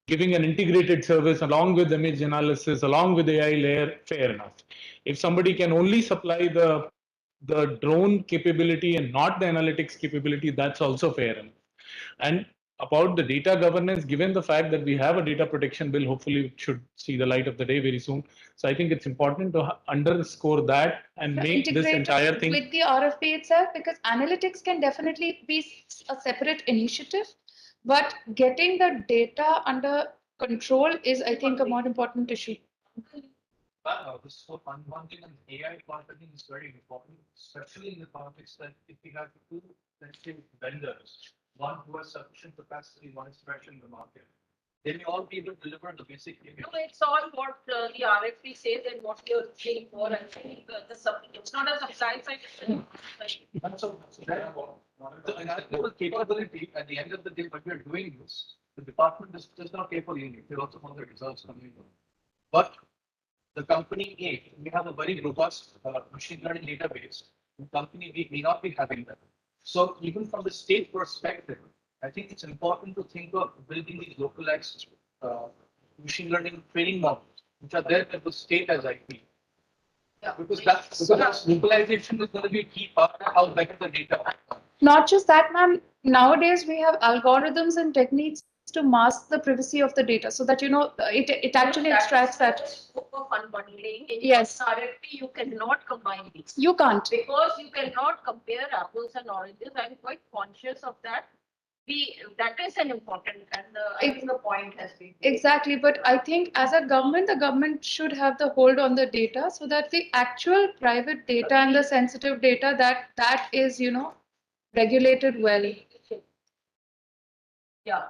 giving an integrated service along with image analysis, along with AI layer, fair enough. If somebody can only supply the drone capability and not the analytics capability, that's also fair enough. And about the data governance, given the fact that we have a data protection bill, hopefully it should see the light of the day very soon. So I think it's important to underscore that and make this entire thing with the RFP itself, because analytics can definitely be a separate initiative, but getting the data under control is, I think, a more important issue. This is one thing, and AI marketing is very important, especially in the context that if we have two, let's say, vendors, one who has sufficient capacity, one is fresh in the market, they may all be able to deliver the basic image. No, it's all what the RFP says and what you're saying for. I think it's not a supply side. The analytical capability at the end of the day, when we're doing this, the department does not pay for the unit. They also want the results coming in. But the company A, we have a very robust machine learning database. The company B may not be having that. So even from the state perspective, I think it's important to think of building these localized machine learning training models, which are there at the state as IP. Yeah, because localization is going to be a key part of how better the data. Not just that, ma'am. Nowadays, we have algorithms and techniques to mask the privacy of the data, so that it actually extracts that. Scope of unbundling. Yes. RFP, you cannot combine these. You can't, because you cannot compare apples and oranges. I'm quite conscious of that. That is an important, and I think the point has been exactly. But I think as a government, the government should have the hold on the data, so that the actual private data and the sensitive data that is regulated well. Yeah.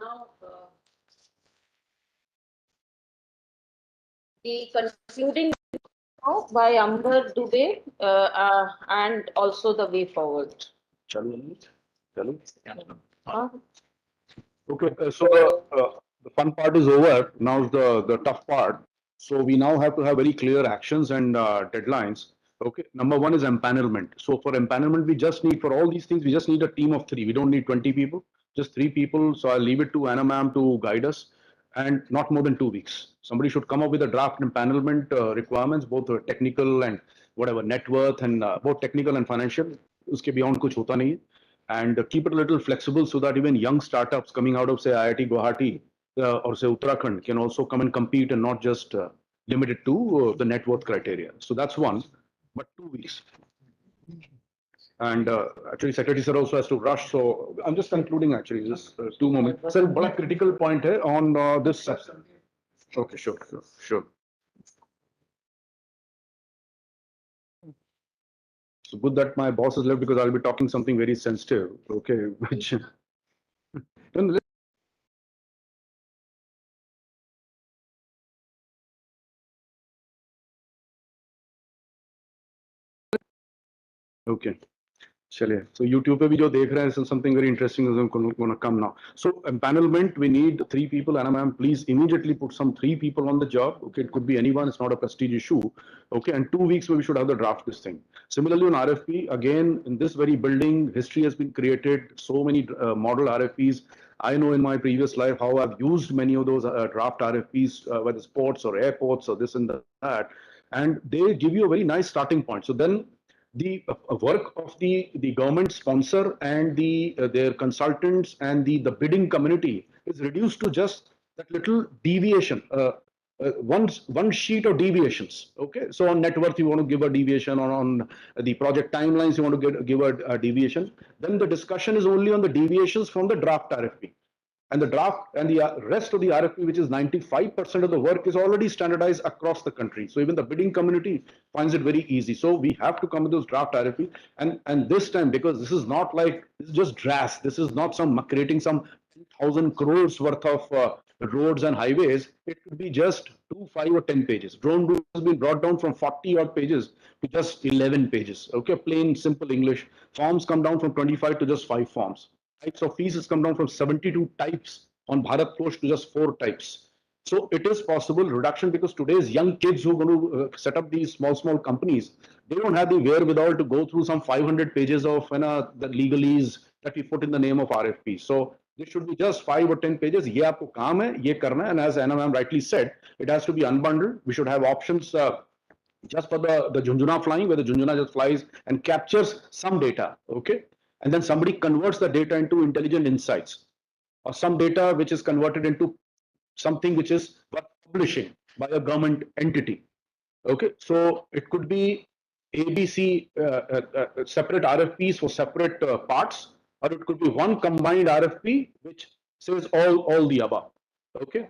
Now, the concluding by Amber Dubey and also the way forward. Okay, so the fun part is over. Now is the tough part. So we now have to have very clear actions and deadlines. Okay, number one is empanelment. So for empanelment, we just need, for all these things, we just need a team of 3. We don't need 20 people, just 3 people. So I'll leave it to Anna ma'am to guide us, and not more than 2 weeks. Somebody should come up with a draft empanelment requirements, both technical and whatever, net worth and both technical and financial. Uske beyond kuch hota nahi hai. And keep it a little flexible so that even young startups coming out of, say, IIT Guwahati or say Uttarakhand can also come and compete and not just limited to the net worth criteria. So that's one, but 2 weeks. And actually, Secretary Sir also has to rush. So I'm just concluding actually, just 2 moments. Sir, one critical point here on this. Okay, sure. So good that my boss has left, because I'll be talking something very sensitive. Okay, which Okay. चलिए, so YouTube पे भी जो देख रहे हैं, so something very interesting is going to come now. So empanelment, we need 3 people, and ma'am, please immediately put some 3 people on the job. Okay, it could be anyone, it's not a prestige issue. Okay, and 2 weeks we should have the draft this thing. Similarly on RFP, again, in this very building, history has been created, so many model RFPs. I know in my previous life how I've used many of those draft RFPs, whether sports or airports or this and that, and they give you a very nice starting point. So then the work of the government sponsor and their consultants and the bidding community is reduced to just that little deviation, one sheet of deviations. Okay, so on net worth you want to give a deviation, on the project timelines you want to give a deviation. Then the discussion is only on the deviations from the draft RFP. And the draft and the rest of the RFP, which is 95% of the work, is already standardized across the country. So even the bidding community finds it very easy. So we have to come with those draft RFP. And this time, because this is not like, this is just DRAS. This is not some creating some 1,000 crores worth of roads and highways. It could be just 2, 5 or 10 pages. Drone rules has been brought down from 40 odd pages to just 11 pages. Okay, plain simple English. Forms come down from 25 to just 5 forms. Types of fees has come down from 72 types on Bharat Post to just 4 types. So it is possible reduction, because today's young kids who are going to set up these small companies, they don't have the wherewithal to go through some 500 pages of the legalese that we put in the name of RFP. So this should be just 5 or 10 pages. Ye aapko kaam hai, ye karna hai. And as Anna ma'am rightly said, it has to be unbundled. We should have options just for the Junjuna flying, where the Junjuna just flies and captures some data. Okay. And then somebody converts the data into intelligent insights, or some data which is converted into something which is publishing by a government entity. Okay, so it could be ABC separate RFPs for separate parts, or it could be one combined RFP which says all the above. Okay,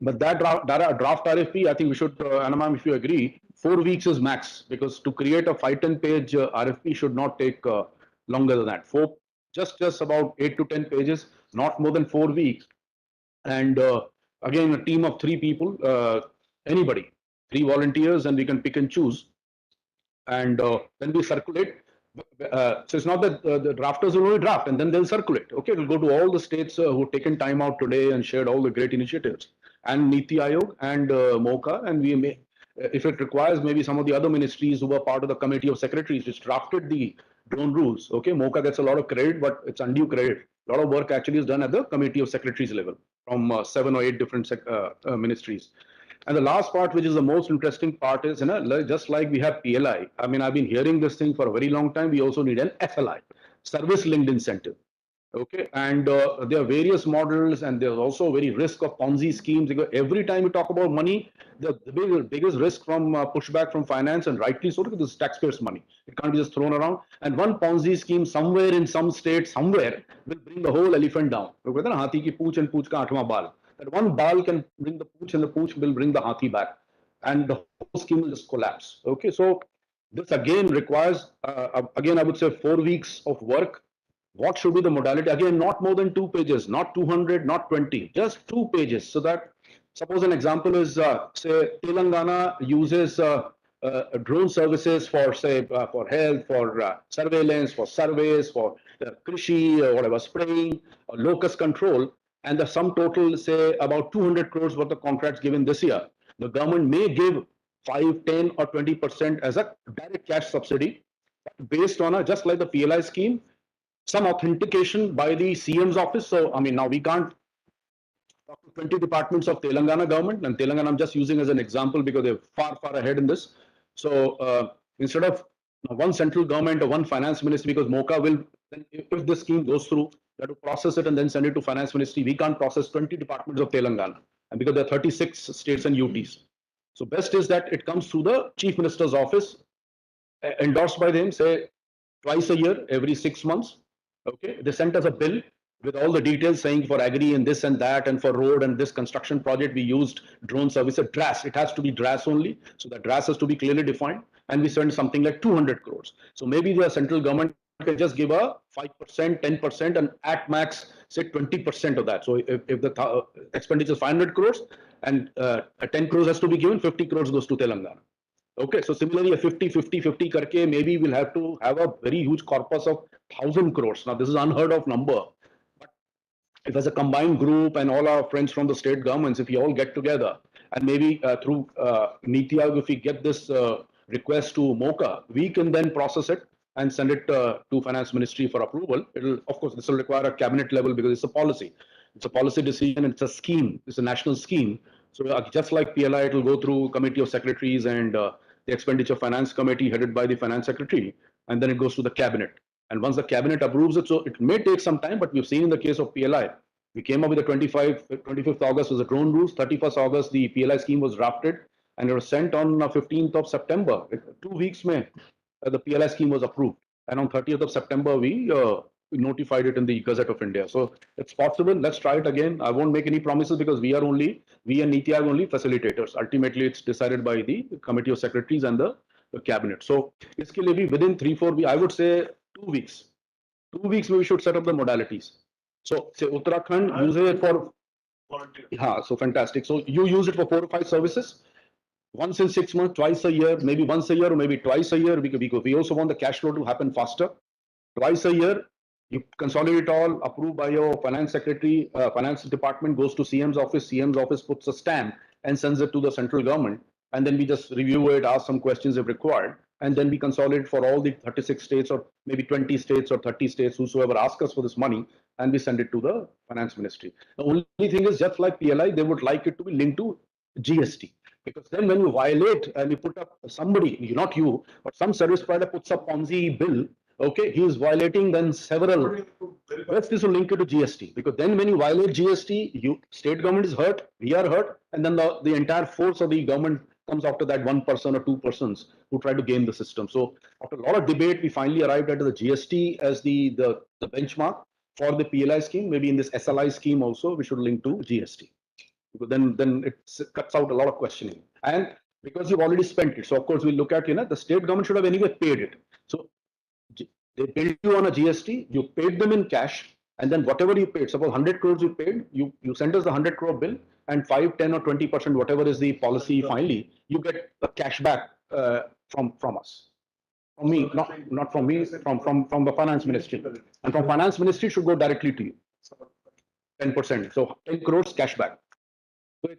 but that draft RFP, I think we should, Anna ma'am, if you agree, 4 weeks is max, because to create a 5-10 page RFP should not take longer than that. Just about 8 to 10 pages, not more than 4 weeks. And again, a team of 3 people, anybody, 3 volunteers, and we can pick and choose. And then we circulate. So it's not that the drafters will only draft and then they'll circulate. Okay, it will go to all the states who've taken time out today and shared all the great initiatives, and Niti Aayog and MOCA, and we may, if it requires, maybe some of the other ministries who were part of the committee of secretaries which drafted the drone rules. Okay, MOCA gets a lot of credit, but it's undue credit. A lot of work actually is done at the committee of secretaries level from 7 or 8 different ministries. And the last part, which is the most interesting part, is, just like we have PLI. I mean, I've been hearing this thing for a very long time. We also need an FLI, service linked incentive. Okay, and there are various models, and there's also very risk of Ponzi schemes. Because every time we talk about money, the biggest risk from pushback from finance, and rightly so, because this is taxpayers' money. It can't be just thrown around. And one Ponzi scheme somewhere in some state, somewhere, will bring the whole elephant down. Hathi ki pooch and pooch ka athwaं baal. That one ball can bring the pooch, and the pooch will bring the hathi back, and the whole scheme will just collapse. Okay, so this again requires, again, I would say 4 weeks of work. What should be the modality? Again, not more than 2 pages, not 200, not 20, just 2 pages. So that, suppose an example is, say, Telangana uses drone services for, say, for health, for surveillance, for surveys, for krishi, or whatever, spraying, or locust control, and the sum total, say, about 200 crores worth of contracts given this year. The government may give 5, 10, or 20% as a direct cash subsidy based on just like the PLI scheme, some authentication by the CM's office. So, I mean, now we can't talk to 20 departments of Telangana government, and Telangana I'm just using as an example because they're far ahead in this. So instead of one central government or one finance ministry, because MOCA will, if this scheme goes through, they have to process it and then send it to finance ministry. We can't process 20 departments of Telangana, and because there are 36 states and UTs. So best is that it comes through the chief minister's office, endorsed by them, say twice a year, every 6 months. Okay, they sent us a bill with all the details saying for agri and this and that, and for road and this construction project we used drone service at DRAS. It has to be DRAS only, so that DRAS has to be clearly defined, and we sent something like 200 crores. So maybe the central government can just give a 5%, 10%, and at max say 20% of that. So if the expenditure is 500 crores and 10 crores has to be given, 50 crores goes to Telangana. Okay, so similarly, a 50-50-50 karke, maybe we'll have to have a very huge corpus of 1,000 crores. Now, this is unheard of number. If as a combined group and all our friends from the state governments, if we all get together and maybe through Niti Aayog, if we get this request to MOCA, we can then process it and send it to Finance Ministry for approval. It'll, of course, this will require a cabinet level because it's a policy. It's a policy decision. It's a scheme. It's a national scheme. So just like PLI, it will go through Committee of Secretaries and the Expenditure Finance Committee headed by the Finance Secretary, and then it goes to the cabinet. And once the cabinet approves it, so it may take some time, but we've seen in the case of PLI, we came up with the 25th August was the drone rules, 31st August, the PLI scheme was drafted, and it was sent on 15th of September. 2 weeks, the PLI scheme was approved. And on 30th of September, we notified it in the Gazette of India. So it's possible. Let's try it again. I won't make any promises because we and Niti are only facilitators. Ultimately, it's decided by the Committee of Secretaries and the cabinet. So iske liye bhi within 3-4 weeks, I would say 2 weeks. 2 weeks we should set up the modalities. So say Uttarakhand uses it for so fantastic. So you use it for 4 or 5 services. Once in 6 months, twice a year, maybe once a year, or maybe twice a year. We also want the cash flow to happen faster. Twice a year, you consolidate it all, approved by your finance secretary, finance department goes to CM's office. CM's office puts a stamp and sends it to the central government. And then we just review it, ask some questions if required. And then we consolidate for all the 36 states or maybe 20 states or 30 states, whosoever ask us for this money, and we send it to the finance ministry. The only thing is, just like PLI, they would like it to be linked to GST. Because then when you violate and you put up somebody, not you, but some service provider puts up Ponzi bill, okay, he is violating then several. Let's this will link it to GST, because then when you violate GST, state government is hurt, we are hurt, and then the entire force of the government comes after that 1 person or 2 persons who try to game the system. So after a lot of debate, we finally arrived at the GST as the benchmark for the PLI scheme. Maybe in this SLI scheme also, we should link to GST. Because then it cuts out a lot of questioning. And because you've already spent it, so of course we look at, the state government should have anyway paid it. So they billed you on a GST, you paid them in cash, and then whatever you paid, suppose 100 crores you paid, you sent us the 100 crore bill, and 5, 10 or 20%, whatever is the policy finally, you get a cash back from us. From me, not from me, from the finance ministry. And from finance ministry should go directly to you. 10%. So 10 crores cash back. So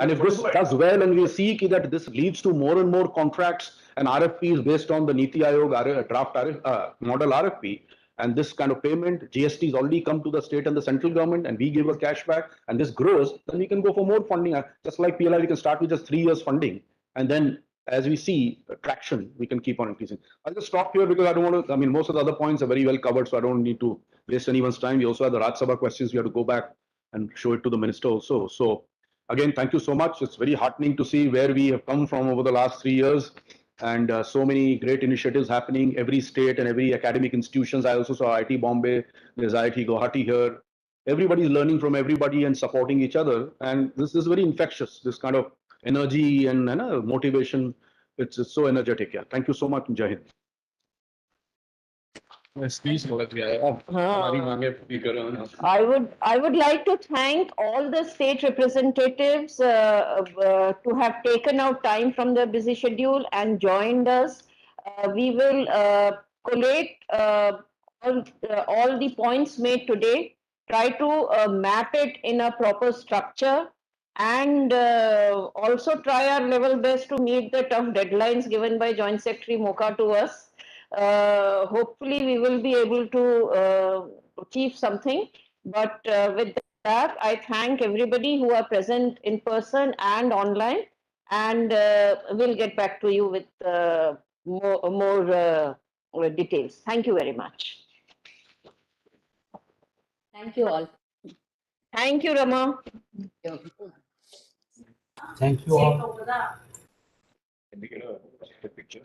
and if this does well and we see that this leads to more and more contracts and RFPs based on the Niti Aayog draft model RFP, and this kind of payment, GST has already come to the state and the central government, and we give a cash back, and this grows, then we can go for more funding. Just like PLI, we can start with just 3 years funding, and then as we see traction, we can keep on increasing. I'll just stop here because I don't want to, most of the other points are very well covered, so I don't need to waste anyone's time. We also have the Raj Sabha questions. We have to go back and show it to the minister also. So again, thank you so much. It's very heartening to see where we have come from over the last 3 years, and so many great initiatives happening every state and every academic institutions. I also saw IIT Bombay, there's IIT Guwahati here. Everybody is learning from everybody and supporting each other. And this is very infectious, this kind of energy and motivation. It's so energetic. Yeah. Thank you so much, Jai Hind. I would like to thank all the state representatives to have taken out time from their busy schedule and joined us. We will collate all the points made today, try to map it in a proper structure, and also try our level best to meet the tough deadlines given by Joint Secretary MOCA to us. Hopefully we will be able to achieve something, but with that I thank everybody who are present in person and online, and we'll get back to you with more details. Thank you very much. Thank you all. Thank you, Rama. Thank you all. Can we get a picture?